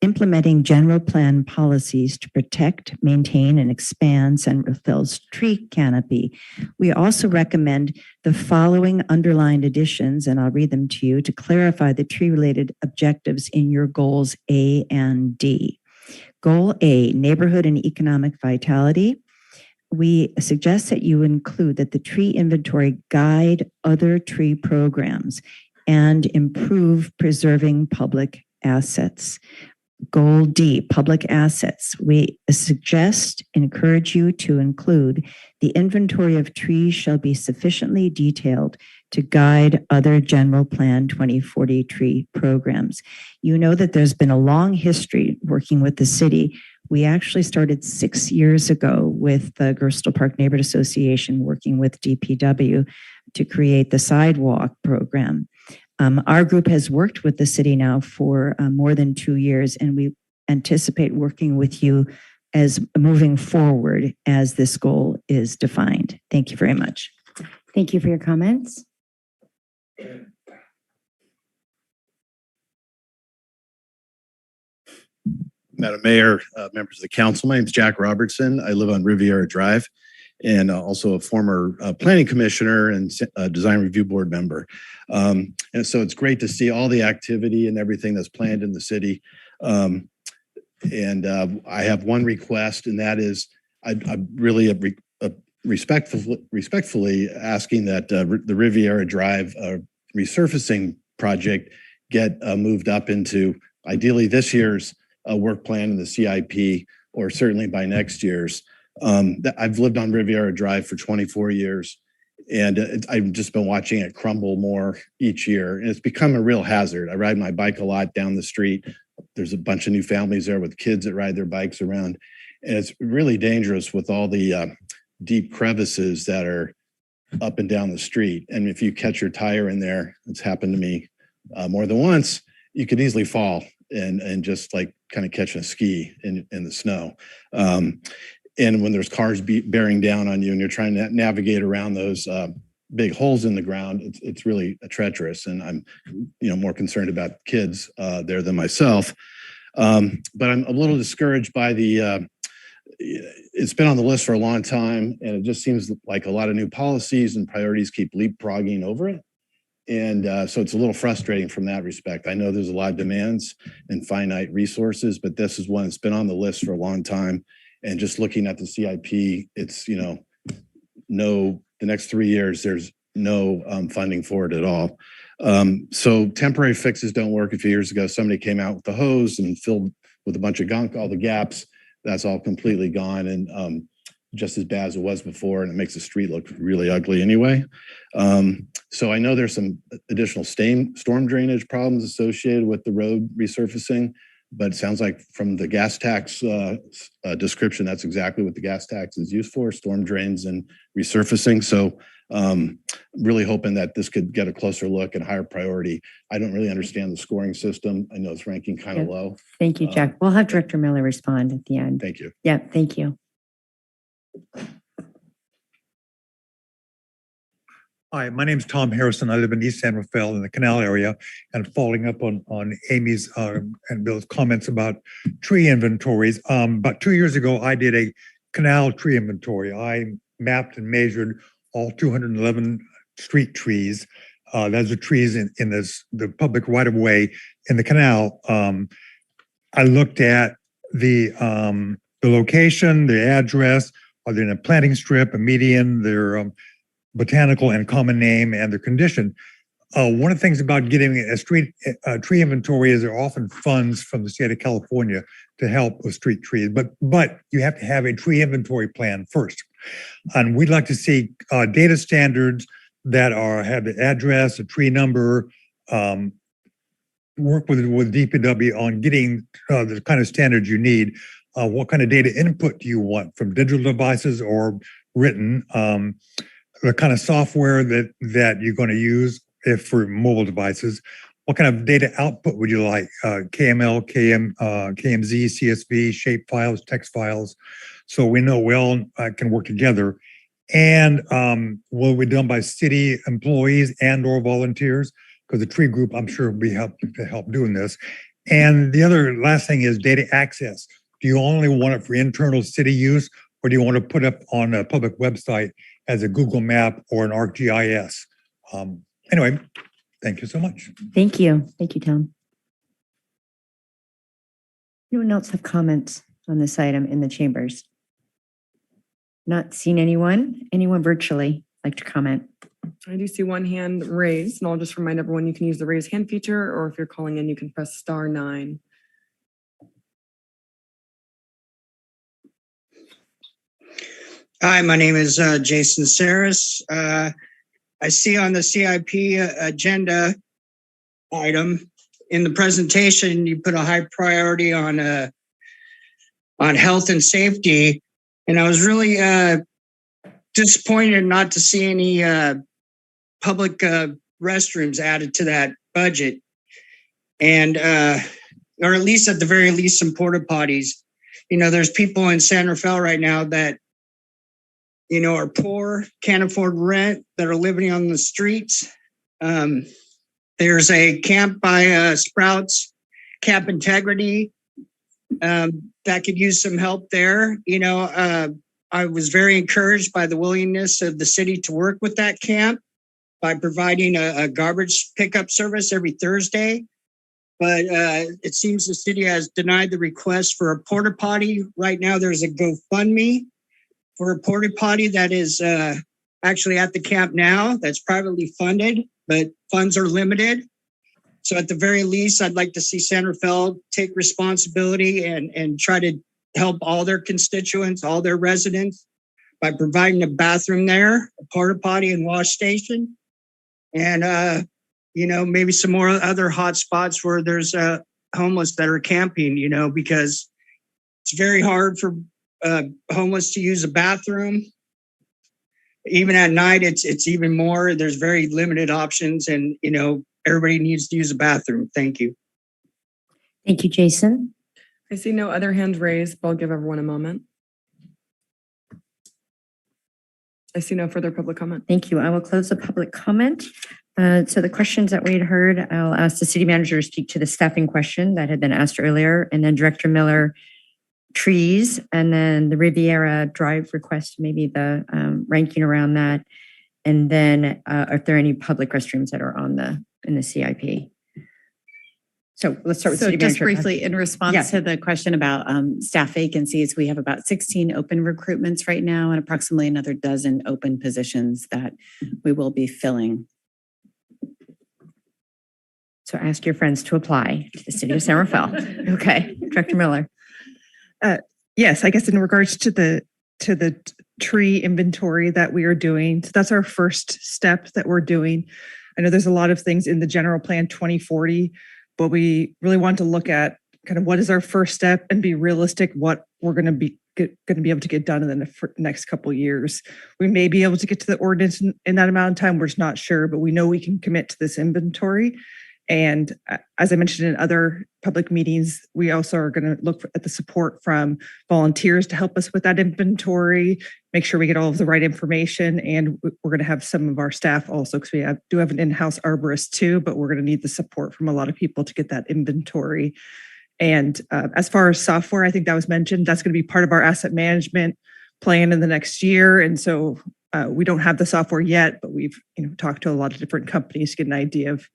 implementing general plan policies to protect, maintain, and expand San Rafael's tree canopy. We also recommend the following underlined additions, and I'll read them to you to clarify the tree-related objectives in your goals A and D. Goal A, neighborhood and economic vitality. We suggest that you include that the tree inventory guide other tree programs and improve preserving public assets. Goal D, public assets. We suggest and encourage you to include the inventory of trees shall be sufficiently detailed to guide other general plan 2040 tree programs. You know that there's been a long history working with the city. We actually started 6 years ago with the Gerstle Park Neighborhood Association working with DPW to create the sidewalk program. Our group has worked with the city now for more than 2 years, and we anticipate working with you as moving forward as this goal is defined. Thank you very much. Thank you for your comments. Madam Mayor, members of the council, my name is Jack Robertson. I live on Riviera Drive and also a former planning commissioner and design review board member. And so it's great to see all the activity and everything that's planned in the city. And I have one request, and that is I really respectfully asking that the Riviera Drive resurfacing project get moved up into ideally this year's work plan in the CIP, or certainly by next year's. I've lived on Riviera Drive for 24 years, and I've just been watching it crumble more each year. And it's become a real hazard. I ride my bike a lot down the street. There's a bunch of new families there with kids that ride their bikes around. And it's really dangerous with all the deep crevices that are up and down the street. And if you catch your tire in there, it's happened to me more than once, you could easily fall and just like kind of catch a ski in the snow. And when there's cars bearing down on you and you're trying to navigate around those big holes in the ground, it's really treacherous. And I'm, more concerned about kids there than myself. But I'm a little discouraged by it's been on the list for a long time, and it just seems like a lot of new policies and priorities keep leapfrogging over it. And so it's a little frustrating from that respect. I know there's a lot of demands and finite resources, but this is one that's been on the list for a long time. And just looking at the CIP, it's, the next 3 years, there's no funding for it at all. So temporary fixes don't work. A few years ago, somebody came out with the hose and filled with a bunch of gunk, all the gaps. That's all completely gone and just as bad as it was before. And it makes the street look really ugly anyway. So I know there's some additional storm drainage problems associated with the road resurfacing. But it sounds like from the gas tax description, that's exactly what the gas tax is used for, storm drains and resurfacing. So really hoping that this could get a closer look and higher priority. I don't really understand the scoring system. I know it's ranking kind of low. Thank you, Jack. We'll have Director Miller respond at the end. Thank you. Yeah, thank you. Hi, my name is Tom Harrison. I live in East San Rafael in the Canal area, and following up on Amy's and Bill's comments about tree inventories. About 2 years ago, I did a canal tree inventory. I mapped and measured all 211 street trees. Those are trees in the public right of way in the canal. I looked at the location, the address, are they in a planting strip, a median, their botanical and common name, and their condition. One of the things about getting a tree inventory is there are often funds from the state of California to help with street trees, but you have to have a tree inventory plan first. And we'd like to see data standards that have the address, a tree number, work with DPW on getting the kind of standards you need. What kind of data input do you want from digital devices or written? The kind of software that you're going to use if for mobile devices. What kind of data output would you like? KML, KMZ, CSV, shape files, text files. So we know we all can work together. And will it be done by city employees and or volunteers? Because the tree group, I'm sure, will be help doing this. And the other last thing is data access. Do you only want it for internal city use, or do you want to put up on a public website as a Google map or an ArcGIS? Anyway, thank you so much. Thank you. Thank you, Tom. Anyone else have comments on this item in the chambers? Not seen anyone. Anyone virtually like to comment? I do see one hand raised, and I'll just remind everyone you can use the raise hand feature, or if you're calling in, you can press *9. Hi, my name is Jason Saris. I see on the CIP agenda item in the presentation, you put a high priority on health and safety. And I was really disappointed not to see any public restrooms added to that budget. And, or at least at the very least, some porta potties. You know, there's people in San Rafael right now that, you know, are poor, can't afford rent, that are living on the streets. There's a camp by Sprouts, Camp Integrity, that could use some help there. You know, I was very encouraged by the willingness of the city to work with that camp by providing a garbage pickup service every Thursday. But it seems the city has denied the request for a porta potty. Right now, there's a GoFundMe for a porta potty that is actually at the camp now, that's privately funded, but funds are limited. So at the very least, I'd like to see San Rafael take responsibility and try to help all their constituents, all their residents by providing a bathroom there, a porta potty and wash station. And, you know, maybe some more other hot spots where there's homeless that are camping, you know, because it's very hard for homeless to use a bathroom. Even at night, it's even more. There's very limited options, and you know everybody needs to use a bathroom. Thank you. Thank you, Jason. I see no other hands raised, but I'll give everyone a moment. I see no further public comment. Thank you. I will close the public comment. So the questions that we had heard, I'll ask the city manager to speak to the staffing question that had been asked earlier, and then Director Miller, trees, and then the Riviera Drive request, maybe the ranking around that. And then are there any public restrooms that are in the CIP? So let's start with So city just manager. briefly, in response to the question about staff vacancies, we have about 16 open recruitments right now and approximately another dozen open positions that we will be filling. So ask your friends to apply to the city of San Rafael. Okay, Director Miller. Yes, I guess in regards to the tree inventory that we are doing, so that's our first step that we're doing. I know there's a lot of things in the general plan 2040, but we really want to look at kind of what is our first step and be realistic what we're going to be able to get done in the next couple of years. We may be able to get to the ordinance in that amount of time. We're just not sure, but we know we can commit to this inventory. And as I mentioned in other public meetings, we also are going to look at the support from volunteers to help us with that inventory, make sure we get all of the right information. And we're going to have some of our staff also, because we do have an in-house arborist too, but we're going to need the support from a lot of people to get that inventory. And as far as software, I think that was mentioned, that's going to be part of our asset management plan in the next year. And so we don't have the software yet, but we've talked to a lot of different companies to get an idea of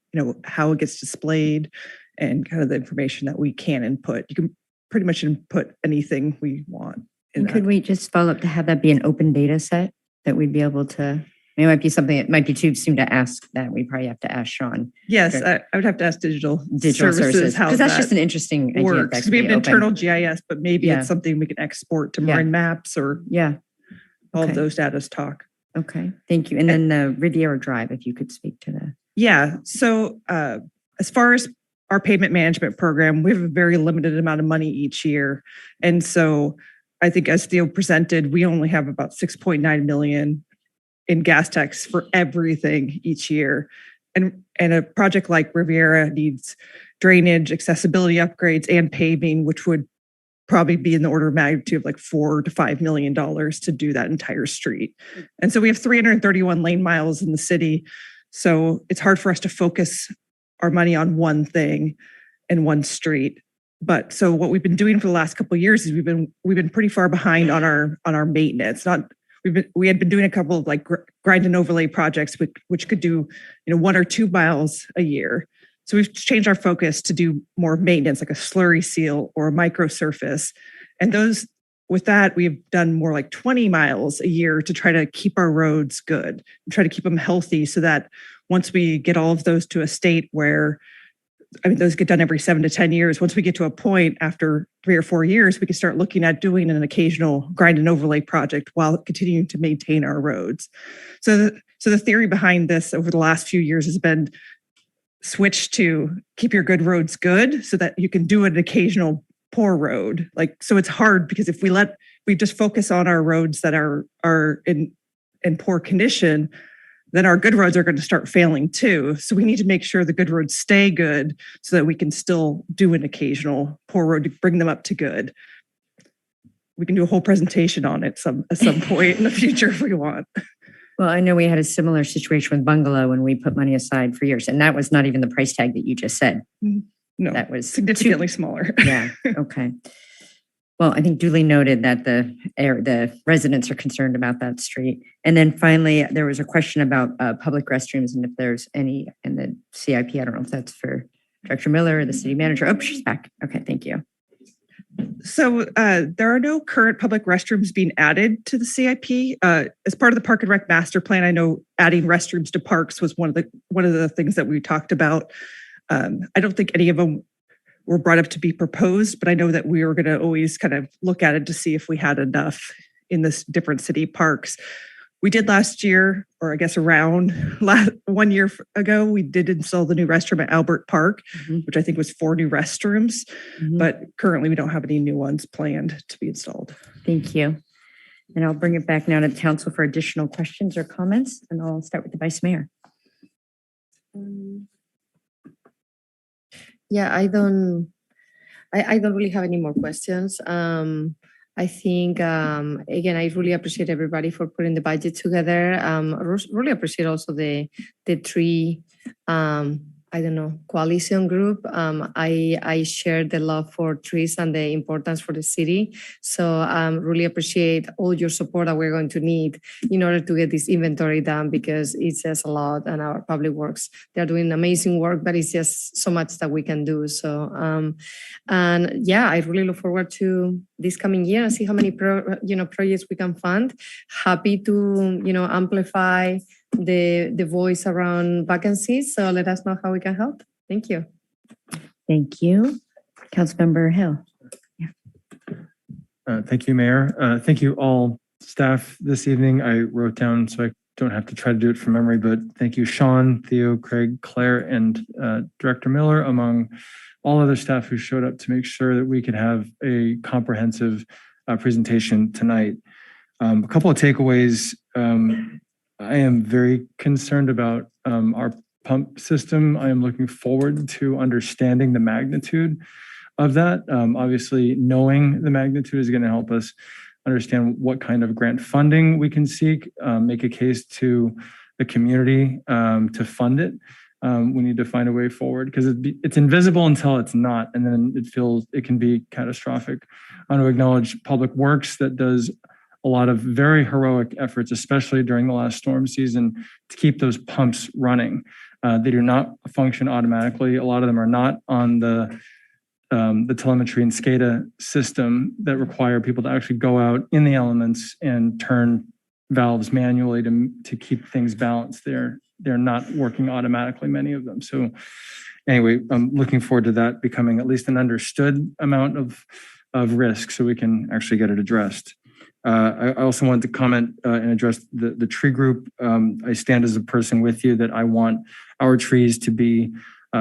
how it gets displayed and kind of the information that we can input. You can pretty much input anything we want. And could we just follow up to have that be an open data set that we'd be able to? It might be something that might be too soon to ask that. We probably have to ask Sean. Yes, I would have to ask digital services how because that's just an interesting idea. works. We have an internal GIS, but maybe it's something we can export to Marin Maps or all of those data's talk. Okay, thank you. And then the Riviera Drive, if you could speak to that. Yeah. So as far as our pavement management program, we have a very limited amount of money each year. And so I think as Theo presented, we only have about 6.9 million in gas tax for everything each year. And a project like Riviera needs drainage, accessibility upgrades, and paving, which would probably be in the order of magnitude of like $4 to $5 million to do that entire street. And so we have 331 lane miles in the city. So it's hard for us to focus our money on one thing and one street. But so what we've been doing for the last couple of years is we've been pretty far behind on our maintenance. We had been doing a couple of like grind and overlay projects, which could do 1 or 2 miles a year. So we've changed our focus to do more maintenance, like a slurry seal or a micro surface. And with that, we've done more like 20 miles a year to try to keep our roads good, and try to keep them healthy so that once we get all of those to a state where, those get done every 7 to 10 years. Once we get to a point after 3 or 4 years, we can start looking at doing an occasional grind and overlay project while continuing to maintain our roads. So the theory behind this over the last few years has been switch to keep your good roads good so that you can do an occasional poor road. So it's hard because if we just focus on our roads that are in poor condition, then our good roads are going to start failing too. So we need to make sure the good roads stay good so that we can still do an occasional poor road to bring them up to good. We can do a whole presentation on it at some point in the future if we want. Well, I know we had a similar situation with Bungalow when we put money aside for years, and that was not even the price tag that you just said. No, that was significantly smaller. Yeah. Okay. Well, I think duly noted that the residents are concerned about that street. And then finally, there was a question about public restrooms and if there's any in the CIP. I don't know if that's for Director Miller or the city manager. Oh, she's back. Okay, thank you. So there are no current public restrooms being added to the CIP. As part of the Park and Rec Master Plan, I know adding restrooms to parks was one of the things that we talked about. I don't think any of them were brought up to be proposed, but I know that we were going to always kind of look at it to see if we had enough in this different city parks. We did last year, or I guess around 1 year ago, we did install the new restroom at Albert Park, which I think was 4 new restrooms, but currently we don't have any new ones planned to be installed. Thank you. And I'll bring it back now to the council for additional questions or comments, and I'll start with the Vice Mayor. Yeah, I don't really have any more questions. I think, again, I really appreciate everybody for putting the budget together. Really appreciate also the tree, coalition group. I share the love for trees and the importance for the city. So really appreciate all your support that we're going to need in order to get this inventory done because it says a lot and our public works. They're doing amazing work, but it's just so much that we can do. So, and yeah, I really look forward to this coming year and see how many projects we can fund. Happy to, amplify the voice around vacancies. So let us know how we can help. Thank you. Thank you. Councilmember Hill. Thank you, Mayor. Thank you all staff this evening. I wrote down so I don't have to try to do it from memory, but thank you, Sean, Theo, Craig, Claire, and Director Miller, among all other staff who showed up to make sure that we could have a comprehensive presentation tonight. A couple of takeaways. I am very concerned about our pump system. I am looking forward to understanding the magnitude of that. Obviously, knowing the magnitude is going to help us understand what kind of grant funding we can seek, make a case to the community to fund it. We need to find a way forward because it's invisible until it's not, and then it can be catastrophic. I want to acknowledge Public Works that does a lot of very heroic efforts, especially during the last storm season, to keep those pumps running. They do not function automatically. A lot of them are not on the telemetry and SCADA system that require people to actually go out in the elements and turn valves manually to keep things balanced. They're not working automatically, many of them. So anyway, I'm looking forward to that becoming at least an understood amount of risk so we can actually get it addressed. I also wanted to comment and address the tree group. I stand as a person with you that I want our trees to be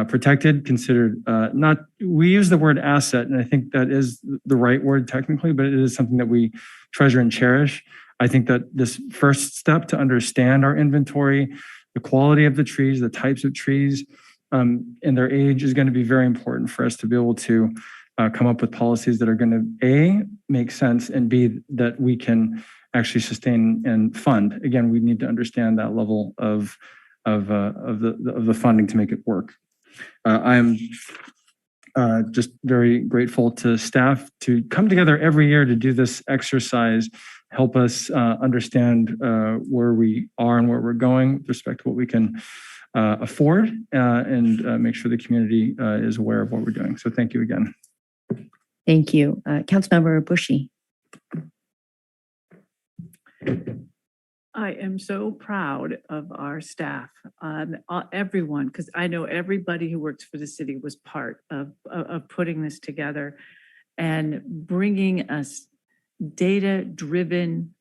protected, considered not, we use the word asset, and I think that is the right word technically, but it is something that we treasure and cherish. I think that this first step to understand our inventory, the quality of the trees, the types of trees, and their age is going to be very important for us to be able to come up with policies that are going to A, make sense, and B, that we can actually sustain and fund. Again, we need to understand that level of the funding to make it work. I'm just very grateful to staff to come together every year to do this exercise, help us understand where we are and where we're going with respect to what we can afford, and make sure the community is aware of what we're doing. So thank you again. Thank you. Councilmember Bushy. I am so proud of our staff, everyone, because I know everybody who works for the city was part of putting this together and bringing us data-driven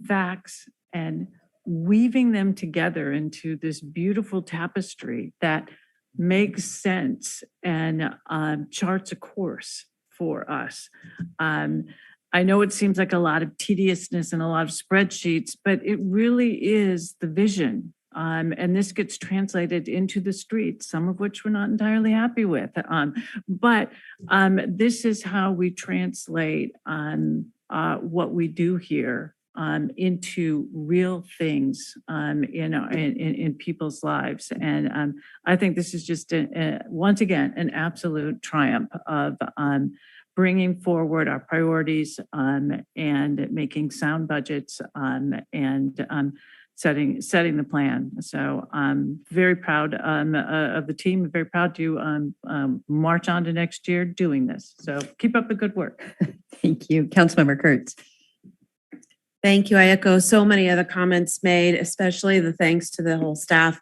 facts and weaving them together into this beautiful tapestry that makes sense and charts a course for us. I know it seems like a lot of tediousness and a lot of spreadsheets, but it really is the vision. And this gets translated into the streets, some of which we're not entirely happy with. But this is how we translate what we do here into real things in people's lives. And I think this is just, once again, an absolute triumph of bringing forward our priorities and making sound budgets and setting the plan. So I'm very proud of the team, very proud to march on to next year doing this. So keep up the good work. Thank you. Councilmember Kurtz. Thank you. I echo so many of the comments made, especially the thanks to the whole staff.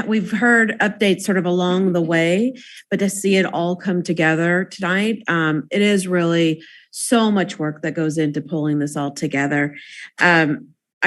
We've heard updates sort of along the way, but to see it all come together tonight, it is really so much work that goes into pulling this all together. I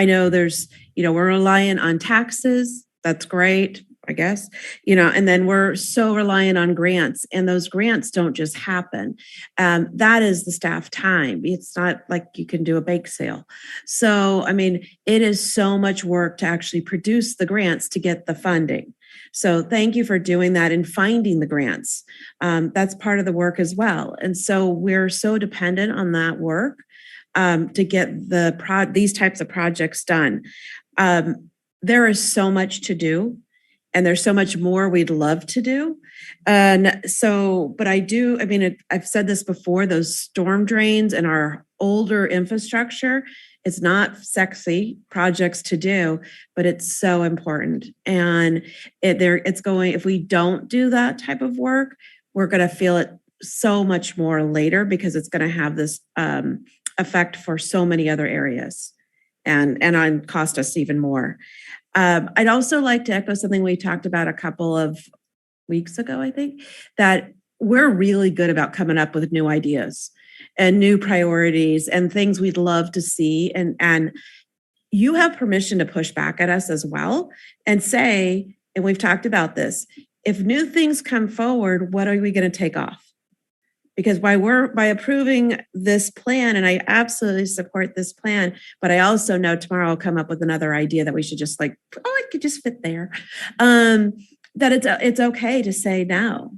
know we're reliant on taxes. That's great, I guess, and then we're so reliant on grants, and those grants don't just happen. That is the staff time. It's not like you can do a bake sale. So, it is so much work to actually produce the grants to get the funding. So thank you for doing that and finding the grants. That's part of the work as well. And so we're so dependent on that work to get these types of projects done. There is so much to do. And there's so much more we'd love to do. And so, but I've said this before, those storm drains and our older infrastructure, it's not sexy projects to do, but it's so important. And if we don't do that type of work, we're going to feel it so much more later because it's going to have this effect for so many other areas and cost us even more. I'd also like to echo something we talked about a couple of weeks ago, I think, that we're really good about coming up with new ideas and new priorities and things we'd love to see. And you have permission to push back at us as well and say, and we've talked about this, if new things come forward, what are we going to take off? Because by approving this plan, and I absolutely support this plan, but I also know tomorrow I'll come up with another idea that we should just it could just fit there. That it's okay to say no,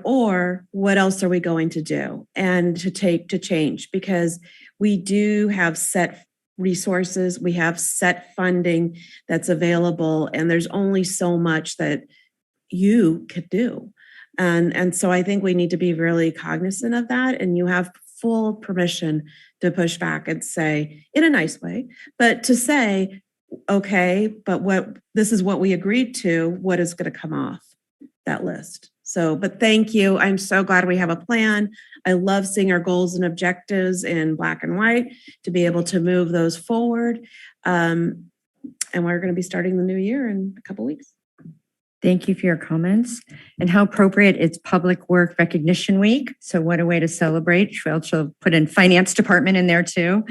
or what else are we going to do and to change? Because we do have set resources, we have set funding that's available, and there's only so much that you could do. And so I think we need to be really cognizant of that. And you have full permission to push back and say, in a nice way, but to say, okay, but this is what we agreed to, what is going to come off that list? So, but thank you. I'm so glad we have a plan. I love seeing our goals and objectives in black and white to be able to move those forward. And we're going to be starting the new year in a couple weeks. Thank you for your comments. And how appropriate, it's Public Work Recognition Week. So what a way to celebrate. She'll put in Finance Department in there too.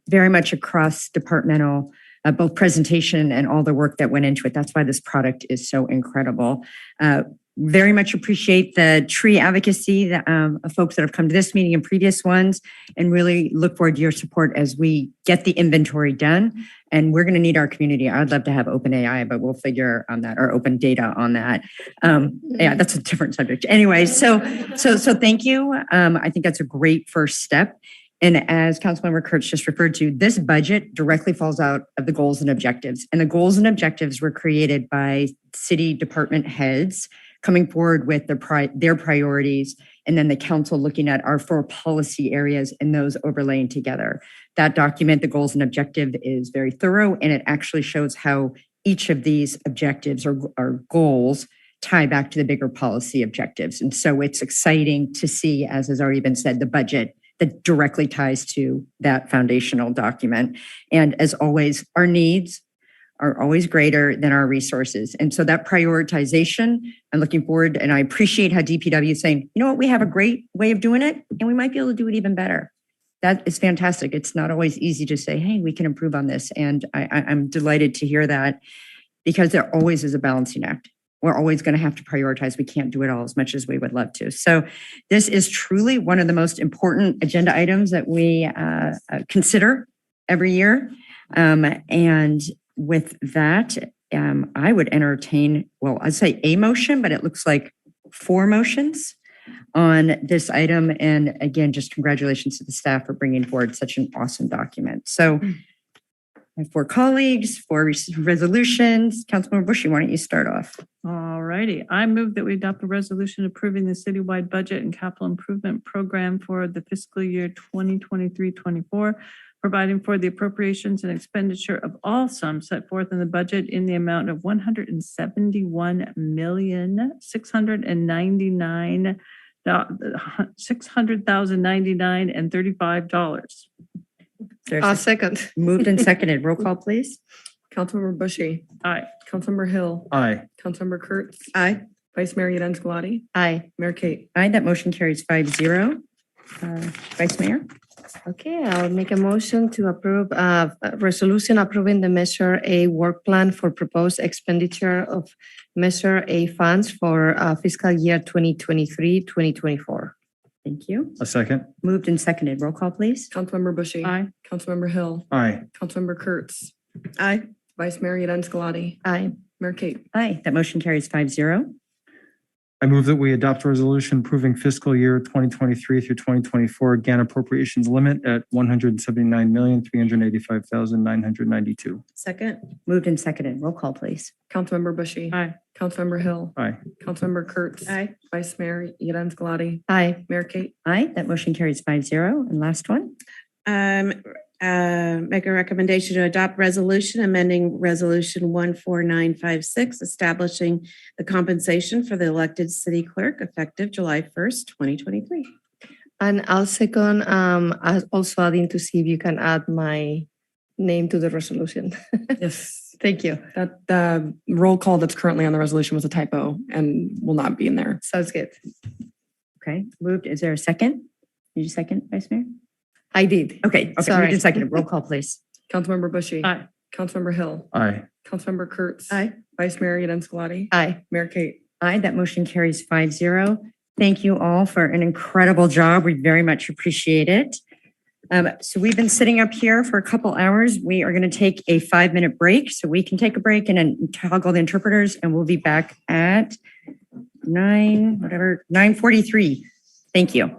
Very much a cross-departmental both presentation and all the work that went into it. That's why this product is so incredible. Very much appreciate the tree advocacy that, of folks that have come to this meeting and previous ones, and really look forward to your support as we get the inventory done. And we're going to need our community. I'd love to have open AI, but we'll figure on that, or open data on that. Yeah, that's a different subject. Anyway, so thank you. I think that's a great first step. And as Councilmember Kurtz just referred to, this budget directly falls out of the goals and objectives. And the goals and objectives were created by city department heads coming forward with their priorities, and then the council looking at our 4 policy areas and those overlaying together. That document, the goals and objective, is very thorough, and it actually shows how each of these objectives or goals tie back to the bigger policy objectives. And so it's exciting to see, as has already been said, the budget that directly ties to that foundational document. And as always, our needs are always greater than our resources. And so that prioritization, I'm looking forward, and I appreciate how DPW is saying, you know what, we have a great way of doing it, and we might be able to do it even better. That is fantastic. It's not always easy to say, hey, we can improve on this. And I'm delighted to hear that, because there always is a balancing act. We're always going to have to prioritize. We can't do it all as much as we would love to. So this is truly one of the most important agenda items that we consider every year. And with that, I would entertain, well, I'd say a motion, but it looks like 4 motions on this item. And again, just congratulations to the staff for bringing forward such an awesome document. So I have 4 colleagues, 4 resolutions. Councilmember Bushy, why don't you start off? All righty. I move that we adopt a resolution approving the citywide budget and capital improvement program for the fiscal year 2023-24, providing for the appropriations and expenditure of all sums set forth in the budget in the amount of $171,600,099 I'll second. Moved and seconded. Roll call, please. Councilmember Bushy. Aye. Councilmember Hill. Aye. Councilmember Kurtz. Aye. Vice Mayor Yadens-Glady. Aye. Mayor Kate. Aye, that motion carries 5-0. Vice Mayor? Okay, I'll make a motion to approve a resolution approving the Measure A work plan for proposed expenditure of Measure A funds for fiscal year 2023-2024. Thank you. A second. Moved and seconded. Roll call, please. Councilmember Bushy. Aye. Councilmember Hill. Aye. Councilmember Kurtz. Aye. Vice Mayor Yadens-Glady. Aye. Mayor Kate. Aye, that motion carries 5-0. I move that we adopt a resolution approving fiscal year 2023 through 2024 GAN appropriations limit at $179,385,992. Second. Moved and seconded. Roll call, please. Councilmember Bushy. Aye. Councilmember Hill. Aye. Councilmember Kurtz. Aye. Vice Mayor Yadens-Glady. Aye. Mayor Kate. Aye, that motion carries 5-0. And last one. Make a recommendation to adopt resolution amending resolution 14956, establishing the compensation for the elected city clerk effective July 1st, 2023. And I'll second, also adding to see if you can add my name to the resolution. Yes. Thank you. That the roll call that's currently on the resolution was a typo and will not be in there. Sounds good. Okay, moved. Is there a second? Did you second, Vice Mayor? I did. Okay, Sorry. moved and seconded. Roll call, please. Councilmember Bushy. Aye. Councilmember Hill. Aye. Councilmember Kurtz. Aye. Vice Mayor Yadens-Glady. Aye. Mayor Kate. Aye, that motion carries 5-0. Thank you all for an incredible job. We very much appreciate it. So we've been sitting up here for a couple hours. We are going to take a 5-minute break, so we can take a break and then toggle the interpreters, and we'll be back at 9:43. Thank you.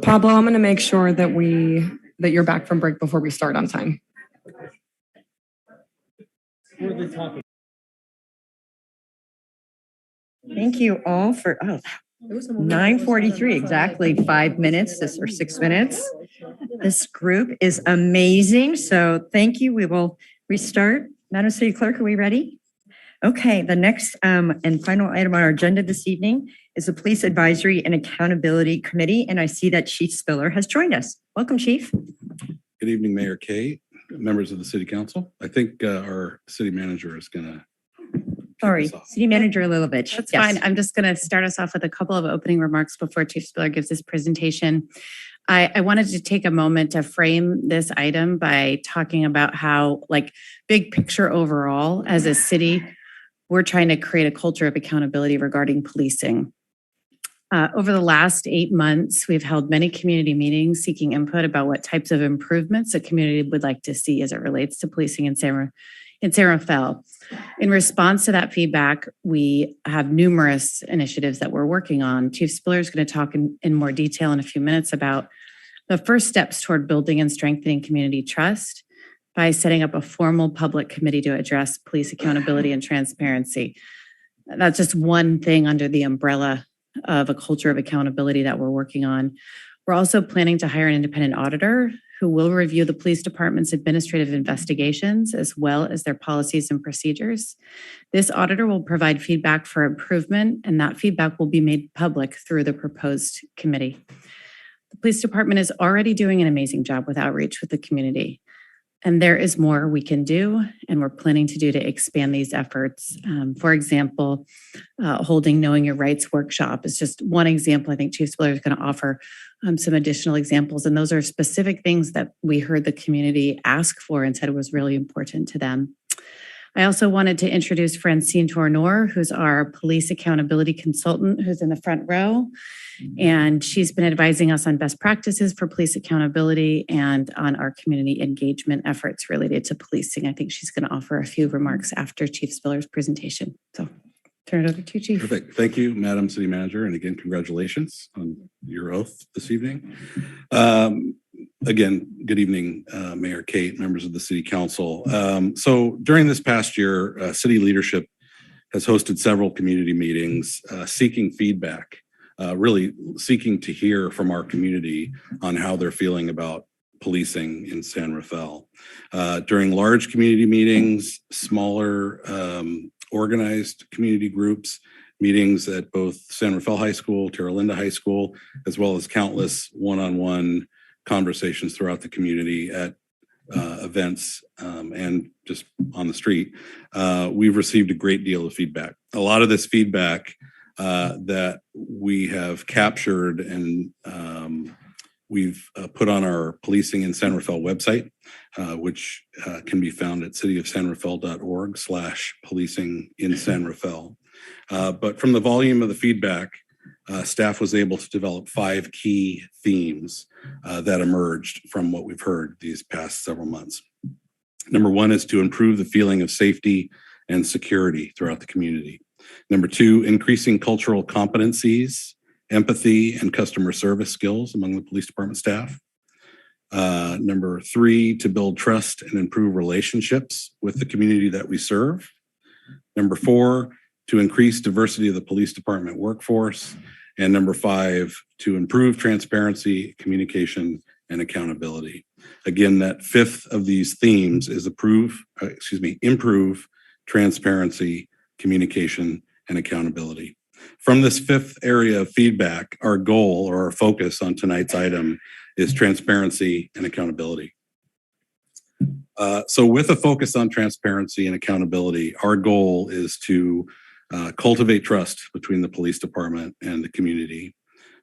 Pablo, I'm going to make sure that you're back from break before we start on time. Thank you all for, 9:43, exactly 5 minutes, or 6 minutes. This group is amazing. So thank you. We will restart. Madam City Clerk, are we ready? Okay, the next and final item on our agenda this evening is the Police Advisory and Accountability Committee. And I see that Chief Spiller has joined us. Welcome, Chief. Good evening, Mayor Kay, members of the City Council. I think our City Manager is going to. Sorry, City Manager Alilovich. That's fine. I'm just going to start us off with a couple of opening remarks before Chief Spiller gives his presentation. I wanted to take a moment to frame this item by talking about how, like, big picture overall, as a city, we're trying to create a culture of accountability regarding policing. Over the last 8 months, we've held many community meetings seeking input about what types of improvements the community would like to see as it relates to policing in San Rafael. In response to that feedback, we have numerous initiatives that we're working on. Chief Spiller is going to talk in more detail in a few minutes about the first steps toward building and strengthening community trust by setting up a formal public committee to address police accountability and transparency. That's just one thing under the umbrella of a culture of accountability that we're working on. We're also planning to hire an independent auditor who will review the police department's administrative investigations as well as their policies and procedures. This auditor will provide feedback for improvement, and that feedback will be made public through the proposed committee. The police department is already doing an amazing job with outreach with the community, and there is more we can do, and we're planning to do to expand these efforts. For example, holding Knowing Your Rights workshop is just one example. I think Chief Spiller is going to offer some additional examples, and those are specific things that we heard the community ask for and said it was really important to them. I also wanted to introduce Francine Tourneur, who's our police accountability consultant, who's in the front row. And she's been advising us on best practices for police accountability and on our community engagement efforts related to policing. I think she's going to offer a few remarks after Chief Spiller's presentation. So turn it over to you, Chief. Perfect. Thank you, Madam City Manager. And again, congratulations on your oath this evening. Again, good evening, Mayor Kate, members of the City Council. So during this past year, city leadership has hosted several community meetings seeking feedback, really seeking to hear from our community on how they're feeling about policing in San Rafael. During large community meetings, smaller organized community groups, meetings at both San Rafael High School, Terra Linda High School, as well as countless one-on-one conversations throughout the community at events and just on the street, we've received a great deal of feedback. A lot of this feedback that we have captured and we've put on our Policing in San Rafael website, which can be found at cityofsanrafael.org/policing in San Rafael. But from the volume of the feedback, staff was able to develop 5 key themes that emerged from what we've heard these past several months. Number 1 is to improve the feeling of safety and security throughout the community. Number 2, increasing cultural competencies, empathy, and customer service skills among the police department staff. Number 3, to build trust and improve relationships with the community that we serve. Number 4, to increase diversity of the police department workforce. And number 5, to improve transparency, communication, and accountability. Again, that 5th of these themes is improve transparency, communication, and accountability. From this 5th area of feedback, our goal or our focus on tonight's item is transparency and accountability. So with a focus on transparency and accountability, our goal is to cultivate trust between the police department and the community,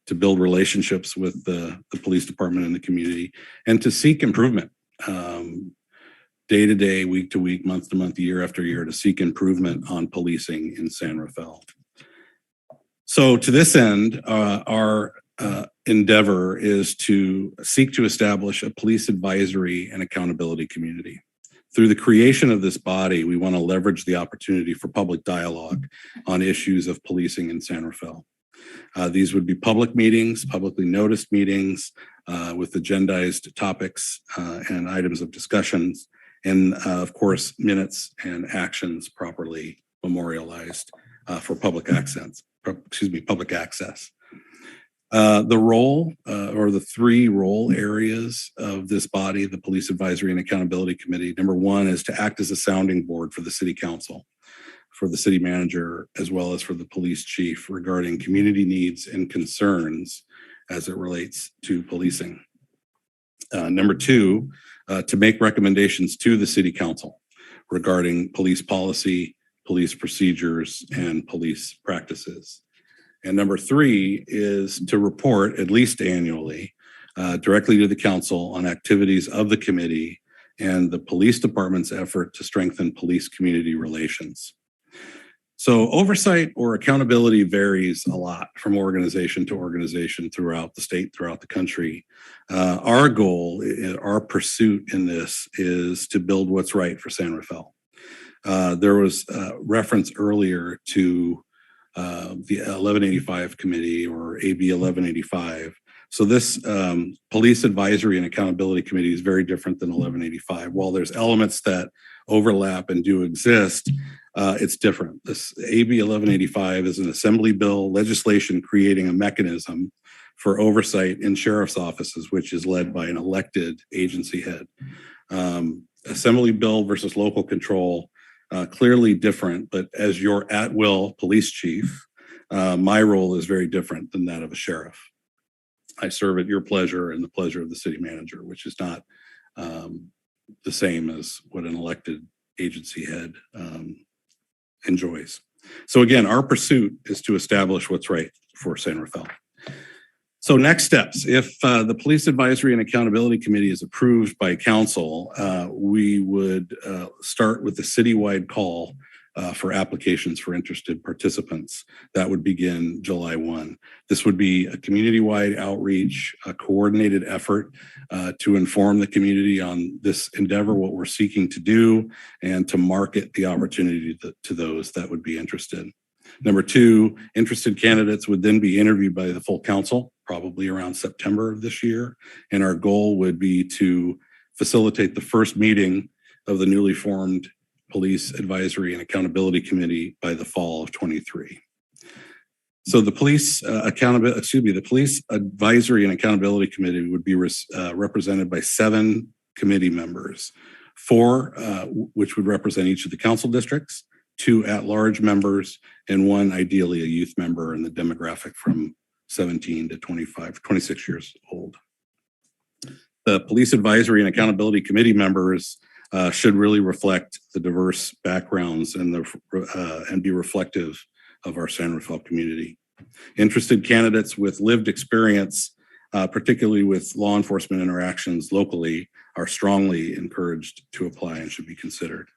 to build relationships with the police department and the community, and to seek improvement day to day, week to week, month to month, year after year, to seek improvement on policing in San Rafael. So to this end, our endeavor is to seek to establish a police advisory and accountability community. Through the creation of this body, we want to leverage the opportunity for public dialogue on issues of policing in San Rafael. These would be public meetings, publicly noticed meetings with agendized topics and items of discussions, and of course, minutes and actions properly memorialized for public access. Public access. The role or the three role areas of this body, the Police Advisory and Accountability Committee, number one is to act as a sounding board for the city council, for the city manager, as well as for the police chief regarding community needs and concerns as it relates to policing. Number two, to make recommendations to the city council regarding police policy, police procedures, and police practices. And number three is to report, at least annually, directly to the council on activities of the committee and the police department's effort to strengthen police-community relations. So oversight or accountability varies a lot from organization to organization throughout the state, throughout the country. Our goal, our pursuit in this is to build what's right for San Rafael. There was reference earlier to the 1185 committee or AB 1185. So this Police Advisory and Accountability Committee is very different than 1185. While there's elements that overlap and do exist, it's different. This AB 1185 is an assembly bill legislation creating a mechanism for oversight in sheriff's offices, which is led by an elected agency head. Assembly bill versus local control, clearly different, but as your at-will police chief, my role is very different than that of a sheriff. I serve at your pleasure and the pleasure of the city manager, which is not the same as what an elected agency head enjoys. So again, our pursuit is to establish what's right for San Rafael. So next steps, if the Police Advisory and Accountability Committee is approved by council, we would start with the citywide call for applications for interested participants. That would begin July 1. This would be a community-wide outreach, a coordinated effort to inform the community on this endeavor, what we're seeking to do, and to market the opportunity to those that would be interested. Number two, interested candidates would then be interviewed by the full council, probably around September of this year. And our goal would be to facilitate the first meeting of the newly formed Police Advisory and Accountability Committee by the fall of 23. So the Police Advisory and Accountability Committee would be represented by 7 committee members, 4 which would represent each of the council districts, 2 at-large members, and 1 ideally a youth member in the demographic from 17 to 26 years old. The Police Advisory and Accountability Committee members should really reflect the diverse backgrounds and be reflective of our San Rafael community. Interested candidates with lived experience, particularly with law enforcement interactions locally, are strongly encouraged to apply and should be considered.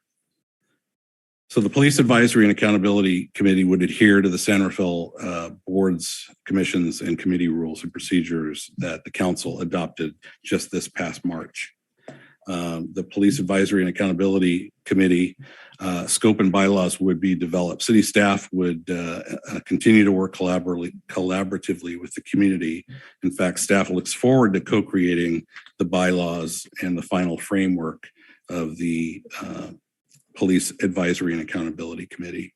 So the Police Advisory and Accountability Committee would adhere to the San Rafael boards, commissions, and committee rules and procedures that the council adopted just this past March. The Police Advisory and Accountability Committee scope and bylaws would be developed. City staff would continue to work collaboratively with the community. In fact, staff looks forward to co-creating the bylaws and the final framework of the Police Advisory and Accountability Committee.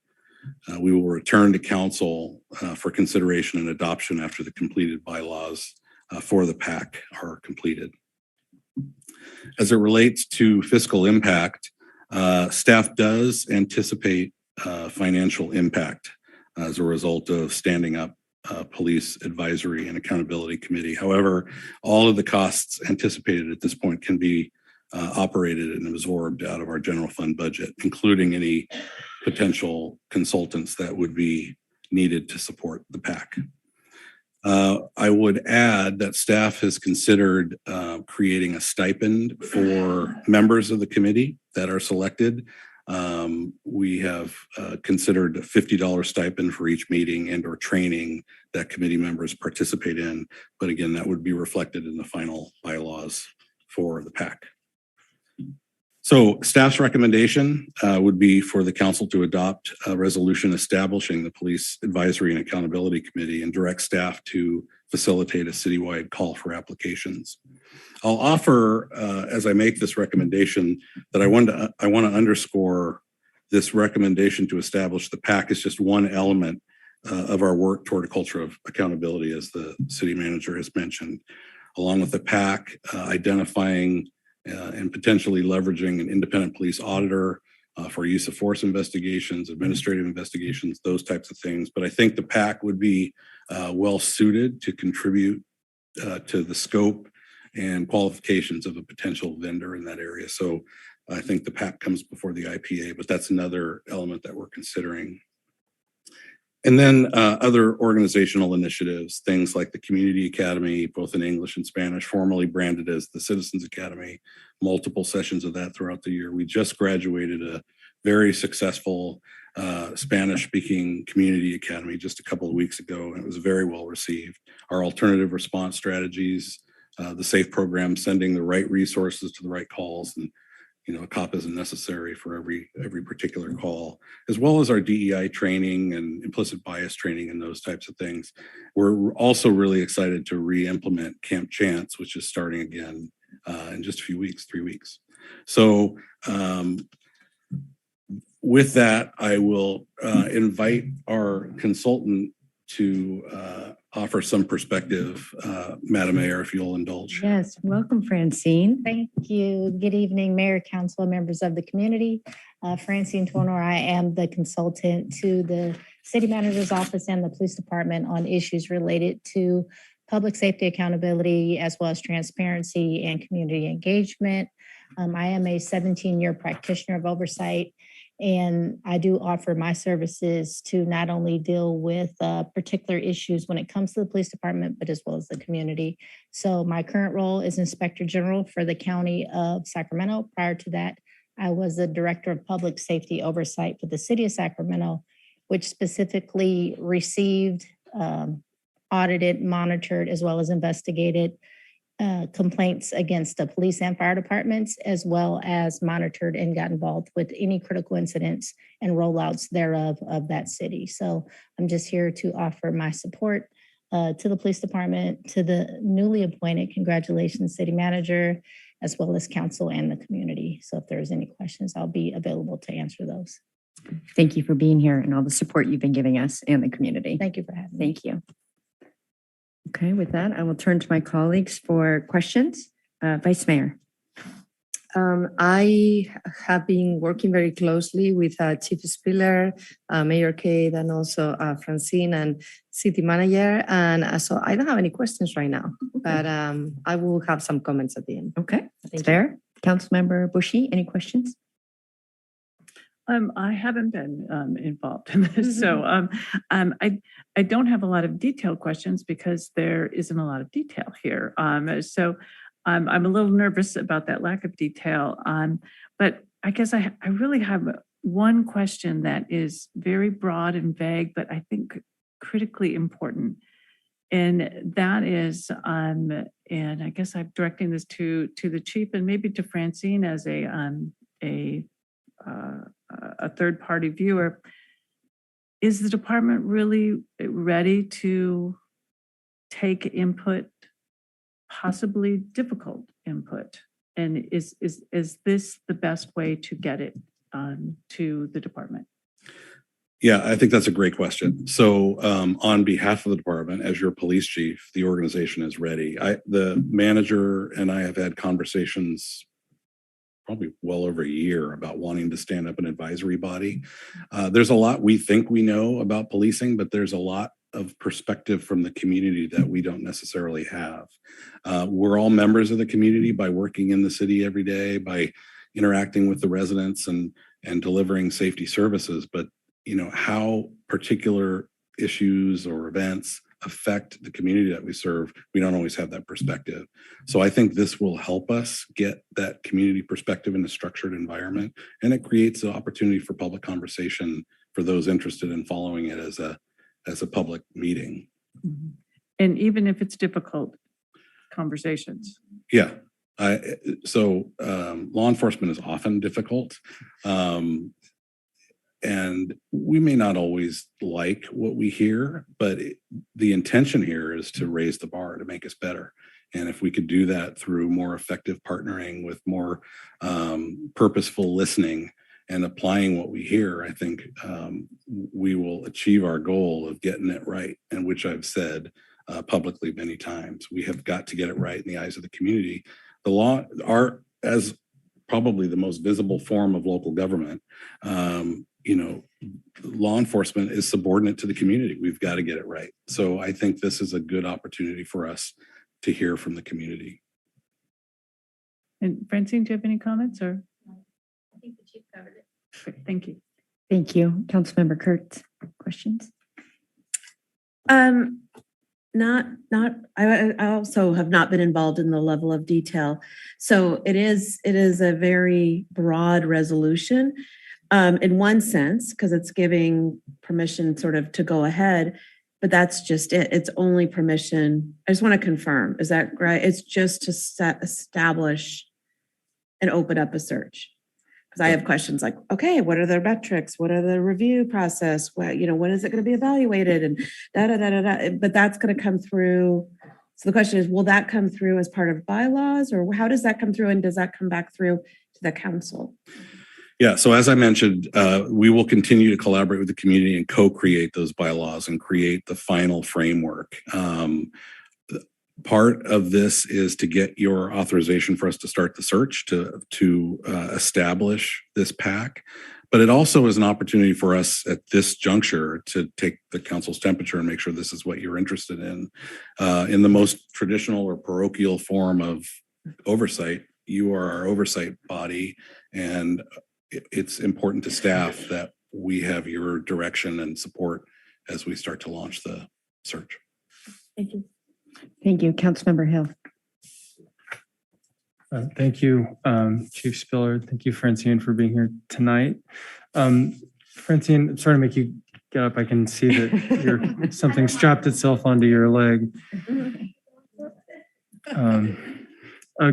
We will return to council for consideration and adoption after the completed bylaws for the PAC are completed. As it relates to fiscal impact, staff does anticipate financial impact as a result of standing up Police Advisory and Accountability Committee. However, all of the costs anticipated at this point can be operated and absorbed out of our general fund budget, including any potential consultants that would be needed to support the PAC. I would add that staff has considered creating a stipend for members of the committee that are selected. We have considered a $50 stipend for each meeting and or training that committee members participate in. But again, that would be reflected in the final bylaws for the PAC. So staff's recommendation would be for the council to adopt a resolution establishing the Police Advisory and Accountability Committee and direct staff to facilitate a citywide call for applications. I'll offer, as I make this recommendation, that I want to underscore this recommendation to establish the PAC is just one element of our work toward a culture of accountability, as the city manager has mentioned. Along with the PAC, identifying and potentially leveraging an independent police auditor for use of force investigations, administrative investigations, those types of things. But I think the PAC would be well suited to contribute to the scope and qualifications of a potential vendor in that area. So I think the PAC comes before the IPA, but that's another element that we're considering. And then other organizational initiatives, things like the Community Academy, both in English and Spanish, formerly branded as the Citizens Academy, multiple sessions of that throughout the year. We just graduated a very successful Spanish-speaking Community Academy just a couple of weeks ago, and it was very well received. Our alternative response strategies, the SAFE program, sending the right resources to the right calls, and a cop isn't necessary for every particular call, as well as our DEI training and implicit bias training and those types of things. We're also really excited to re-implement Camp Chance, which is starting again in just a few weeks, 3 weeks. So with that, I will invite our consultant to offer some perspective, Madam Mayor, if you'll indulge. Yes, welcome, Francine. Thank you. Good evening, Mayor, Council, members of the community. Francine Tornor, I am the consultant to the City Manager's Office and the Police Department on issues related to public safety accountability, as well as transparency and community engagement. I am a 17-year practitioner of oversight, and I do offer my services to not only deal with particular issues when it comes to the police department, but as well as the community. So my current role is Inspector General for the County of Sacramento. Prior to that, I was the Director of Public Safety Oversight for the City of Sacramento, which specifically received, audited, monitored, as well as investigated complaints against the police and fire departments, as well as monitored and got involved with any critical incidents and rollouts thereof of that city. So I'm just here to offer my support to the police department, to the newly appointed, congratulations, city manager, as well as council and the community. So if there's any questions, I'll be available to answer those. Thank you for being here and all the support you've been giving us and the community. Thank you for having me. Thank you. Okay, with that, I will turn to my colleagues for questions. Vice Mayor. I have been working very closely with Chief Spiller, Mayor Kate, and also Francine and City Manager. And so I don't have any questions right now, but I will have some comments at the end. Okay, that's fair. Councilmember Bushy, any questions? I haven't been involved in this, so I don't have a lot of detailed questions because there isn't a lot of detail here. So I'm a little nervous about that lack of detail. But I guess I really have one question that is very broad and vague, but I think critically important, and that is, and I guess I'm directing this to the chief and maybe to Francine as a third-party viewer. Is the department really ready to take input, possibly difficult input? And is this the best way to get it to the department? Yeah, I think that's a great question. So on behalf of the department, as your police chief, the organization is ready. The manager and I have had conversations probably well over a year about wanting to stand up an advisory body. There's a lot we think we know about policing, but there's a lot of perspective from the community that we don't necessarily have. We're all members of the community by working in the city every day, by interacting with the residents and delivering safety services. But how particular issues or events affect the community that we serve, we don't always have that perspective. So I think this will help us get that community perspective in a structured environment, and it creates an opportunity for public conversation for those interested in following it as a public meeting. And even if it's difficult conversations. Yeah, Law enforcement is often difficult. And we may not always like what we hear, but the intention here is to raise the bar, to make us better. And if we could do that through more effective partnering with more purposeful listening and applying what we hear, I think we will achieve our goal of getting it right, and which I've said publicly many times. We have got to get it right in the eyes of the community. The law are, as probably the most visible form of local government, law enforcement is subordinate to the community. We've got to get it right. So I think this is a good opportunity for us to hear from the community. And Francine, do you have any comments or? I think the chief covered it. Great, thank you. Thank you. Councilmember Kurtz, questions? I also have not been involved in the level of detail. So it is a very broad resolution in one sense, because it's giving permission sort of to go ahead, but that's just it. It's only permission. I just want to confirm, is that right? It's just to establish and open up a search. Because I have questions like, okay, what are the metrics? What are the review process? When is it going to be evaluated? And but that's going to come through. So the question is, will that come through as part of bylaws, or how does that come through? And does that come back through to the council? Yeah, so as I mentioned, we will continue to collaborate with the community and co-create those bylaws and create the final framework. Part of this is to get your authorization for us to start the search to establish this PAC, but it also is an opportunity for us at this juncture to take the council's temperature and make sure this is what you're interested in. In the most traditional or parochial form of oversight, you are our oversight body, and it's important to staff that we have your direction and support as we start to launch the search. Thank you. Thank you. Councilmember Hill. Thank you, Chief Spiller. Thank you, Francine, for being here tonight. Francine, I'm sorry to make you get up. I can see that something strapped itself onto your leg.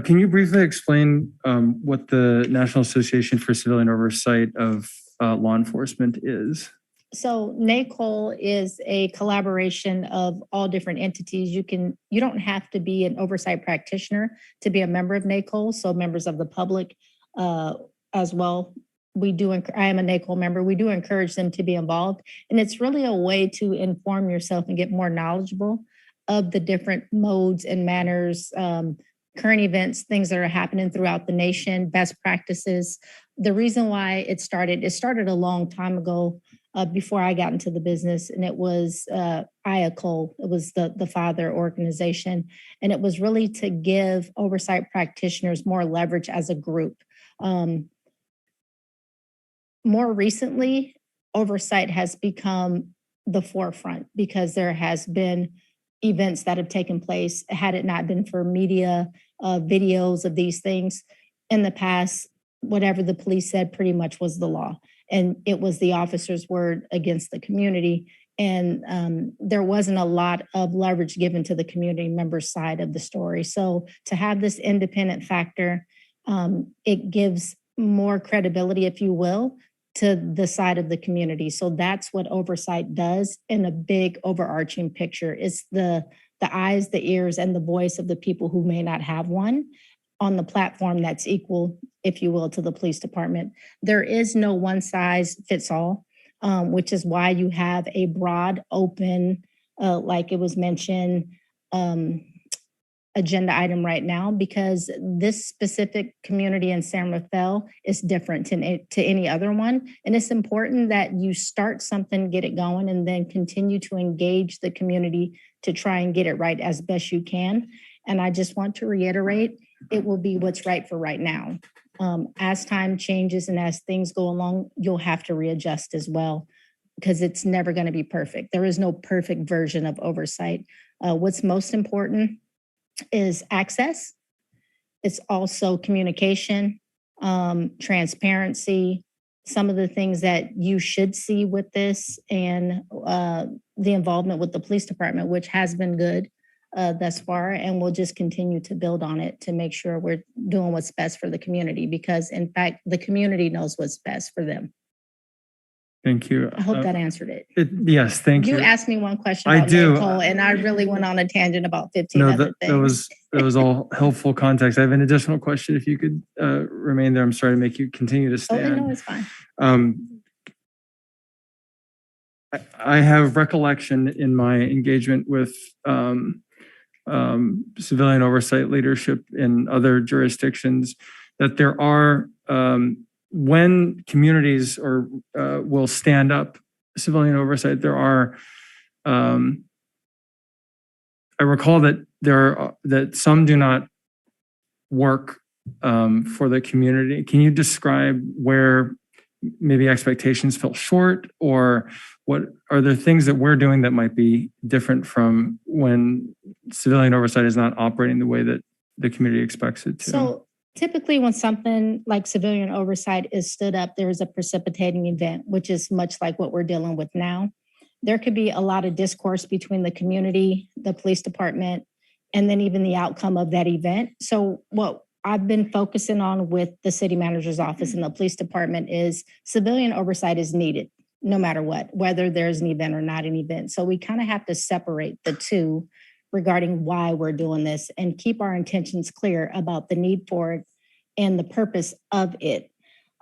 Can you briefly explain what the National Association for Civilian Oversight of Law Enforcement is? So NACOL is a collaboration of all different entities. You don't have to be an oversight practitioner to be a member of NACOL. So members of the public as well. I am a NACOL member. We do encourage them to be involved. And it's really a way to inform yourself and get more knowledgeable of the different modes and manners, current events, things that are happening throughout the nation, best practices. The reason why it started a long time ago, before I got into the business, and it was IACOL. It was the father organization, and it was really to give oversight practitioners more leverage as a group. More recently, oversight has become the forefront because there has been events that have taken place. Had it not been for media videos of these things in the past, whatever the police said pretty much was the law. And it was the officer's word against the community. And there wasn't a lot of leverage given to the community members' side of the story. So to have this independent factor, it gives more credibility, if you will, to the side of the community. So that's what oversight does in a big overarching picture. It's the eyes, the ears, and the voice of the people who may not have one on the platform that's equal, if you will, to the police department. There is no one size fits all, which is why you have a broad, open, like it was mentioned, agenda item right now, because this specific community in San Rafael is different to any other one. And it's important that you start something, get it going, and then continue to engage the community to try and get it right as best you can. And I just want to reiterate, it will be what's right for right now. As time changes and as things go along, you'll have to readjust as well, because it's never going to be perfect. There is no perfect version of oversight. What's most important is access. It's also communication, transparency, some of the things that you should see with this, and the involvement with the police department, which has been good. thus far, and we'll just continue to build on it to make sure we're doing what's best for the community, because in fact, the community knows what's best for them. Thank you. I hope that answered it. Yes, thank you. You asked me one question I about do. Nicole, and I really went on a tangent about 15 No, other things. that was all helpful context. I have an additional question. If you could remain there, I'm sorry to make you continue to Oh, stand. no, it's fine. I have recollection in my engagement with civilian oversight leadership in other jurisdictions that there are, when communities will stand up civilian oversight, there are, I recall that that some do not work for the community. Can you describe where maybe expectations fell short, or what are there things that we're doing that might be different from when civilian oversight is not operating the way that the community expects it to? So typically when something like civilian oversight is stood up, there is a precipitating event, which is much like what we're dealing with now. There could be a lot of discourse between the community, the police department, and then even the outcome of that event. So what I've been focusing on with the city manager's office and the police department is civilian oversight is needed no matter what, whether there's an event or not an event. So we kind of have to separate the two regarding why we're doing this and keep our intentions clear about the need for it and the purpose of it.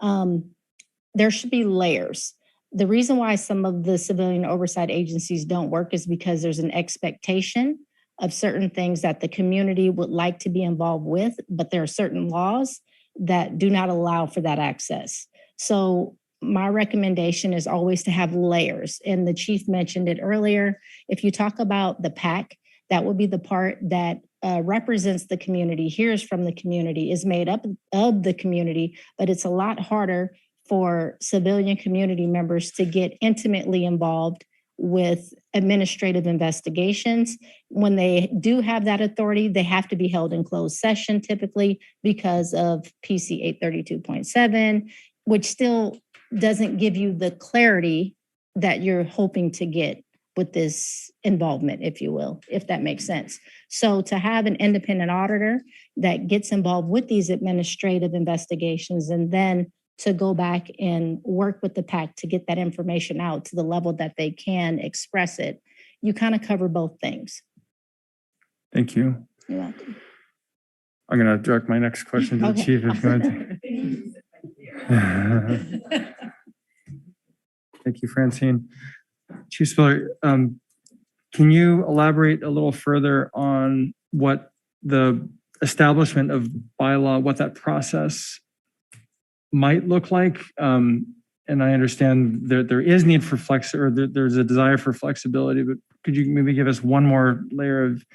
There should be layers. The reason why some of the civilian oversight agencies don't work is because there's an expectation of certain things that the community would like to be involved with, but there are certain laws that do not allow for that access. So my recommendation is always to have layers. And the chief mentioned it earlier. If you talk about the PAC, that will be the part that represents the community, hears from the community, is made up of the community, but it's a lot harder for civilian community members to get intimately involved with administrative investigations. When they do have that authority, they have to be held in closed session typically because of PC 832.7, which still doesn't give you the clarity that you're hoping to get with this involvement, if you will, if that makes sense. So to have an independent auditor that gets involved with these administrative investigations and then to go back and work with the PAC to get that information out to the level that they can express it, you kind of cover both things. Thank you. You're welcome. I'm going to direct my next question to the chief. If you want. Thank you, Francine. Chief Spiller, can you elaborate a little further on what the establishment of bylaw, what that process might look like? And I understand there is need for there's a desire for flexibility, but could you maybe give us one more layer of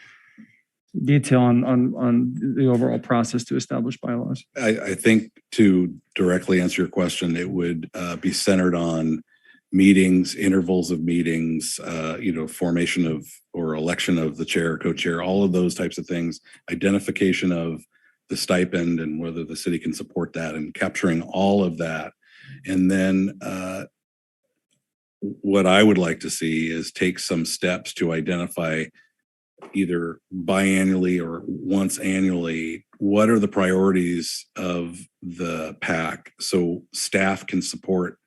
detail on the overall process to establish bylaws? I think to directly answer your question, it would be centered on meetings, intervals of meetings, formation of or election of the chair, co-chair, all of those types of things, identification of the stipend and whether the city can support that, and capturing all of that. And then what I would like to see is take some steps to identify either biannually or once annually, what are the priorities of the PAC so staff can support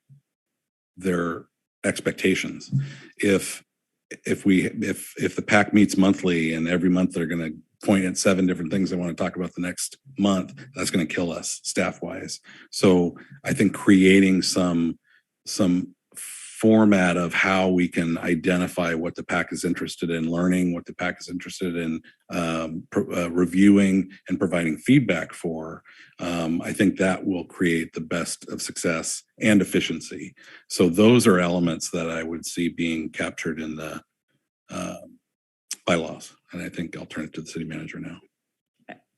their expectations. If the PAC meets monthly and every month they're going to point at 7 different things they want to talk about the next month, that's going to kill us staff wise. So I think creating some format of how we can identify what the PAC is interested in learning, what the PAC is interested in reviewing and providing feedback for, I think that will create the best of success and efficiency. So those are elements that I would see being captured in the bylaws. And I think I'll turn it to the city manager now.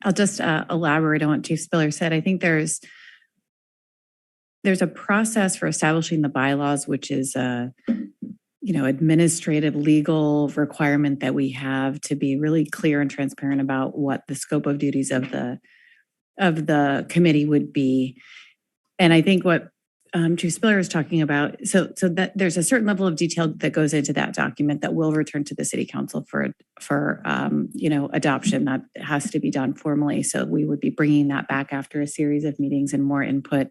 I'll just elaborate on what Chief Spiller said. I think there's a process for establishing the bylaws, which is a administrative legal requirement that we have to be really clear and transparent about what the scope of duties of the committee would be. And I think what Chief Spiller is talking about, so that there's a certain level of detail that goes into that document that will return to the City Council for adoption. That has to be done formally. So we would be bringing that back after a series of meetings and more input,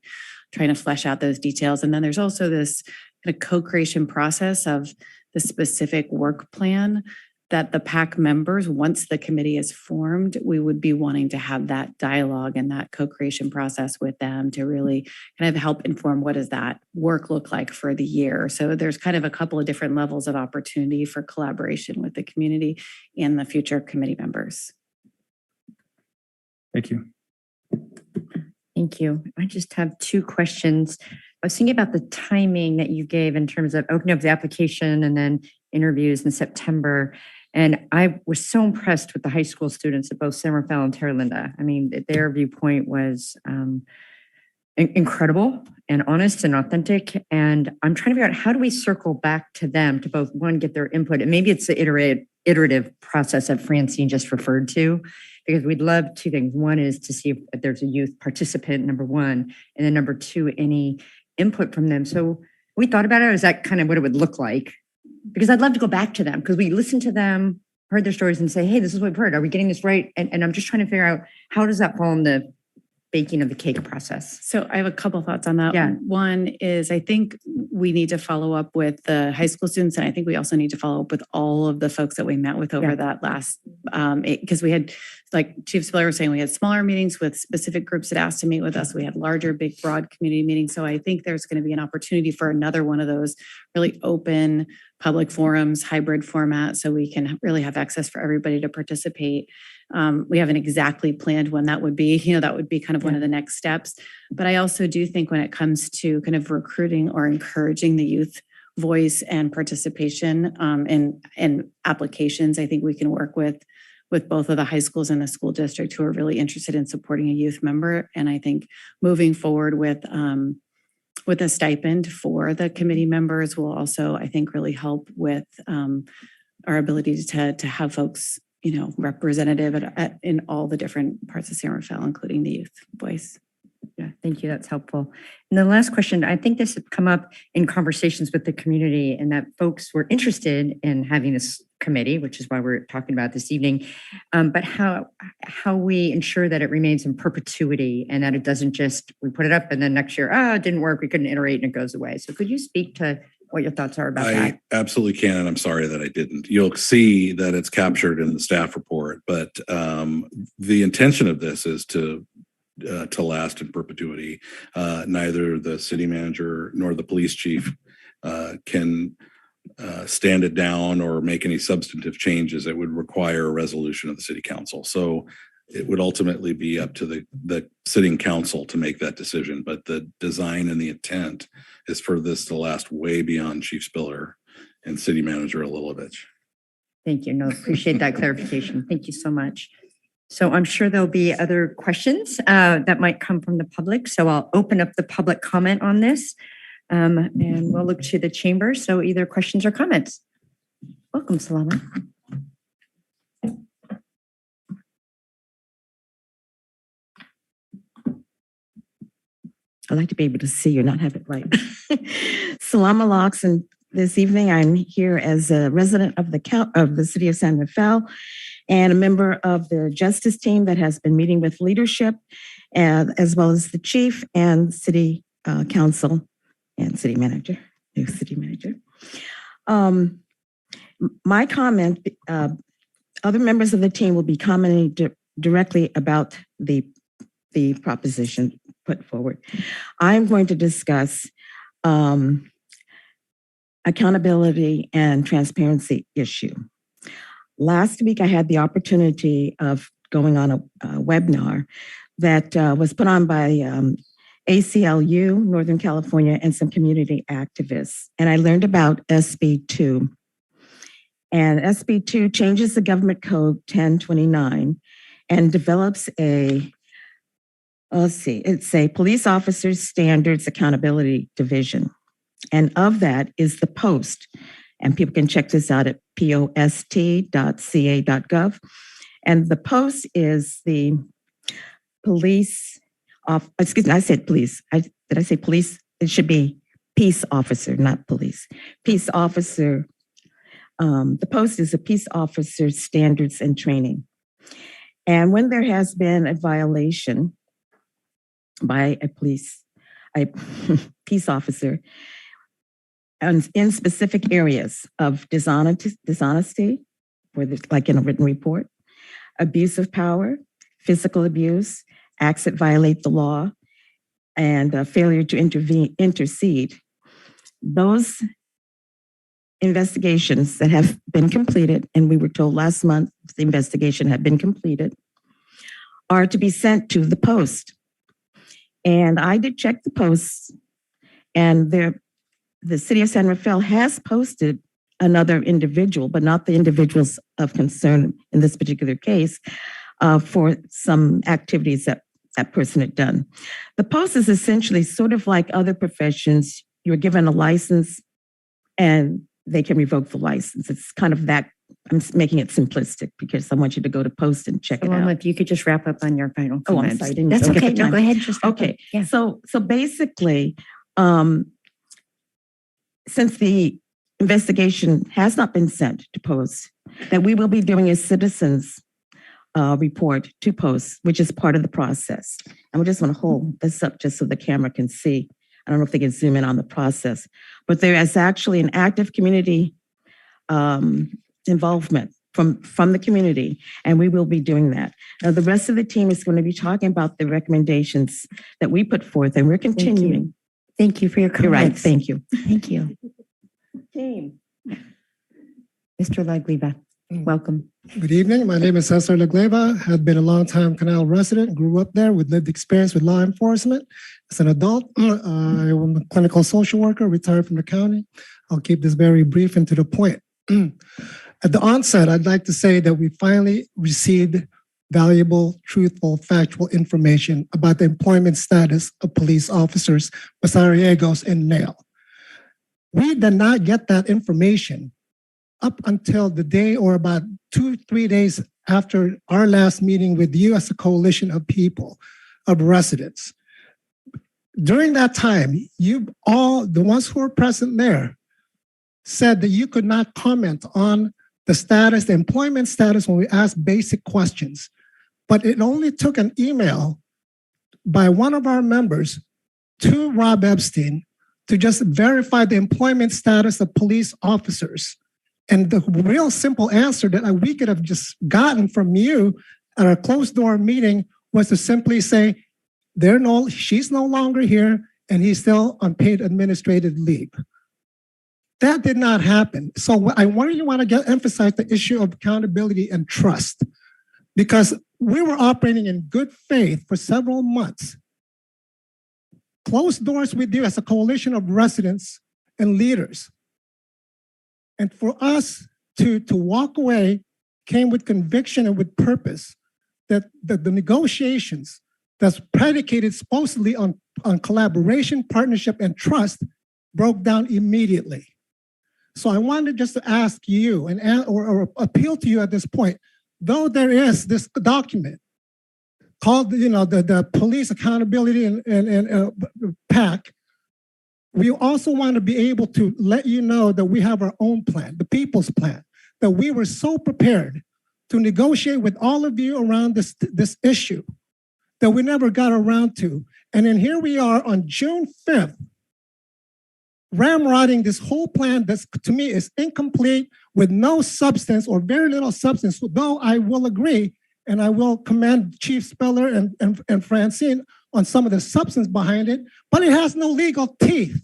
trying to flesh out those details. And then there's also this kind of co-creation process of the specific work plan that the PAC members, once the committee is formed, we would be wanting to have that dialogue and that co-creation process with them to really kind of help inform what does that work look like for the year. So there's kind of a couple of different levels of opportunity for collaboration with the community and the future committee members. Thank you. Thank you. I just have two questions. I was thinking about the timing that you gave in terms of opening up the application and then interviews in September. And I was so impressed with the high school students at both San Rafael and Terra Linda. I mean, their viewpoint was incredible and honest and authentic. And I'm trying to figure out how do we circle back to them to both, one, get their input, and maybe it's the iterative process that Francine just referred to, because we'd love two things. One is to see if there's a youth participant, number one, and then number two, any input from them. So we thought about it. Is that kind of what it would look like? Because I'd love to go back to them because we listened to them, heard their stories and say, hey, this is what we've heard. Are we getting this right? And I'm just trying to figure out how does that fall in the baking of the cake process? So I have a couple thoughts on that. Yeah. One is I think we need to follow up with the high school students. And I think we also need to follow up with all of the folks that we met with over that last, because we had, like Chief Spiller was saying, we had smaller meetings with specific groups that asked to meet with us. We had larger, big, broad community meetings. So I think there's going to be an opportunity for another one of those really open public forums, hybrid format, so we can really have access for everybody to participate. We haven't exactly planned when that would be. That would be kind of one of the next steps. But I also do think when it comes to kind of recruiting or encouraging the youth voice and participation in applications, I think we can work with both of the high schools and the school district who are really interested in supporting a youth member. And I think moving forward with a stipend for the committee members will also, I think, really help with our ability to have folks, representative in all the different parts of San Rafael, including the youth voice. Yeah, thank you. That's helpful. And the last question, I think this had come up in conversations with the community and that folks were interested in having this committee, which is why we're talking about this evening, but how we ensure that it remains in perpetuity and that it doesn't just, we put it up and then next year, it didn't work, we couldn't iterate and it goes away. So could you speak to what your thoughts are about that? I absolutely can, and I'm sorry that I didn't. You'll see that it's captured in the staff report, but the intention of this is to last in perpetuity. Neither the city manager nor the police chief can stand it down or make any substantive changes that would require a resolution of the city council. So it would ultimately be up to the sitting council to make that decision. But the design and the intent is for this to last way beyond Chief Spiller and City Manager Alilovich. Thank you. No, appreciate that clarification. Thank you so much. So I'm sure there'll be other questions that might come from the public. So I'll open up the public comment on this and we'll look to the chamber. So either questions or comments. Welcome, Salama. I like to be able to see you, not have it right. Salam alaikum. And this evening, I'm here as a resident of the city of San Rafael and a member of the justice team that has been meeting with leadership, as well as the chief and city council and city manager, new city manager. My comment, other members of the team will be commenting directly about the proposition put forward. I'm going to discuss accountability and transparency issue. Last week, I had the opportunity of going on a webinar that was put on by ACLU, Northern California, and some community activists. And I learned about SB 2. And SB 2 changes the government code 1029 and develops it's a police officers standards accountability division. And of that is the POST. And people can check this out at post.ca.gov. And the POST is the police, I said police. Did I say police? it should be peace officer, not police. Peace officer. The post is a peace officer standards and training. And when there has been a violation by a peace officer in specific areas of dishonesty, whether it's like in a written report, abuse of power, physical abuse, acts that violate the law, and failure to intercede, those investigations that have been completed, and we were told last month the investigation had been completed, are to be sent to the post. And I did check the posts, and the city of San Rafael has posted another individual, but not the individuals of concern in this particular case, for some activities that that person had done. The post is essentially sort of like other professions. You're given a license and they can revoke the license. It's kind of that. I'm making it simplistic because I want you to go to post and check it out. If you could just wrap up on your final Oh, I'm comments. sorry. I didn't That's get the okay. No, time. go ahead. Just wrap Okay. up. Yeah. So basically, since the investigation has not been sent to post, that we will be doing a citizens report to post, which is part of the process. And we just want to hold this up just so the camera can see. I don't know if they can zoom in on the process, but there is actually an active community involvement from the community, and we will be doing that. Now, the rest of the team is going to be talking about the recommendations that we put forth, and we're continuing. Thank you for your comments. You're right. Thank you. Thank you. Team. Mr. Lagliva, welcome. Good evening. My name is Cesar Lagleva. Have been a long-time Canal resident. Grew up there with lived experience with law enforcement. As an adult, I'm a clinical social worker, retired from the county. I'll keep this very brief and to the point. At the onset, I'd like to say that we finally received valuable, truthful, factual information about the employment status of police officers, Pasariegos and Nail. We did not get that information up until the day or about 2-3 days after our last meeting with you as a coalition of people, of residents. During that time, you all, the ones who were present there, said that you could not comment on the status, the employment status when we asked basic questions. But it only took an email by one of our members to Rob Epstein to just verify the employment status of police officers. And the real simple answer that we could have just gotten from you at our closed door meeting was to simply say, she's no longer here and he's still on paid administrative leave. That did not happen. So I want to emphasize the issue of accountability and trust, because we were operating in good faith for several months. Closed doors with you as a coalition of residents and leaders. And for us to walk away came with conviction and with purpose that the negotiations that's predicated supposedly on collaboration, partnership, and trust broke down immediately. So I wanted just to ask you or appeal to you at this point, though there is this document called, the Police Accountability and PAC, we also want to be able to let you know that we have our own plan, the people's plan, that we were so prepared to negotiate with all of you around this issue that we never got around to. And then here we are on June 5th, ramrodding this whole plan that to me is incomplete with no substance or very little substance, though I will agree and I will commend Chief Speller and Francine on some of the substance behind it, but it has no legal teeth.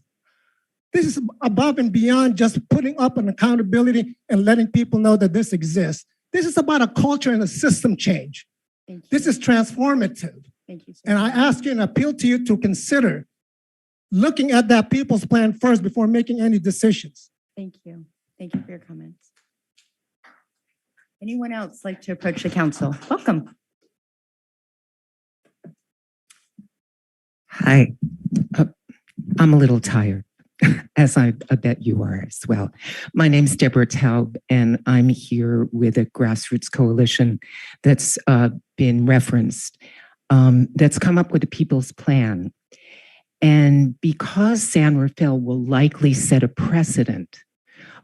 This is above and beyond just putting up an accountability and letting people know that this exists. This is about a culture and a system change. This is transformative. Thank you. And I ask you and appeal to you to consider looking at that people's plan first before making any decisions. Thank you. Thank you for your comments. Anyone else like to approach the council? Welcome. Hi, I'm a little tired, as I bet you are as well. My name's Deborah Taub, and I'm here with a grassroots coalition that's been referenced, that's come up with a people's plan. And because San Rafael will likely set a precedent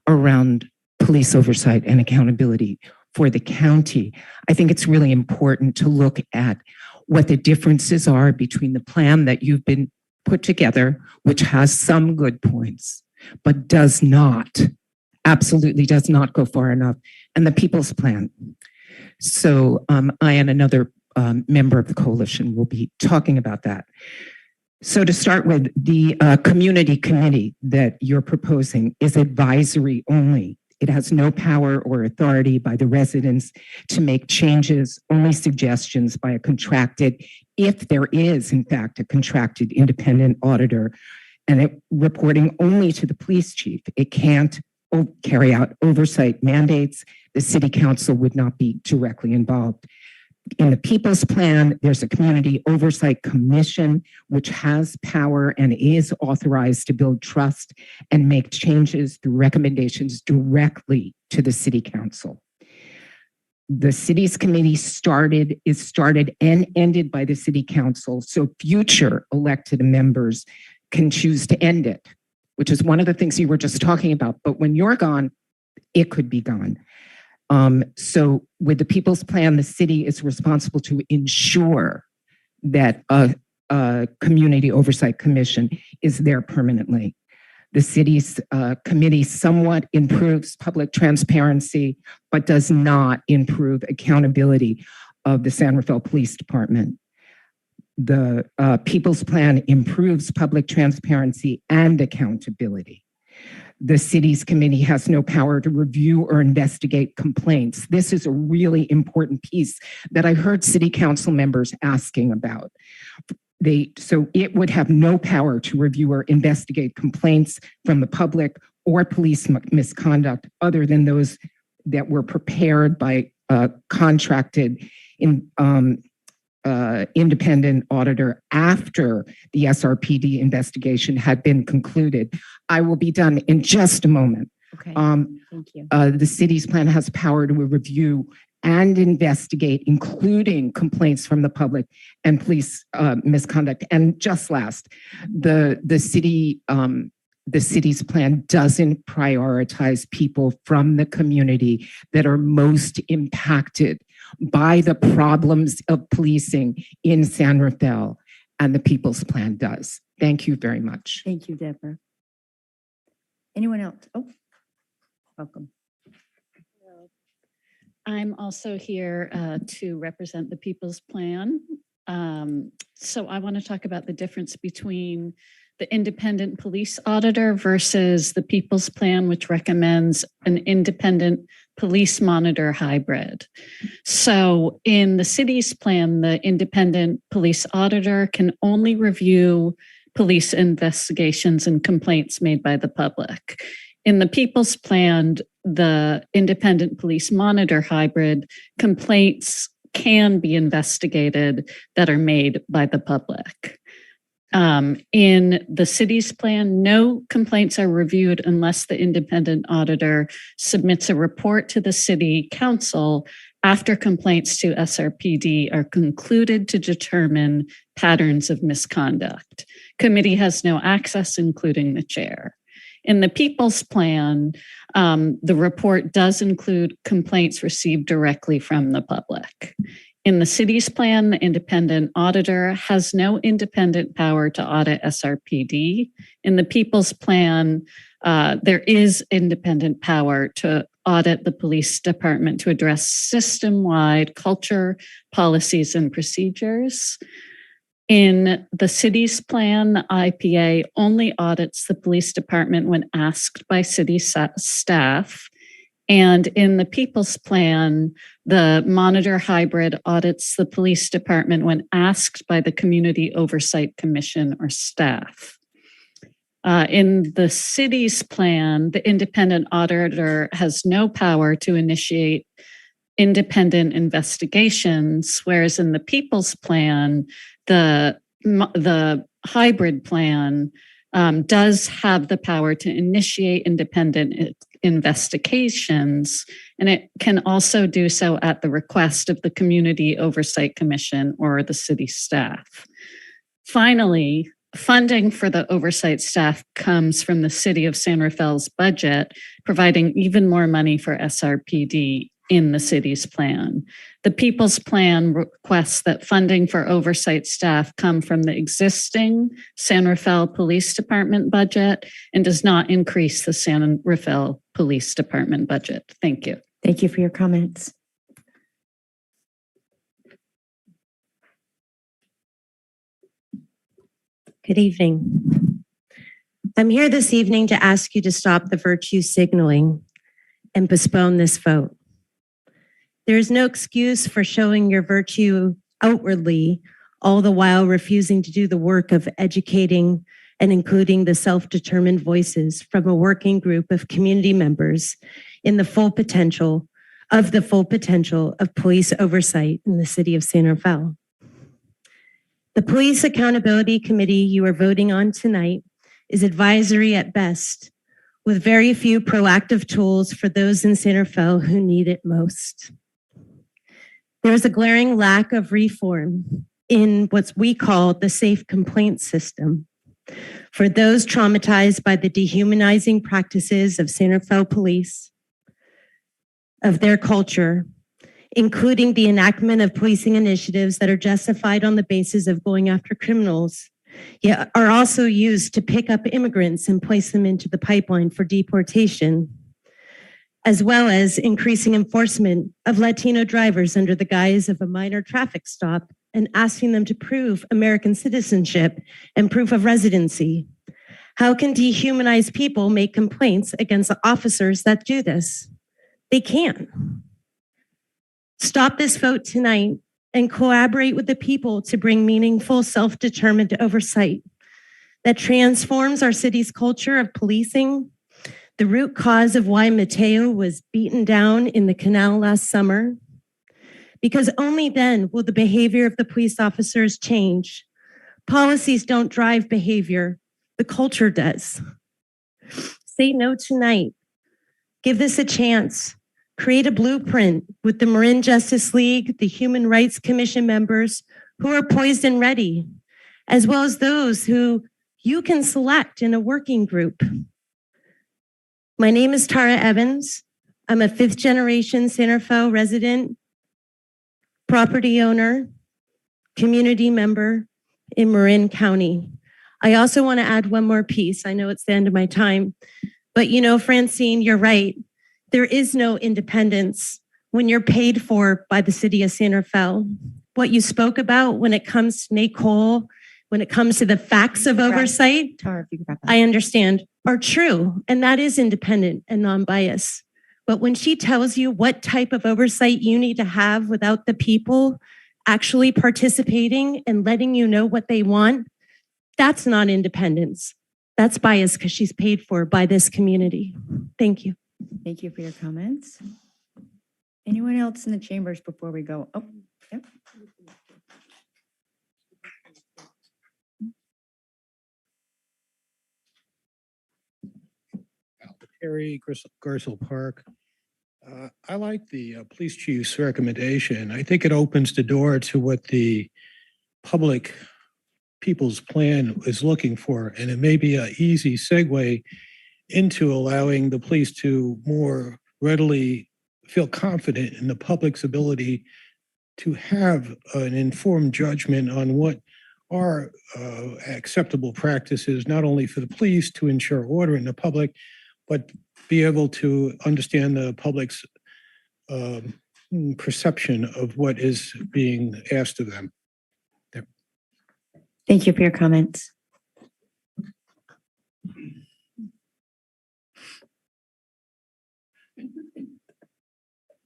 around police oversight and accountability for the county, I think it's really important to look at what the differences are between the plan that you've been put together, which has some good points, but does not, absolutely does not go far enough, and the People's Plan. So I and another member of the coalition will be talking about that. So to start with, the community committee that you're proposing is advisory only. It has no power or authority by the residents to make changes, only suggestions by a contracted, if there is in fact a contracted independent auditor, and it reporting only to the police chief. It can't carry out oversight mandates. The city council would not be directly involved. In the People's Plan, there's a community oversight commission, which has power and is authorized to build trust and make changes through recommendations directly to the city council. The city's committee is started and ended by the city council, so future elected members can choose to end it, which is one of the things you were just talking about. But when you're gone, it could be gone. So with the People's Plan, the city is responsible to ensure that a community oversight commission is there permanently. The city's committee somewhat improves public transparency, but does not improve accountability of the San Rafael Police Department. The People's Plan improves public transparency and accountability. The city's committee has no power to review or investigate complaints. This is a really important piece that I heard city council members asking about. So it would have no power to review or investigate complaints from the public or police misconduct other than those that were prepared by a contracted independent auditor after the SRPD investigation had been concluded. I will be done in just a moment. Okay, thank you. The city's plan has power to review and investigate, including complaints from the public and police misconduct. And just last, the city's plan doesn't prioritize people from the community that are most impacted by the problems of policing in San Rafael, and the People's Plan does. Thank you very much. Thank you, Deborah. Anyone else? Oh, welcome. I'm also here to represent the People's Plan. So I want to talk about the difference between the independent police auditor versus the People's Plan, which recommends an independent police monitor hybrid. So in the city's plan, the independent police auditor can only review police investigations and complaints made by the public. In the People's Plan, the independent police monitor hybrid, complaints can be investigated that are made by the public. In the city's plan, no complaints are reviewed unless the independent auditor submits a report to the city council after complaints to SRPD are concluded to determine patterns of misconduct. Committee has no access, including the chair. In the People's Plan, the report does include complaints received directly from the public. In the city's plan, the independent auditor has no independent power to audit SRPD. In the People's Plan, there is independent power to audit the police department to address system-wide culture, policies, and procedures. In the city's plan, the IPA only audits the police department when asked by city staff. And in the People's Plan, the monitor hybrid audits the police department when asked by the Community Oversight Commission or staff. In the city's plan, the independent auditor has no power to initiate independent investigations, whereas in the People's Plan, the hybrid plan does have the power to initiate independent investigations, and it can also do so at the request of the Community Oversight Commission or the city staff. Finally, funding for the oversight staff comes from the city of San Rafael's budget, providing even more money for SRPD in the city's plan. The People's Plan requests that funding for oversight staff come from the existing San Rafael Police Department budget and does not increase the San Rafael Police Department budget. Thank you. Thank you for your comments. Good evening. I'm here this evening to ask you to stop the virtue signaling and postpone this vote. There is no excuse for showing your virtue outwardly, all the while refusing to do the work of educating and including the self-determined voices from a working group of community members in the full potential of police oversight in the city of San Rafael. The Police Accountability Committee you are voting on tonight is advisory at best, with very few proactive tools for those in San Rafael who need it most. There is a glaring lack of reform in what we call the safe complaint system for those traumatized by the dehumanizing practices of San Rafael police, of their culture, including the enactment of policing initiatives that are justified on the basis of going after criminals, yet are also used to pick up immigrants and place them into the pipeline for deportation, as well as increasing enforcement of Latino drivers under the guise of a minor traffic stop and asking them to prove American citizenship and proof of residency. How can dehumanized people make complaints against the officers that do this? They can't. Stop this vote tonight and collaborate with the people to bring meaningful, self-determined oversight that transforms our city's culture of policing, the root cause of why Mateo was beaten down in the canal last summer, because only then will the behavior of the police officers change. Policies don't drive behavior, the culture does. Say no tonight. Give this a chance. Create a blueprint with the Marin Justice League, the Human Rights Commission members who are poised and ready, as well as those who you can select in a working group. My name is Tara Evans. I'm a fifth generation San Rafael resident, property owner, community member in Marin County. I also want to add one more piece. I know it's the end of my time, but you know, Francine, you're right. There is no independence when you're paid for by the city of San Rafael. What you spoke about when it comes to Nicole, when it comes to the facts of oversight, I understand, are true. And that is independent and non-biased. But when she tells you what type of oversight you need to have without the people actually participating and letting you know what they want, that's not independence. That's bias because she's paid for by this community. Thank you. Thank you for your comments. Anyone else in the chambers before we go? Oh, yep. Harry, Garcelle Park. I like the police chief's recommendation. I think it opens the door to what the public people's plan is looking for, and it may be an easy segue into allowing the police to more readily feel confident in the public's ability to have an informed judgment on what are acceptable practices, not only for the police to ensure order in the public, but be able to understand the public's perception of what is being asked of them. There. Thank you for your comments.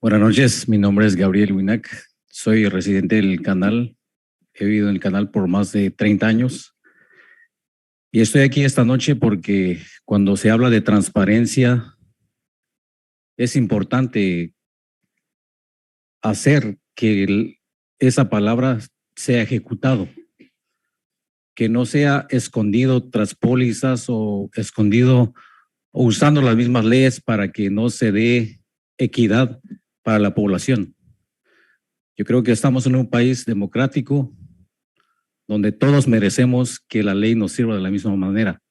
Buenas noches, mi nombre es Gabriel Winac, soy residente del canal, he vivido en el canal por más de 30 años y estoy aquí esta noche porque cuando se habla de transparencia es importante hacer que esa palabra sea ejecutado, que no sea escondido tras pólizas o escondido o usando las mismas leyes para que no se dé equidad para la población. Yo creo que estamos en un país democrático donde todos merecemos que la ley nos sirva de la misma manera,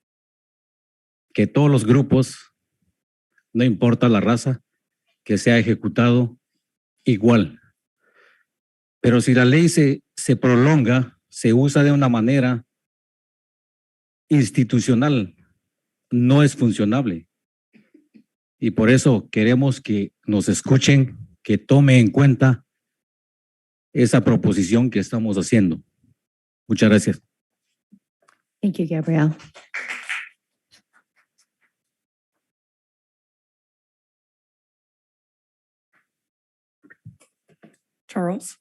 que todos los grupos, no importa la raza, que sea ejecutado igual. Pero si la ley se prolonga, se usa de una manera institucional, no es funcionable. Y por eso queremos que nos escuchen, que tomen en cuenta esa proposición que estamos haciendo. Muchas gracias. Thank you, Gabrielle. Charles?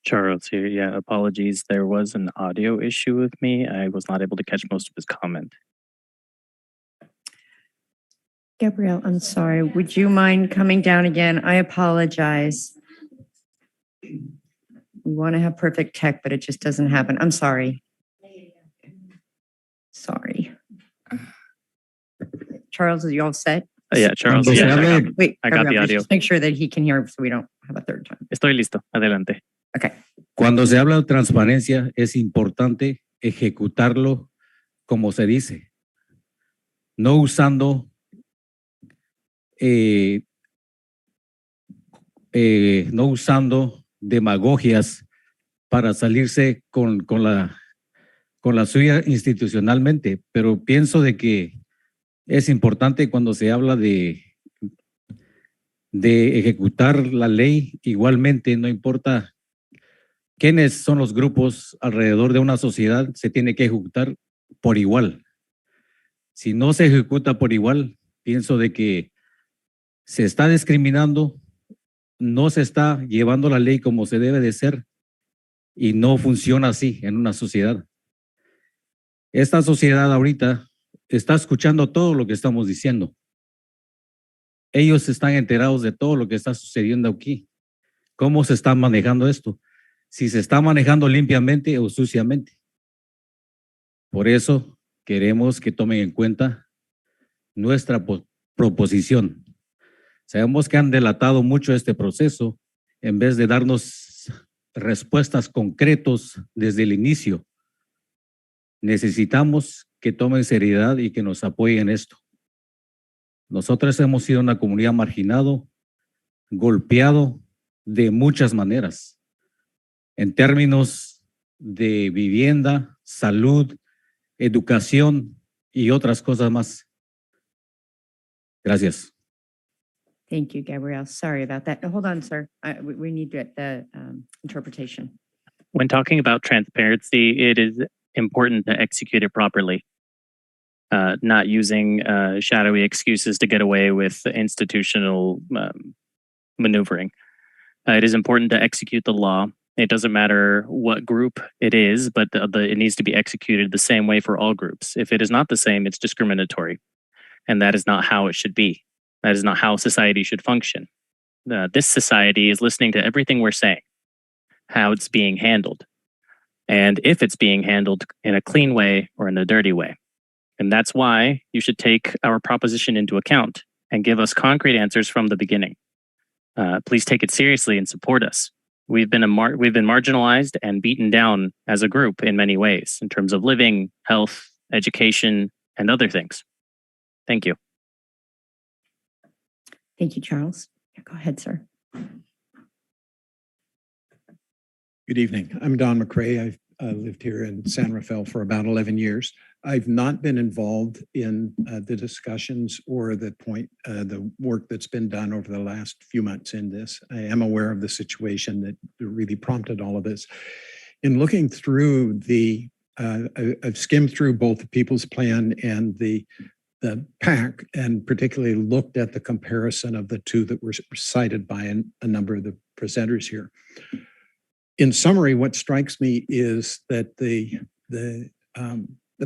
Charles here. Yeah, apologies. There was an audio issue with me. I was not able to catch most of his comment. Gabrielle, I'm sorry. Would you mind coming down again? I apologize. We want to have perfect tech, but it just doesn't happen. I'm sorry. Sorry. Charles, are you all set? Yeah, Charles. Cuando se Yeah, hable- Wait, I got the Gabrielle, audio. just make sure that he can hear so we don't have a third time. Estoy listo. Adelante. Okay. Cuando se habla de transparencia, es importante ejecutarlo como se dice, no usando no usando demagogias para salirse con la suya institucionalmente, pero pienso de que es importante cuando se habla de ejecutar la ley igualmente, no importa quiénes son los grupos alrededor de una sociedad, se tiene que ejecutar por igual. Si no se ejecuta por igual, pienso de que se está discriminando, no se está llevando la ley como se debe de ser y no funciona así en una sociedad. Esta sociedad ahorita está escuchando todo lo que estamos diciendo. Ellos están enterados de todo lo que está sucediendo aquí. ¿Cómo se está manejando esto? Si se está manejando limpiamente o suciamente. Por eso queremos que tomen en cuenta nuestra proposición. Sabemos que han delatado mucho este proceso en vez de darnos respuestas concretas desde el inicio. Necesitamos que tomen seriedad y que nos apoyen en esto. Nosotros hemos sido una comunidad marginado, golpeado de muchas maneras, en términos de vivienda, salud, educación y otras cosas más. Gracias. Thank you, Gabrielle. Sorry about that. Hold on, sir. We need the interpretation. When talking about transparency, it is important to execute it properly. Not using shadowy excuses to get away with institutional maneuvering. It is important to execute the law. It doesn't matter what group it is, but it needs to be executed the same way for all groups. If it is not the same, it's discriminatory. And that is not how it should be. That is not how society should function. This society is listening to everything we're saying, how it's being handled, and if it's being handled in a clean way or in a dirty way. And that's why you should take our proposition into account and give us concrete answers from the beginning. Please take it seriously and support us. We've been marginalized and beaten down as a group in many ways in terms of living, health, education, and other things. Thank you. Thank you, Charles. Yeah, go ahead, sir. Good evening. I'm Don McCrae. I've lived here in San Rafael for about 11 years. I've not been involved in the discussions or the work that's been done over the last few months in this. I am aware of the situation that really prompted all of this. In looking through I've skimmed through both the People's Plan and the PAC, and particularly looked at the comparison of the two that were cited by a number of the presenters here. In summary, what strikes me is that the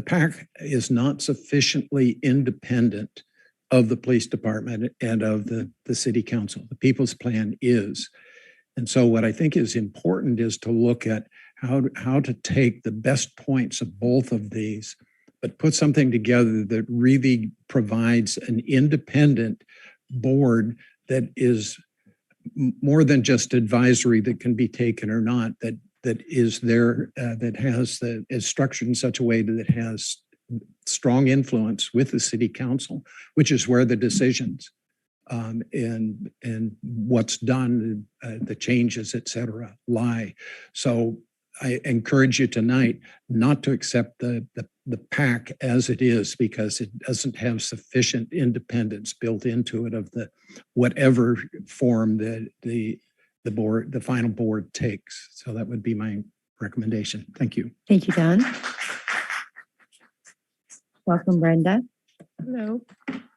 PAC is not sufficiently independent of the police department and of the city council. The People's Plan is. And so what I think is important is to look at how to take the best points of both of these, but put something together that really provides an independent board that is more than just advisory that can be taken or not, that is there, is structured in such a way that it has strong influence with the city council, which is where the decisions and what's done, the changes, et cetera, lie. So I encourage you tonight not to accept the PAC as it is, because it doesn't have sufficient independence built into it of the whatever form that the final board takes. So that would be my recommendation. Thank you. Thank you, Don. Welcome, Brenda. Hello.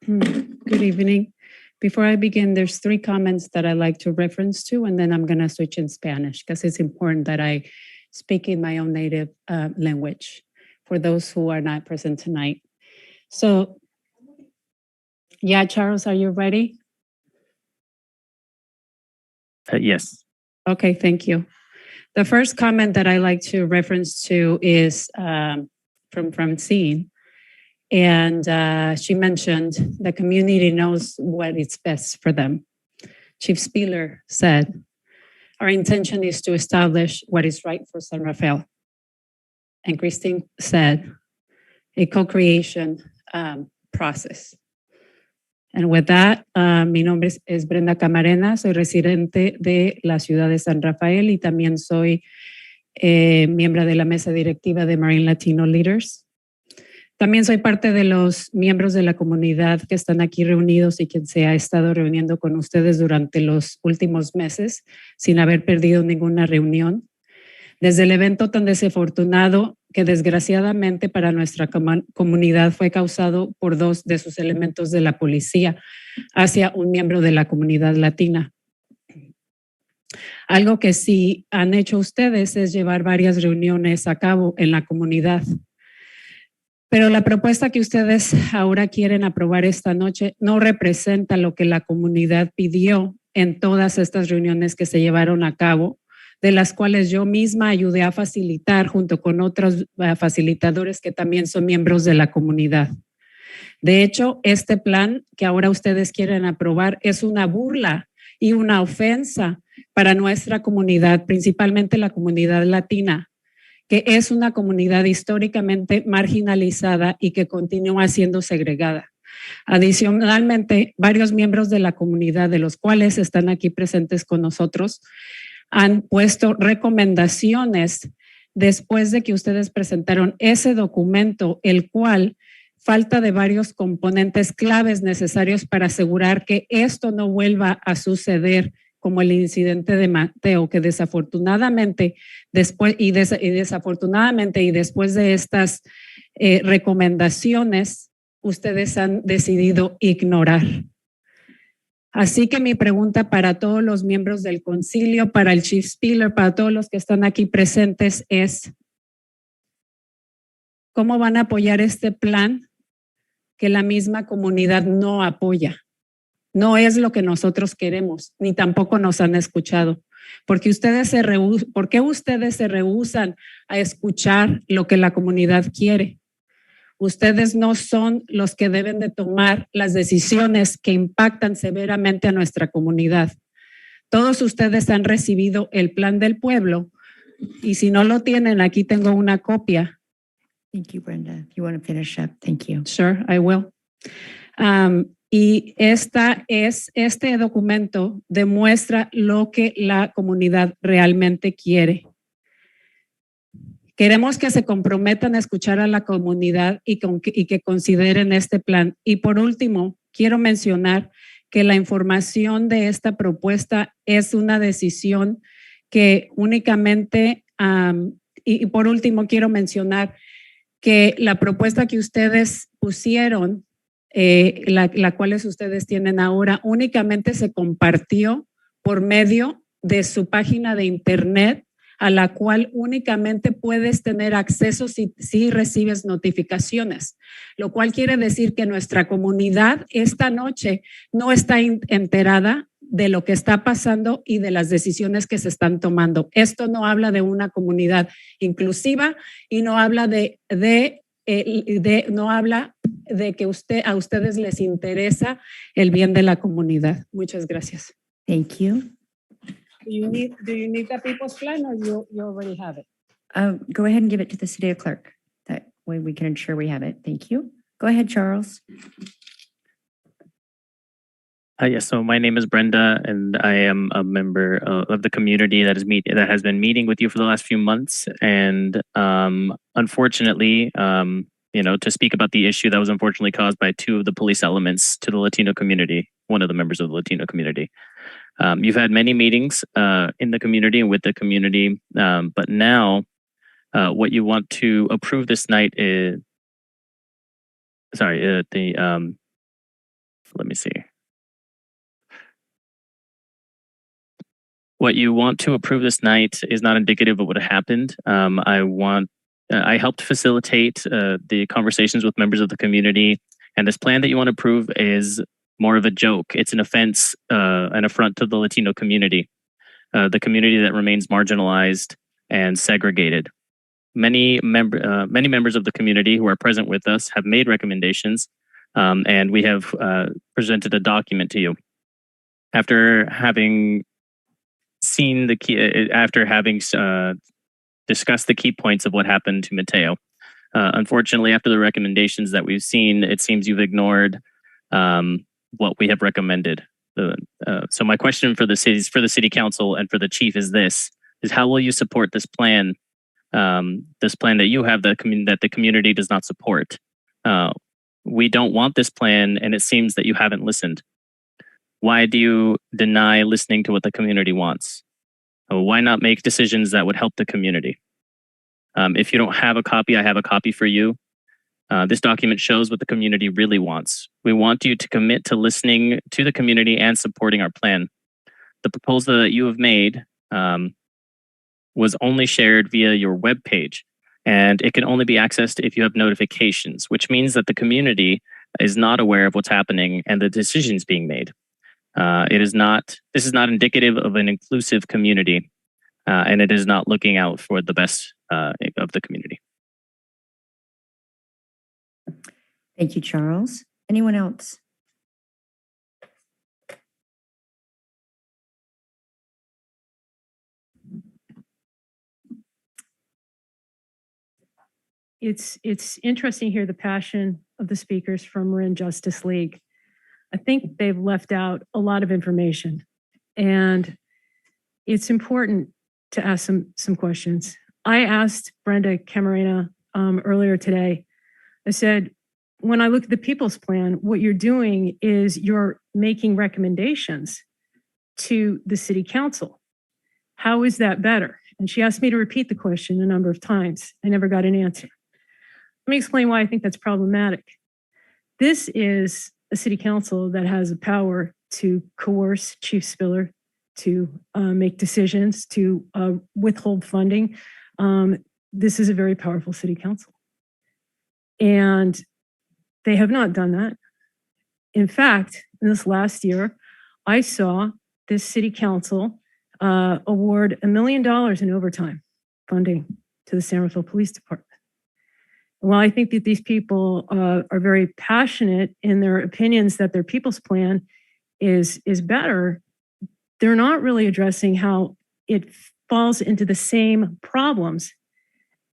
Good evening. Before I begin, there's 3 comments that I like to reference to, and then I'm going to switch in Spanish because it's important that I speak in my own native language for those who are not present tonight. So, yeah, Charles, are you ready? Yes. Okay, thank you. The first comment that I like to reference to is from Francine. And she mentioned the community knows what is best for them. Chief Spieler said, our intention is to establish what is right for San Rafael. And Cristine said, a co-creation process. And with that, mi nombre es Brenda Camarena, soy residente de la ciudad de San Rafael y también soy miembro de la mesa directiva de Marine Latino Leaders. También soy parte de los miembros de la comunidad que están aquí reunidos y quien se ha estado reuniendo con ustedes durante los últimos meses sin haber perdido ninguna reunión. Desde el evento tan desafortunado que desgraciadamente para nuestra comunidad fue causado por 2 de sus elementos de la policía hacia un miembro de la comunidad latina. Algo que sí han hecho ustedes es llevar varias reuniones a cabo en la comunidad. Pero la propuesta que ustedes ahora quieren aprobar esta noche no representa lo que la comunidad pidió en todas estas reuniones que se llevaron a cabo, de las cuales yo misma ayudé a facilitar junto con otros facilitadores que también son miembros de la comunidad. De hecho, este plan que ahora ustedes quieren aprobar es una burla y una ofensa para nuestra comunidad, principalmente la comunidad latina, que es una comunidad históricamente marginalizada y que continúa siendo segregada. Adicionalmente, varios miembros de la comunidad, de los cuales están aquí presentes con nosotros, han puesto recomendaciones después de que ustedes presentaron ese documento, el cual falta de varios componentes claves necesarios para asegurar que esto no vuelva a suceder, como el incidente de Mateo, que desafortunadamente después de estas recomendaciones, ustedes han decidido ignorar. Así que mi pregunta para todos los miembros del concilio, para el Chief Spieler, para todos los que están aquí presentes es, ¿cómo van a apoyar este plan que la misma comunidad no apoya? No es lo que nosotros queremos, ni tampoco nos han escuchado. ¿Por qué ustedes se rehúsan a escuchar lo que la comunidad quiere? Ustedes no son los que deben de tomar las decisiones que impactan severamente a nuestra comunidad. Todos ustedes han recibido el plan del pueblo y si no lo tienen, aquí tengo una copia. Thank you, Brenda. If you want to finish up, thank you. Sure, I will. Y este documento demuestra lo que la comunidad realmente quiere. Queremos que se comprometan a escuchar a la comunidad y que consideren este plan. Y por último, quiero mencionar que la información de esta propuesta es una decisión que únicamente, y por último quiero mencionar que la propuesta que ustedes pusieron, la cual ustedes tienen ahora, únicamente se compartió por medio de su página de internet, a la cual únicamente puedes tener acceso si recibes notificaciones, lo cual quiere decir que nuestra comunidad esta noche no está enterada de lo que está pasando y de las decisiones que se están tomando. Esto no habla de una comunidad inclusiva y no habla no habla de que a ustedes les interesa el bien de la comunidad. Muchas gracias. Thank you. Do you need the people's plan or you already have it? Go ahead and give it to the city clerk. That way we can ensure we have it. Thank you. Go ahead, Charles. Yes, so my name is Brenda, and I am a member of the community that has been meeting with you for the last few months. And unfortunately, to speak about the issue that was unfortunately caused by two of the police elements to the Latino community, one of the members of the Latino community. You've had many meetings in the community and with the community, but now what you want to approve this night is, let me see. What you want to approve this night is not indicative of what happened. I helped facilitate the conversations with members of the community, and this plan that you want to approve is more of a joke. It's an offense, an affront to the Latino community, the community that remains marginalized and segregated. Many members of the community who are present with us have made recommendations, and we have presented a document to you. After having seen discussed the key points of what happened to Mateo. Unfortunately, after the recommendations that we've seen, it seems you've ignored what we have recommended. So my question for the city council and for the chief is how will you support this plan that you have that the community does not support? We don't want this plan, and it seems that you haven't listened. Why do you deny listening to what the community wants? Why not make decisions that would help the community? If you don't have a copy, I have a copy for you. This document shows what the community really wants. We want you to commit to listening to the community and supporting our plan. The proposal that you have made was only shared via your webpage, and it can only be accessed if you have notifications, which means that the community is not aware of what's happening and the decisions being made. This is not indicative of an inclusive community, and it is not looking out for the best of the community. Thank you, Charles. Anyone else? It's interesting to hear the passion of the speakers from Marin Justice League. I think they've left out a lot of information, and it's important to ask some questions. I asked Brenda Camarena earlier today. I said, when I look at the People's Plan, what you're doing is you're making recommendations to the City Council. How is that better? And she asked me to repeat the question a number of times. I never got an answer. Let me explain why I think that's problematic. This is a city council that has the power to coerce Chief Spiller to make decisions, to withhold funding. This is a very powerful city council. And they have not done that. In fact, in this last year, I saw this city council award $1 million in overtime funding to the San Rafael Police Department. While I think that these people are very passionate in their opinions that their People's Plan is better, they're not really addressing how it falls into the same problems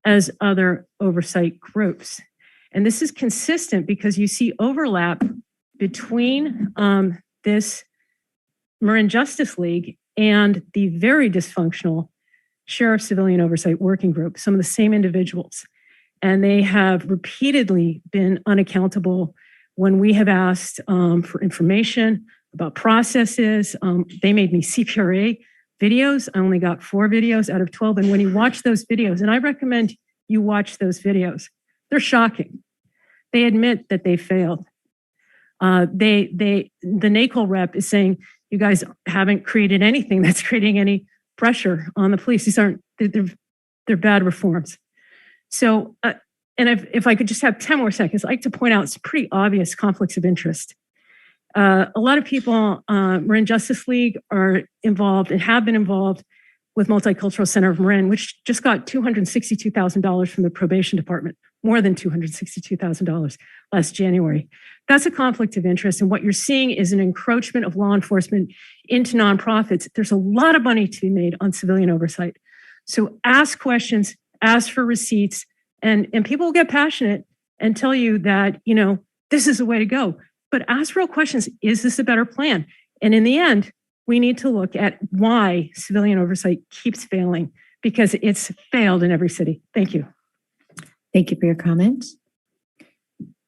as other oversight groups. And this is consistent because you see overlap between this Marin Justice League and the very dysfunctional Sheriff Civilian Oversight Working Group, some of the same individuals. And they have repeatedly been unaccountable when we have asked for information about processes. They made me CPRA videos. I only got 4 videos out of 12. And when you watch those videos, and I recommend you watch those videos, they're shocking. They admit that they failed. The NACOL rep is saying, you guys haven't created anything that's creating any pressure on the police. These aren't, they're bad reforms. So, and if I could just have 10 more seconds, I'd like to point out some pretty obvious conflicts of interest. A lot of people, Marin Justice League, are involved and have been involved with Multicultural Center of Marin, which just got $262,000 from the probation department. more than $262,000 last January. That's a conflict of interest. And what you're seeing is an encroachment of law enforcement into nonprofits. There's a lot of money to be made on civilian oversight. So ask questions, ask for receipts, and people will get passionate and tell you that, this is the way to go. But ask real questions. Is this a better plan? And in the end, we need to look at why civilian oversight keeps failing, because it's failed in every city. Thank you. Thank you for your comments.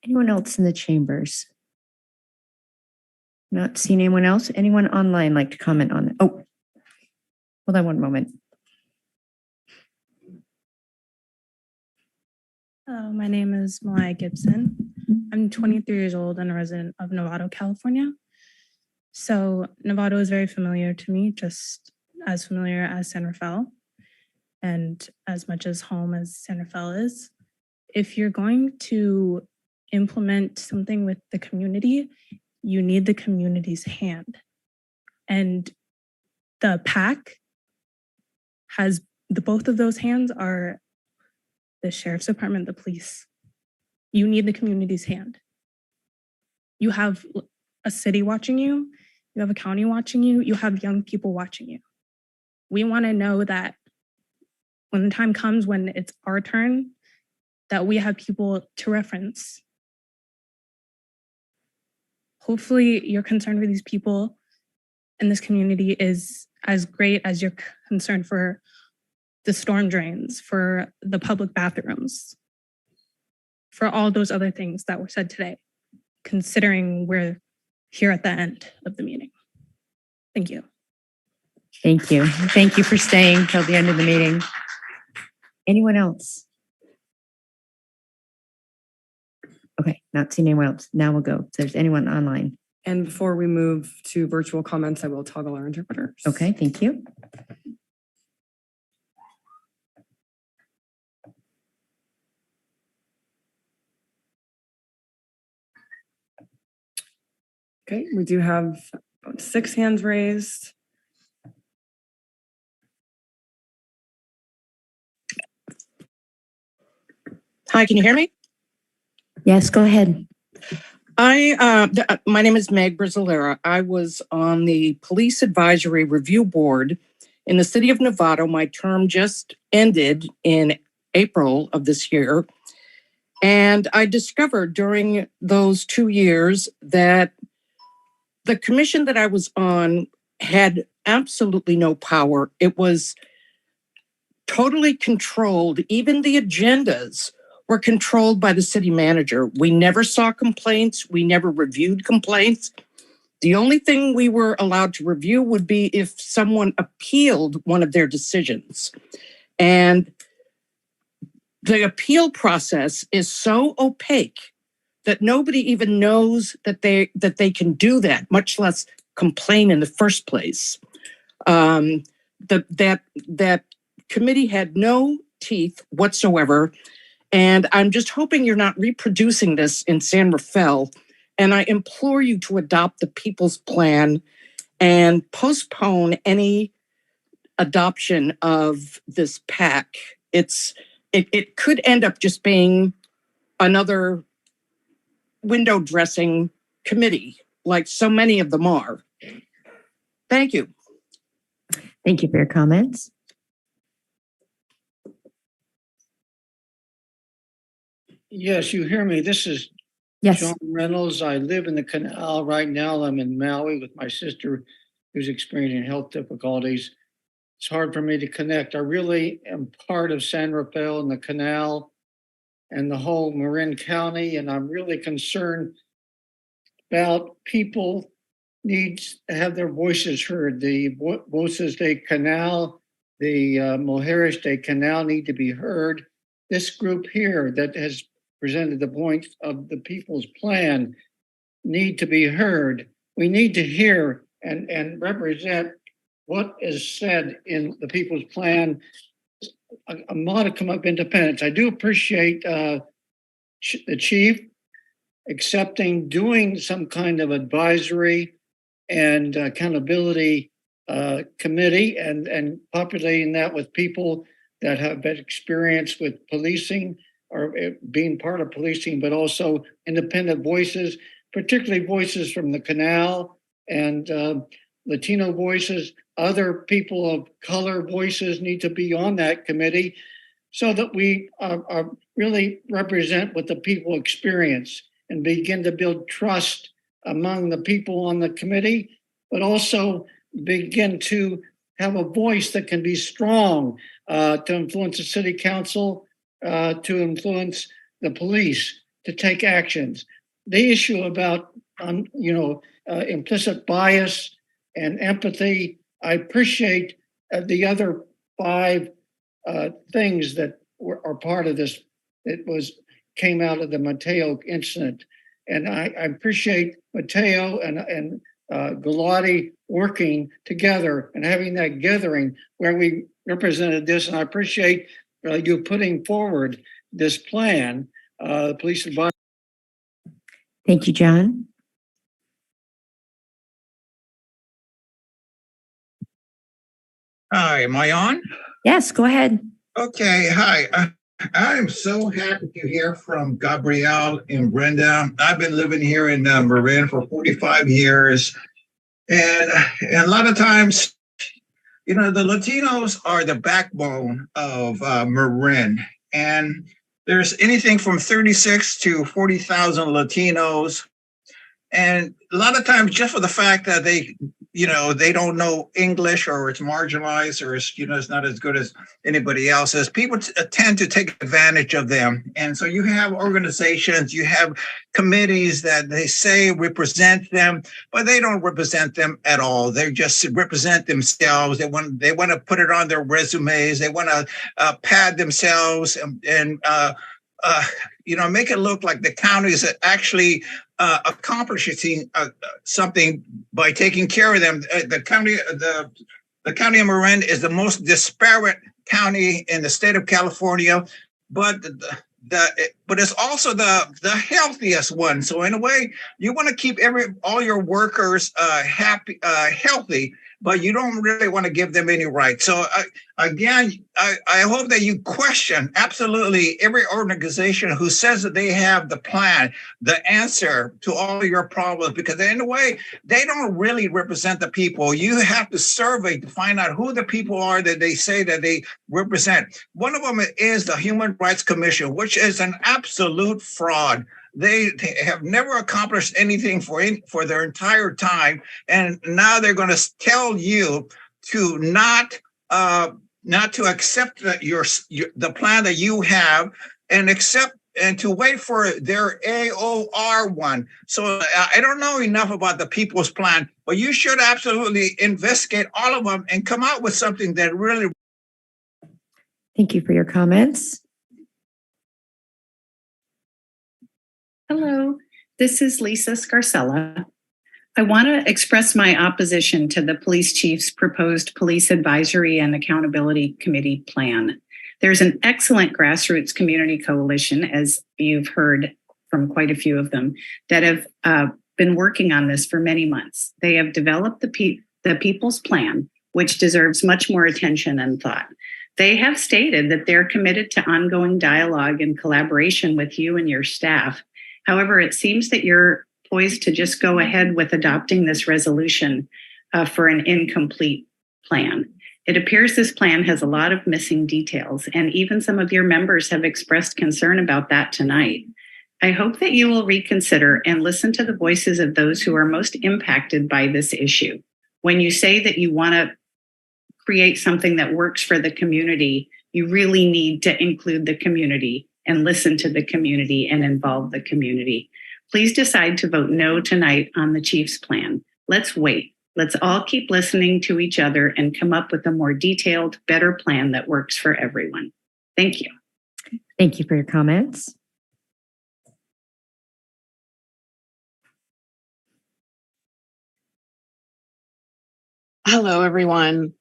Anyone else in the chambers? Not seeing anyone else? Anyone online like to comment on it? Oh, hold on one moment. Hello, my name is Malaya Gibson. I'm 23 years old and a resident of Novato, California. So Novato is very familiar to me, just as familiar as San Rafael, and as much as home as San Rafael is. If you're going to implement something with the community, you need the community's hand. And the PAC has both of those hands are the sheriff's department, the police. You need the community's hand. You have a city watching you, you have a county watching you, you have young people watching you. We want to know that when the time comes when it's our turn, that we have people to reference. Hopefully your concern for these people in this community is as great as your concern for the storm drains, for the public bathrooms, for all those other things that were said today, considering we're here at the end of the meeting. Thank you. Thank you. Thank you for staying till the end of the meeting. Anyone else? Okay, not seeing anyone else. Now we'll go. If there's anyone online. And before we move to virtual comments, I will toggle our interpreters. Okay, thank you. Okay, we do have about 6 hands raised. Hi, can you hear me? Yes, go ahead. My name is Meg Brizzolera. I was on the Police Advisory Review Board in the city of Novato. My term just ended in April of this year. And I discovered during those 2 years that the commission that I was on had absolutely no power. It was totally controlled. Even the agendas were controlled by the city manager. We never saw complaints. We never reviewed complaints. The only thing we were allowed to review would be if someone appealed one of their decisions. And the appeal process is so opaque that nobody even knows that they can do that, much less complain in the first place. That committee had no teeth whatsoever. And I'm just hoping you're not reproducing this in San Rafael. And I implore you to adopt the People's Plan and postpone any adoption of this PAC. It could end up just being another window dressing committee, like so many of them are. Thank you. Thank you for your comments. Yes, you hear me. This is John Reynolds. I live in the canal right now. I'm in Maui with my sister who's experiencing health difficulties. It's hard for me to connect. I really am part of San Rafael and the canal and the whole Marin County, and I'm really concerned about people needs to have their voices heard. The Voces de Canal, the Mujeres de Canal need to be heard. This group here that has presented the point of the People's Plan need to be heard. We need to hear and represent what is said in the People's Plan, a modicum of independence. I do appreciate the chief accepting doing some kind of advisory and accountability committee and populating that with people that have been experienced with policing are being part of policing, but also independent voices, particularly voices from the canal and Latino voices. Other people of color voices need to be on that committee so that we really represent what the people experience and begin to build trust among the people on the committee, but also begin to have a voice that can be strong to influence the city council, to influence the police, to take actions. The issue about implicit bias and empathy, I appreciate the other 5 things that are part of this. It came out of the Mateo incident, and I appreciate Mateo and Galati working together and having that gathering where we represented this. And I appreciate you putting forward this plan, police advisory. Thank you, John. Hi, am I on? Yes, go ahead. Okay, hi. I'm so happy to hear from Gabrielle and Brenda. I've been living here in Marin for 45 years. And a lot of times, the Latinos are the backbone of Marin. And there's anything from 36 to 40,000 Latinos. And a lot of times, just for the fact that they don't know English, or it's marginalized, or it's not as good as anybody else's, people tend to take advantage of them. And so you have organizations, you have committees that they say represent them, but they don't represent them at all. They just represent themselves. They want to put it on their resumes. They want to pad themselves and make it look like the county is actually accomplishing something by taking care of them. The county of Marin is the most disparate county in the state of California, but it's also the healthiest one. So in a way, you want to keep all your workers happy, healthy, but you don't really want to give them any rights. So again, I hope that you question absolutely every organization who says that they have the plan, the answer to all your problems, because in a way, they don't really represent the people. You have to survey to find out who the people are that they say that they represent. One of them is the Human Rights Commission, which is an absolute fraud. They have never accomplished anything for their entire time, and now they're going to tell you to not to accept the plan that you have, and to wait for their AOR one. So I don't know enough about the people's plan, but you should absolutely investigate all of them and come out with something that really. Thank you for your comments. Hello, this is Lisa Scarcella. I want to express my opposition to the police chief's proposed Police Advisory and Accountability Committee plan. There's an excellent grassroots community coalition, as you've heard from quite a few of them, that have been working on this for many months. They have developed the People's Plan, which deserves much more attention and thought. They have stated that they're committed to ongoing dialogue and collaboration with you and your staff. However, it seems that you're poised to just go ahead with adopting this resolution for an incomplete plan. It appears this plan has a lot of missing details, and even some of your members have expressed concern about that tonight. I hope that you will reconsider and listen to the voices of those who are most impacted by this issue. When you say that you want to create something that works for the community, you really need to include the community and listen to the community and involve the community. Please decide to vote no tonight on the Chief's plan. Let's wait. Let's all keep listening to each other and come up with a more detailed, better plan that works for everyone. Thank you. Thank you for your comments. Hello, everyone.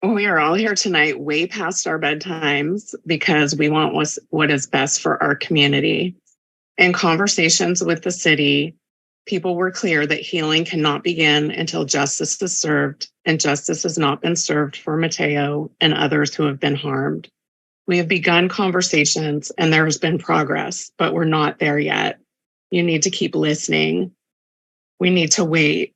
We are all here tonight way past our bedtimes because we want what is best for our community. In conversations with the city, people were clear that healing cannot begin until justice is served, and justice has not been served for Mateo and others who have been harmed. We have begun conversations and there has been progress, but we're not there yet. You need to keep listening. We need to wait.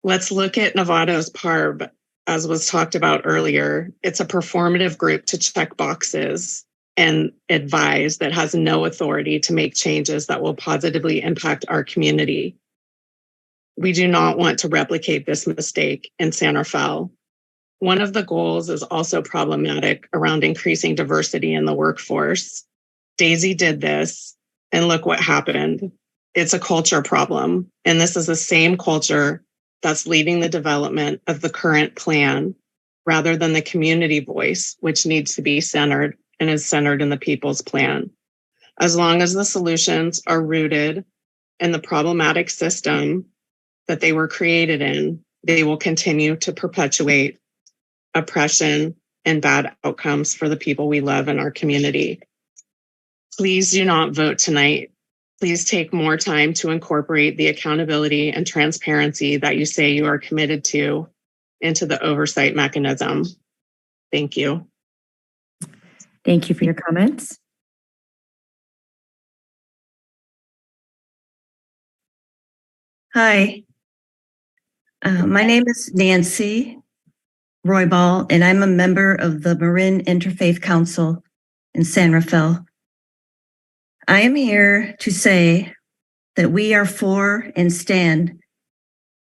Let's look at Novato's PARB, as was talked about earlier. It's a performative group to check boxes and advise that has no authority to make changes that will positively impact our community. We do not want to replicate this mistake in San Rafael. One of the goals is also problematic around increasing diversity in the workforce. Daisy did this, and look what happened. It's a culture problem, and this is the same culture that's leading the development of the current plan, rather than the community voice, which needs to be centered and is centered in the people's plan. As long as the solutions are rooted in the problematic system that they were created in, they will continue to perpetuate oppression and bad outcomes for the people we love in our community. Please do not vote tonight. Please take more time to incorporate the accountability and transparency that you say you are committed to into the oversight mechanism. Thank you. Thank you for your comments. Hi, my name is Nancy Roybal, and I'm a member of the Marin Interfaith Council in San Rafael. I am here to say that we are for and stand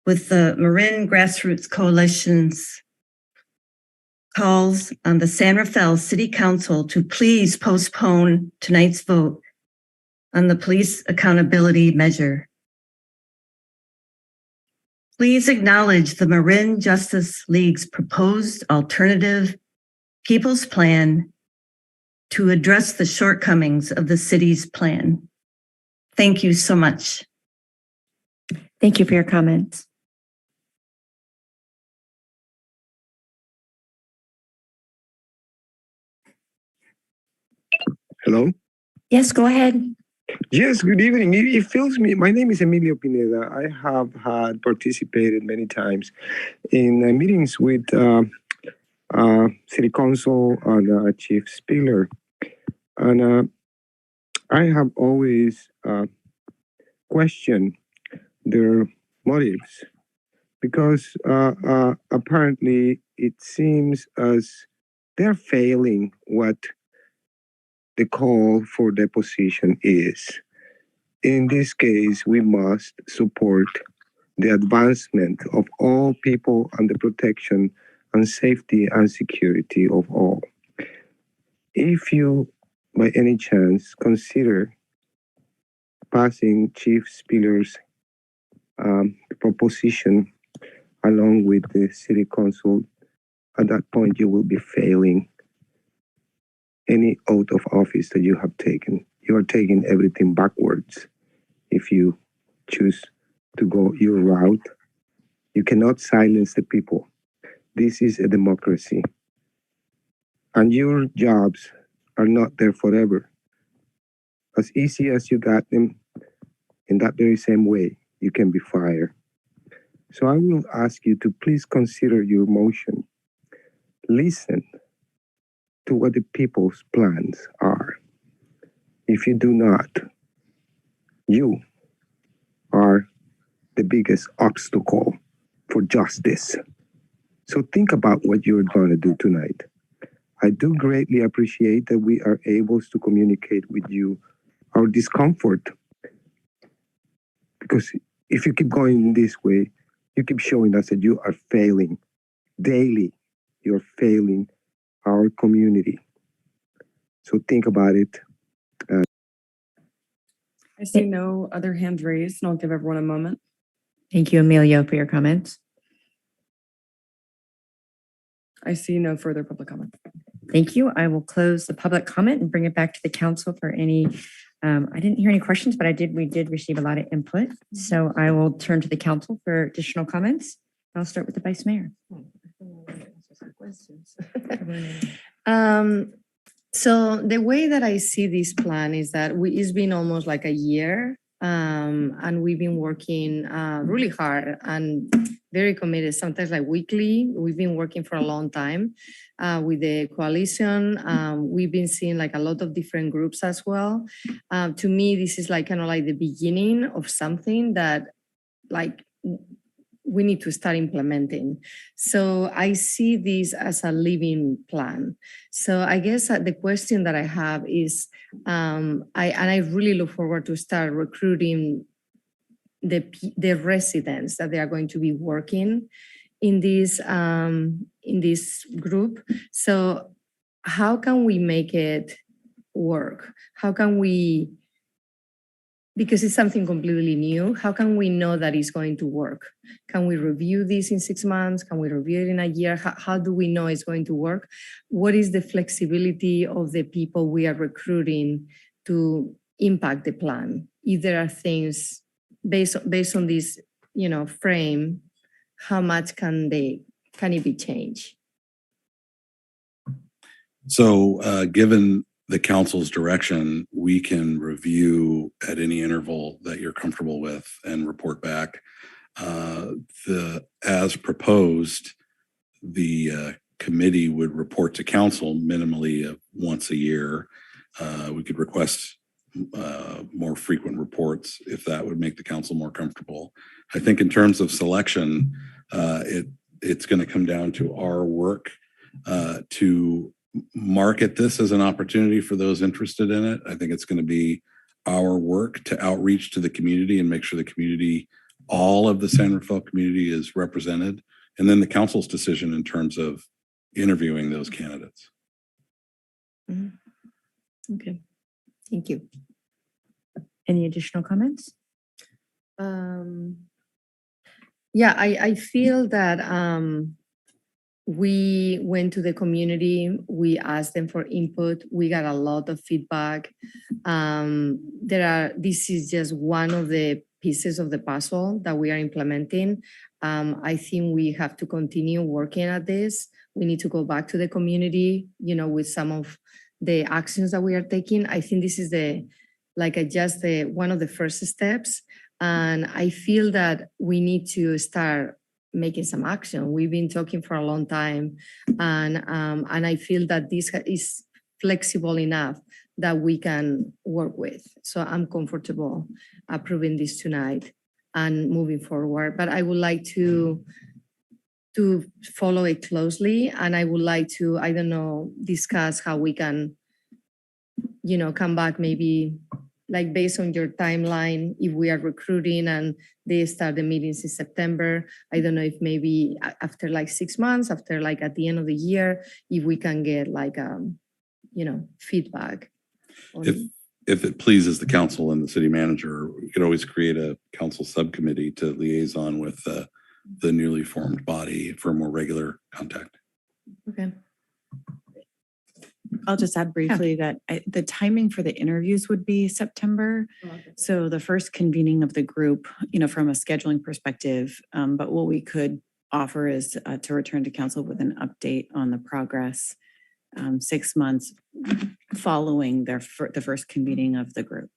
with the Marin Grassroots Coalition's calls on the San Rafael City Council to please postpone tonight's vote on the police accountability measure. Please acknowledge the Marin Justice League's proposed alternative people's plan to address the shortcomings of the city's plan. Thank you so much. Thank you for your comments. Hello? Yes, go ahead. Yes, good evening. It fills me. My name is Emilio Pineda. I have had participated many times in meetings with City Council and Chief Spiller. And I have always questioned their motives because apparently it seems as they're failing what the call for deposition is. In this case, we must support the advancement of all people and the protection and safety and security of all. If you, by any chance, consider passing Chief Spiller's proposition along with the City Council, at that point you will be failing any oath of office that you have taken. You are taking everything backwards. If you choose to go your route, you cannot silence the people. This is a democracy. And your jobs are not there forever. As easy as you got them, in that very same way, you can be fired. So I will ask you to please consider your motion. Listen to what the people's plans are. If you do not, you are the biggest obstacle for justice. So think about what you're going to do tonight. I do greatly appreciate that we are able to communicate with you our discomfort. Because if you keep going this way, you keep showing us that you are failing daily. You're failing our community. So think about it. I see no other hands raised, and I'll give everyone a moment. Thank you, Emilio, for your comments. I see no further public comment. Thank you. I will close the public comment and bring it back to the council for any, I didn't hear any questions, but we did receive a lot of input. So I will turn to the council for additional comments. I'll start with the vice mayor. So the way that I see this plan is that it's been almost like a year And we've been working really hard and very committed, sometimes like weekly. We've been working for a long time with the coalition. We've been seeing like a lot of different groups as well. To me, this is like kind of like the beginning of something that like we need to start implementing. So I see this as a living plan. So I guess the question that I have is, I really look forward to start recruiting the residents that they are going to be working in this group. So how can we make it work? How can we, because it's something completely new, how can we know that it's going to work? Can we review this in 6 months? Can we review it in a year? How do we know it's going to work? What is the flexibility of the people we are recruiting to impact the plan? If there are things based on this, frame, how much can it be changed? So given the council's direction, we can review at any interval that you're comfortable with and report back. As proposed, the committee would report to council minimally once a year. We could request more frequent reports if that would make the council more comfortable. I think in terms of selection, it's going to come down to our work to market this as an opportunity for those interested in it. I think it's going to be our work to outreach to the community and make sure the community, all of the San Rafael community, is represented, and then the council's decision in terms of interviewing those candidates. Okay, thank you. Any additional comments? Yeah, I feel that we went to the community, we asked them for input, we got a lot of feedback. This is just one of the pieces of the puzzle that we are implementing. I think we have to continue working at this. We need to go back to the community, with some of the actions that we are taking. I think this is one of the first steps. And I feel that we need to start making some action. We've been talking for a long time, and I feel that this is flexible enough that we can work with. So I'm comfortable approving this tonight and moving forward. But I would like to follow it closely, and I would like to, discuss how we can, come back maybe like based on your timeline, if we are recruiting and they start the meetings in September, I don't know if maybe after like 6 months, after like at the end of the year, if we can get like, feedback. If it pleases the council and the city manager, we could always create a council subcommittee to liaison with the newly formed body for more regular contact. Okay. I'll just add briefly that the timing for the interviews would be September. So the first convening of the group, from a scheduling perspective, but what we could offer is to return to council with an update on the progress 6 months following the first convening of the group.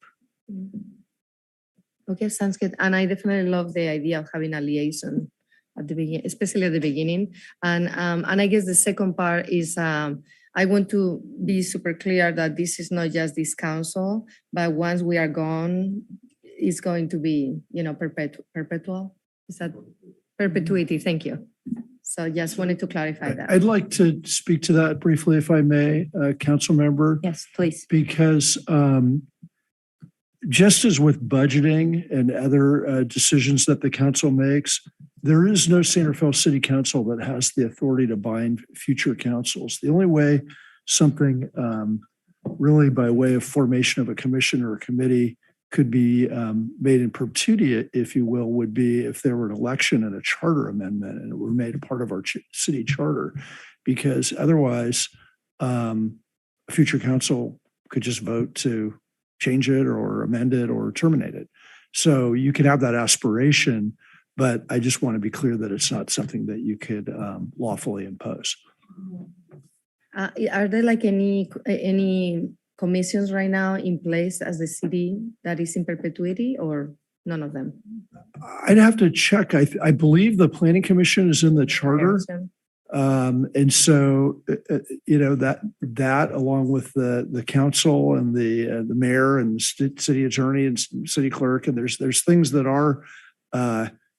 Okay, sounds good. And I definitely love the idea of having a liaison at the beginning, especially at the beginning. And I guess the second part is I want to be super clear that this is not just this council, but once we are gone, it's going to be, perpetual. Is that perpetuity? Thank you. So just wanted to clarify that. I'd like to speak to that briefly, if I may, council member. Yes, please. Because just as with budgeting and other decisions that the council makes, there is no San Rafael City Council that has the authority to bind future councils. The only way something really by way of formation of a commission or a committee could be made in perpetuity, if you will, would be if there were an election and a charter amendment and it were made a part of our city charter, because otherwise a future council could just vote to change it or amend it or terminate it. So you can have that aspiration, but I just want to be clear that it's not something that you could lawfully impose. Are there like any commissions right now in place as the city that is in perpetuity, or none of them? I'd have to check. I believe the planning commission is in the charter. And so, that along with the council and the mayor and the city attorney and city clerk, and there's things that are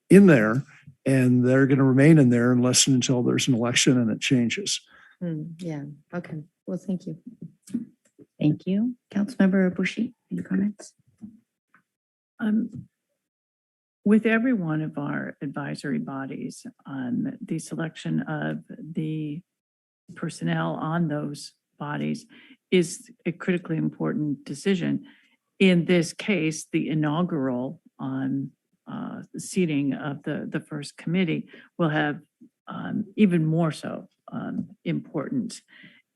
in there, and they're going to remain in there unless and until there's an election and it changes. Yeah, okay. Well, thank you. Thank you. Councilmember Bushi, any comments? With every one of our advisory bodies, the selection of the personnel on those bodies is a critically important decision. In this case, the inaugural seating of the first committee will have even more so importance.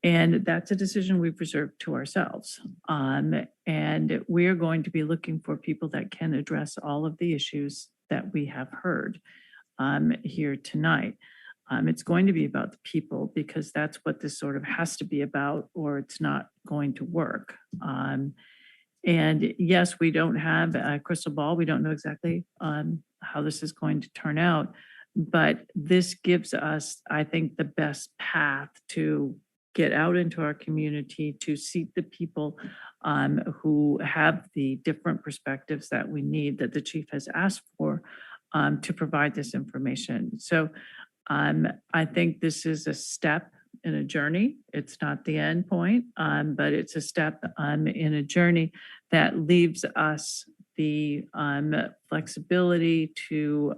And that's a decision we've reserved to ourselves. And we are going to be looking for people that can address all of the issues that we have heard here tonight. It's going to be about the people, because that's what this sort of has to be about, or it's not going to work. And yes, we don't have a crystal ball. We don't know exactly how this is going to turn out, but this gives us, I think, the best path to get out into our community, to seat the people who have the different perspectives that we need, that the chief has asked for, to provide this information. So I think this is a step in a journey. It's not the end point, but it's a step in a journey that leaves us the flexibility to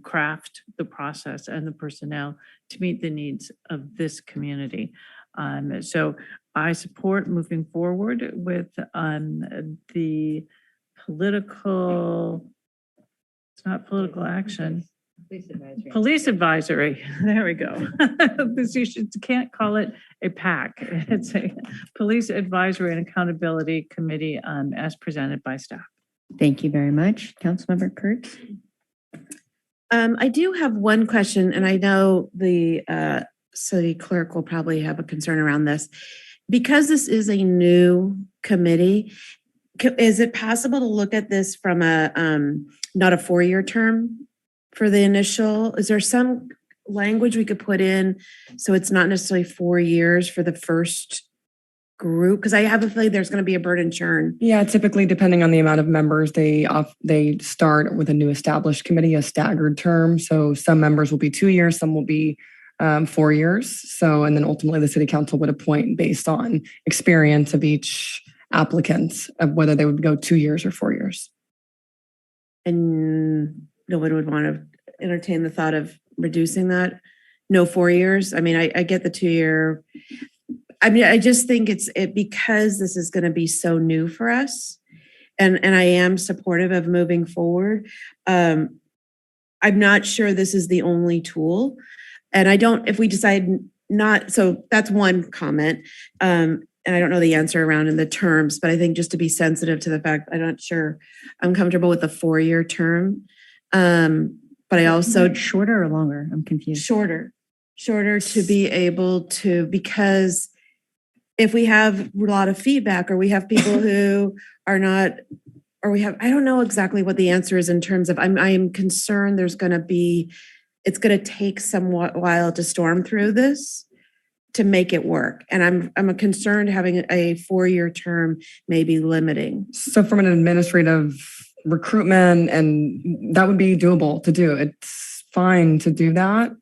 craft the process and the personnel to meet the needs of this community. So I support moving forward with the political, it's not political action. Police advisory. There we go. You can't call it a PAC. It's a Police Advisory and Accountability Committee as presented by staff. Thank you very much. Councilmember Kurtz. I do have one question, and I know the city clerk will probably have a concern around this. Because this is a new committee, is it possible to look at this from a not a 4-year term for the initial? Is there some language we could put in so it's not necessarily 4 years for the first group? Because I have a feeling there's going to be a burden churn. Yeah, typically depending on the amount of members, they start with a new established committee, a staggered term. So some members will be 2 years, some will be 4 years. So, and then ultimately the city council would appoint based on experience of each applicant of whether they would go 2 years or 4 years. And nobody would want to entertain the thought of reducing that? No 4 years? I mean, I get the 2 year. I mean, I just think it's because this is going to be so new for us, and I am supportive of moving forward. I'm not sure this is the only tool, and I don't, if we decide not, so that's one comment. And I don't know the answer around in the terms, but I think just to be sensitive to the fact, I'm not sure I'm comfortable with the 4 year term. But I also shorter or longer? I'm confused. Shorter to be able to, because if we have a lot of feedback, or we have people who are not, or we have, I don't know exactly what the answer is in terms of, I am concerned it's going to take some while to storm through this to make it work. And I'm concerned having a 4 year term may be limiting. So from an administrative recruitment, and that would be doable to do. It's fine to do that.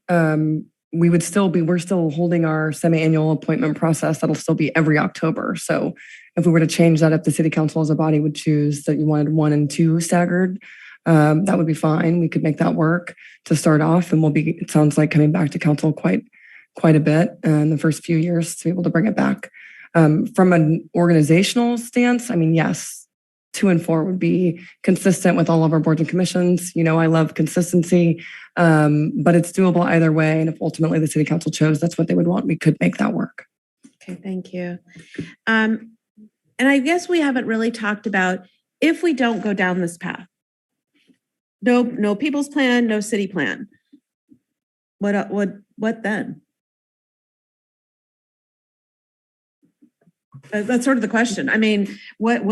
We're still holding our semi-annual appointment process. That'll still be every October. So if we were to change that, if the city council as a body would choose that you wanted 1 and 2 staggered, that would be fine. We could make that work to start off, and it sounds like coming back to council quite a bit in the first few years to be able to bring it back. From an organizational stance, I mean, yes, 2 and 4 would be consistent with all of our boards and commissions. You know, I love consistency, but it's doable either way. And if ultimately the city council chose that's what they would want, we could make that work. Okay, thank you. And I guess we haven't really talked about if we don't go down this path. No people's plan, no city plan. What then? That's sort of the question. I mean, what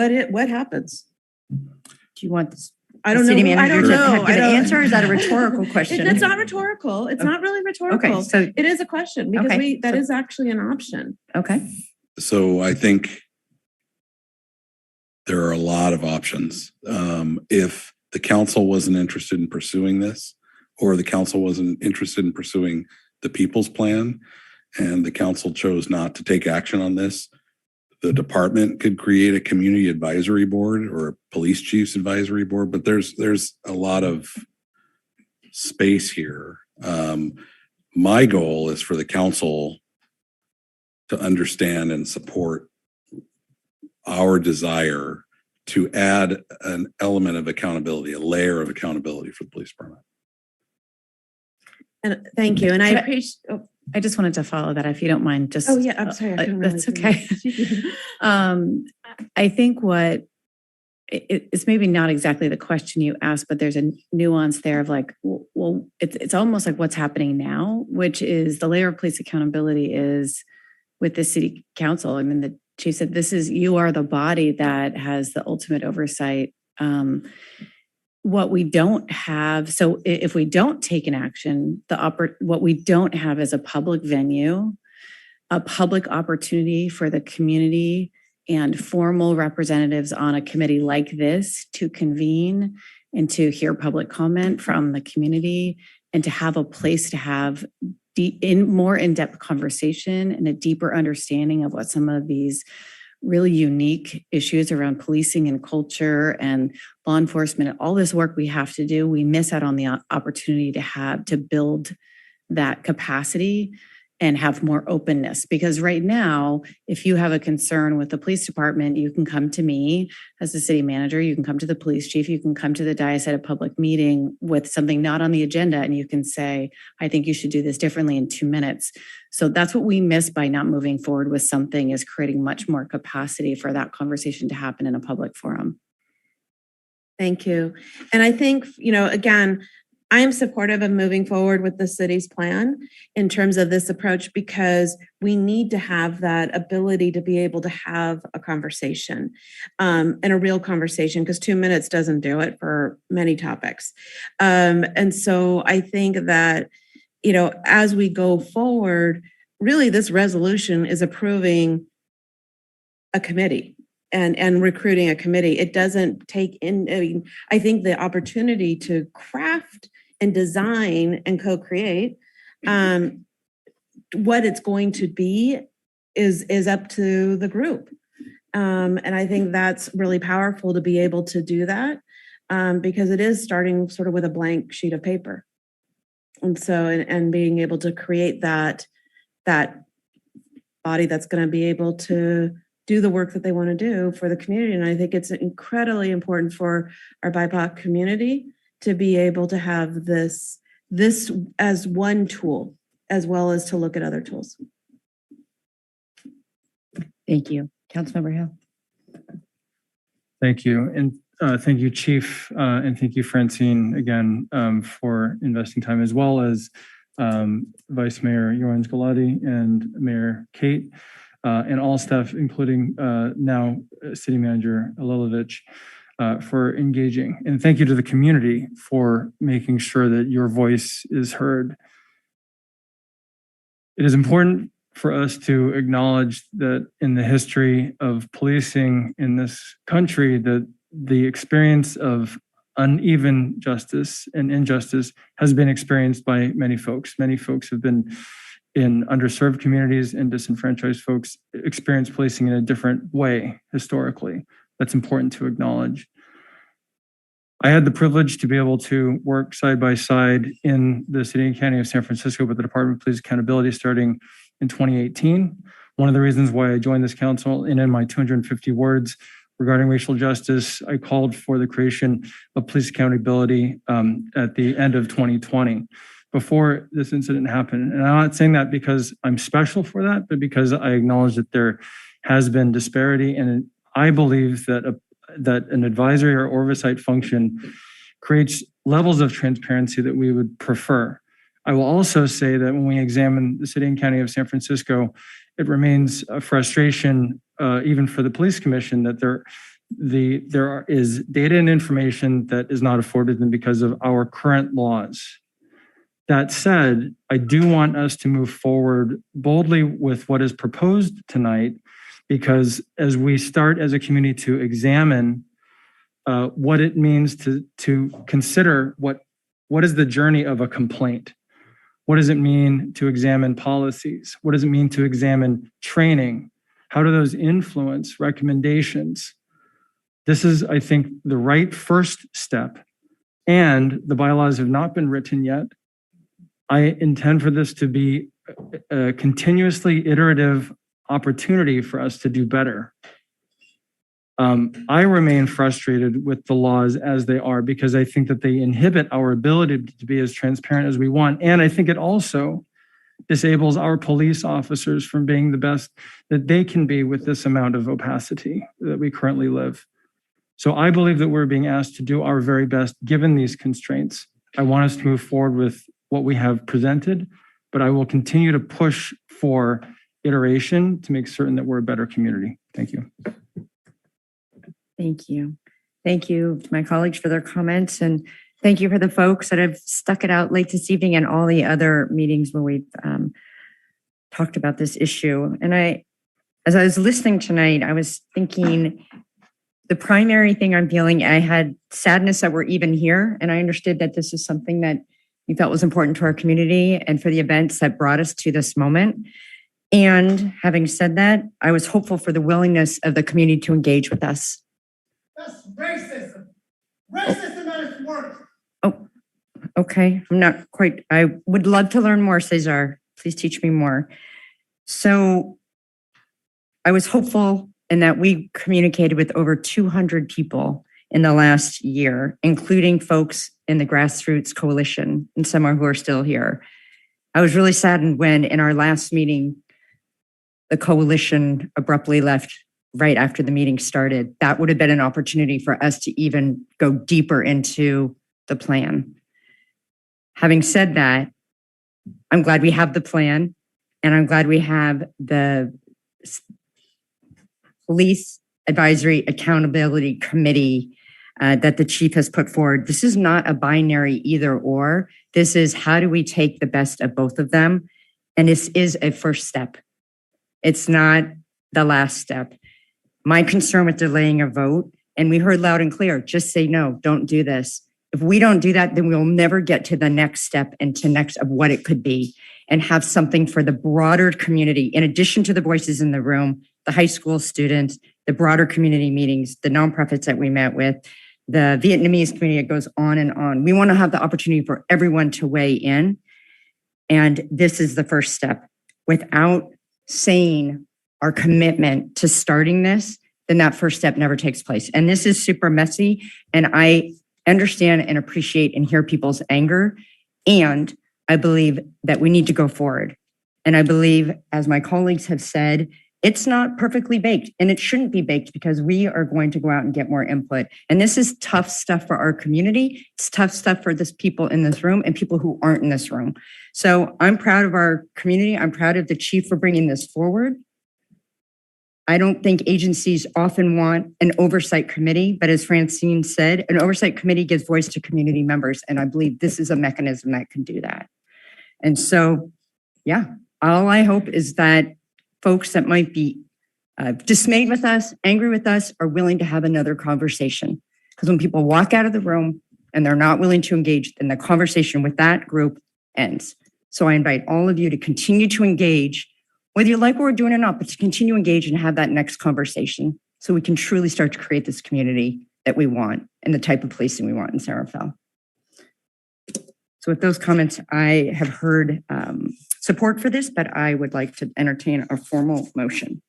happens? Do you want this? I don't know. City I don't manager to know. give I an don't- answer, or is that a rhetorical question? It's not rhetorical. It's not really rhetorical. so- It is a question because Okay, that is actually an option. Okay. So I think there are a lot of options. If the council wasn't interested in pursuing this, or the council wasn't interested in pursuing the people's plan, and the council chose not to take action on this, the department could create a community advisory board or a police chief's advisory board, but there's a lot of space here. My goal is for the council to understand and support our desire to add an element of accountability, a layer of accountability for the police department. And thank you. And I Can I- appreciate. I just wanted to follow that, if you don't mind. Just Oh yeah, I'm sorry. I couldn't really that's do okay. that. I think it's maybe not exactly the question you asked, but there's a nuance there of like, well, it's almost like what's happening now, which is the layer of police accountability is with the city council. I mean, the chief said, you are the body that has the ultimate oversight. What we don't have, so if we don't take an action, what we don't have is a public venue, a public opportunity for the community and formal representatives on a committee like this to convene and to hear public comment from the community and to have a place to have more in-depth conversation and a deeper understanding of what some of these really unique issues around policing and culture and law enforcement and all this work we have to do. We miss out on the opportunity to build that capacity and have more openness. Because right now, if you have a concern with the police department, you can come to me as the city manager, you can come to the police chief, you can come to the dais at a public meeting with something not on the agenda, and you can say, I think you should do this differently in 2 minutes. So that's what we miss by not moving forward with something, is creating much more capacity for that conversation to happen in a public forum. Thank you. And I think, again, I am supportive of moving forward with the city's plan in terms of this approach, because we need to have that ability to be able to have a conversation and a real conversation, because 2 minutes doesn't do it for many topics. And so I think that, as we go forward, really this resolution is approving a committee and recruiting a committee. It doesn't take in, I think the opportunity to craft and design and co-create what it's going to be is up to the group. And I think that's really powerful to be able to do that because it is starting sort of with a blank sheet of paper. And so, and being able to create that body that's going to be able to do the work that they want to do for the community. And I think it's incredibly important for our BIPOC community to be able to have this as one tool, as well as to look at other tools. Thank you. Councilmember Hill. Thank you. And thank you, Chief, and thank you, Francine, again, for investing time, as well as Vice Mayor Jorans Galati and Mayor Kate, and all staff, including now City Manager Alilovich, for engaging. And thank you to the community for making sure that your voice is heard. It is important for us to acknowledge that in the history of policing in this country, that the experience of uneven justice and injustice has been experienced by many folks. Many folks have been in underserved communities, and disenfranchised folks experience policing in a different way historically. That's important to acknowledge. I had the privilege to be able to work side by side in the city and county of San Francisco with the Department of Police Accountability starting in 2018. One of the reasons why I joined this council, and in my 250 words regarding racial justice, I called for the creation of police accountability at the end of 2020, before this incident happened. And I'm not saying that because I'm special for that, but because I acknowledge that there has been disparity. And I believe that that an advisory or oversight function creates levels of transparency that we would prefer. I will also say that when we examine the city and county of San Francisco, it remains a frustration even for the police commission, that there is data and information that is not afforded them because of our current laws. That said, I do want us to move forward boldly with what is proposed tonight, because as we start as a community to examine what it means to consider what is the journey of a complaint. What does it mean to examine policies? What does it mean to examine training? How do those influence recommendations? This is, I think, the right first step. And the bylaws have not been written yet. I intend for this to be a continuously iterative opportunity for us to do better. I remain frustrated with the laws as they are because I think that they inhibit our ability to be as transparent as we want. And I think it also disables our police officers from being the best that they can be with this amount of opacity that we currently live. So I believe that we're being asked to do our very best given these constraints. I want us to move forward with what we have presented, but I will continue to push for iteration to make certain that we're a better community. Thank you. Thank you. Thank you to my colleagues for their comments, and thank you for the folks that have stuck it out late this evening and all the other meetings where we've talked about this issue. And as I was listening tonight, I was thinking the primary thing I'm feeling, I had sadness that we're even here, and I understood that this is something that you felt was important to our community and for the events that brought us to this moment. And having said that, I was hopeful for the willingness of the community to engage with us. That's racism. Racism at its worst. Oh, okay. I'm not quite, I would love to learn more, Cesar. Please teach me more. So I was hopeful in that we communicated with over 200 people in the last year, including folks in the Grassroots Coalition and some who are still here. I was really saddened when in our last meeting, the coalition abruptly left right after the meeting started. That would have been an opportunity for us to even go deeper into the plan. Having said that, I'm glad we have the plan, and I'm glad we have the Police Advisory Accountability Committee that the chief has put forward. This is not a binary either or. This is how do we take the best of both of them? And this is a first step. It's not the last step. My concern with delaying a vote, and we heard loud and clear, just say no, don't do this. If we don't do that, then we'll never get to the next step and to next of what it could be and have something for the broader community, in addition to the voices in the room, the high school students, the broader community meetings, the nonprofits that we met with, the Vietnamese community. It goes on and on. We want to have the opportunity for everyone to weigh in. And this is the first step. Without saying our commitment to starting this, then that first step never takes place. And this is super messy. And I understand and appreciate and hear people's anger. And I believe that we need to go forward. And I believe, as my colleagues have said, it's not perfectly baked, and it shouldn't be baked because we are going to go out and get more input. And this is tough stuff for our community. It's tough stuff for this people in this room and people who aren't in this room. So I'm proud of our community. I'm proud of the chief for bringing this forward. I don't think agencies often want an oversight committee, but as Francine said, an oversight committee gives voice to community members. And I believe this is a mechanism that can do that. And so, yeah, all I hope is that folks that might be dismayed with us, angry with us, are willing to have another conversation. Because when people walk out of the room and they're not willing to engage, then the conversation with that group ends. So I invite all of you to continue to engage, whether you like what we're doing or not, but to continue to engage and have that next conversation so we can truly start to create this community that we want and the type of policing we want in San Rafael. So with those comments, I have heard support for this, but I would like to entertain a formal motion.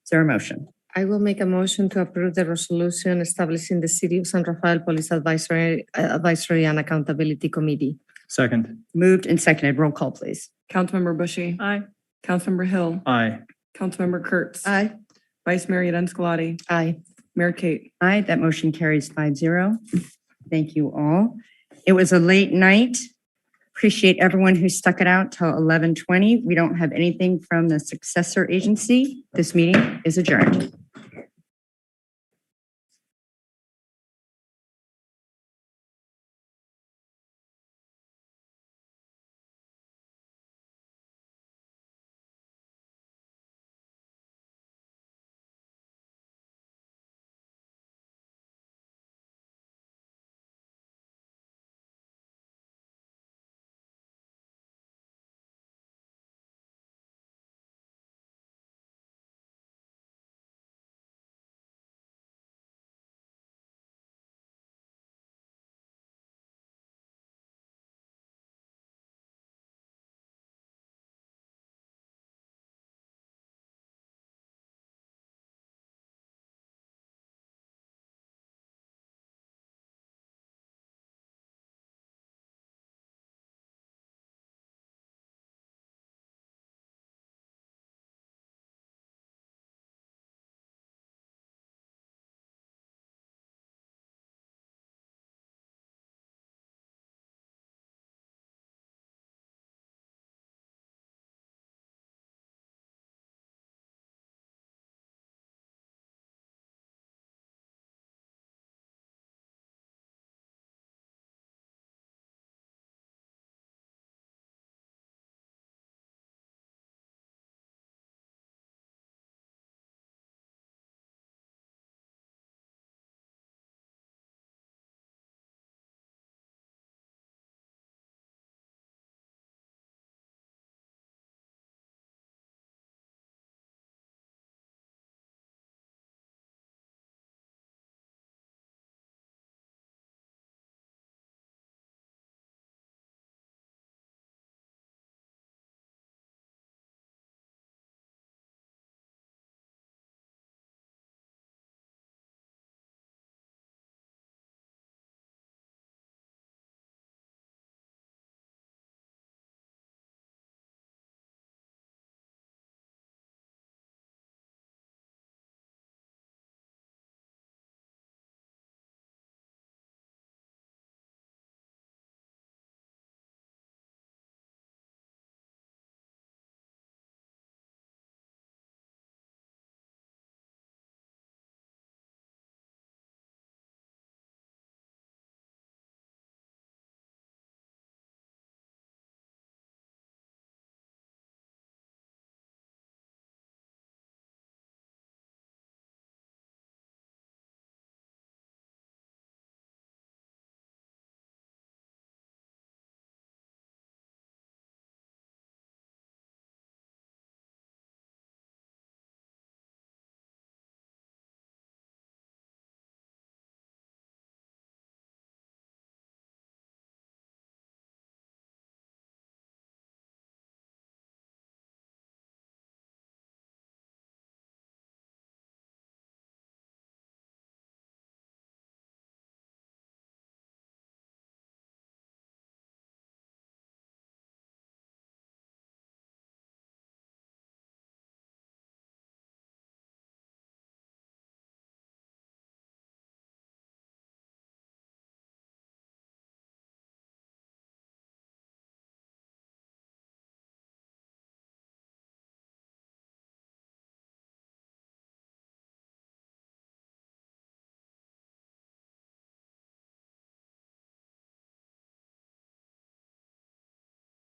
Is there a motion? I will make a motion to approve the resolution establishing the City of San Rafael Police Advisory and Accountability Committee. Second. Moved and seconded. Roll call, please. Councilmember Bushy. Aye. Councilmember Hill. Aye. Councilmember Kurtz. Aye. Vice Mayor Yaden-Scolati. Aye. Mayor Kate. Aye. That motion carries 5-0. Thank you all. It was a late night Appreciate everyone who stuck it out till 11:20. We don't have anything from the successor agency. This meeting is adjourned.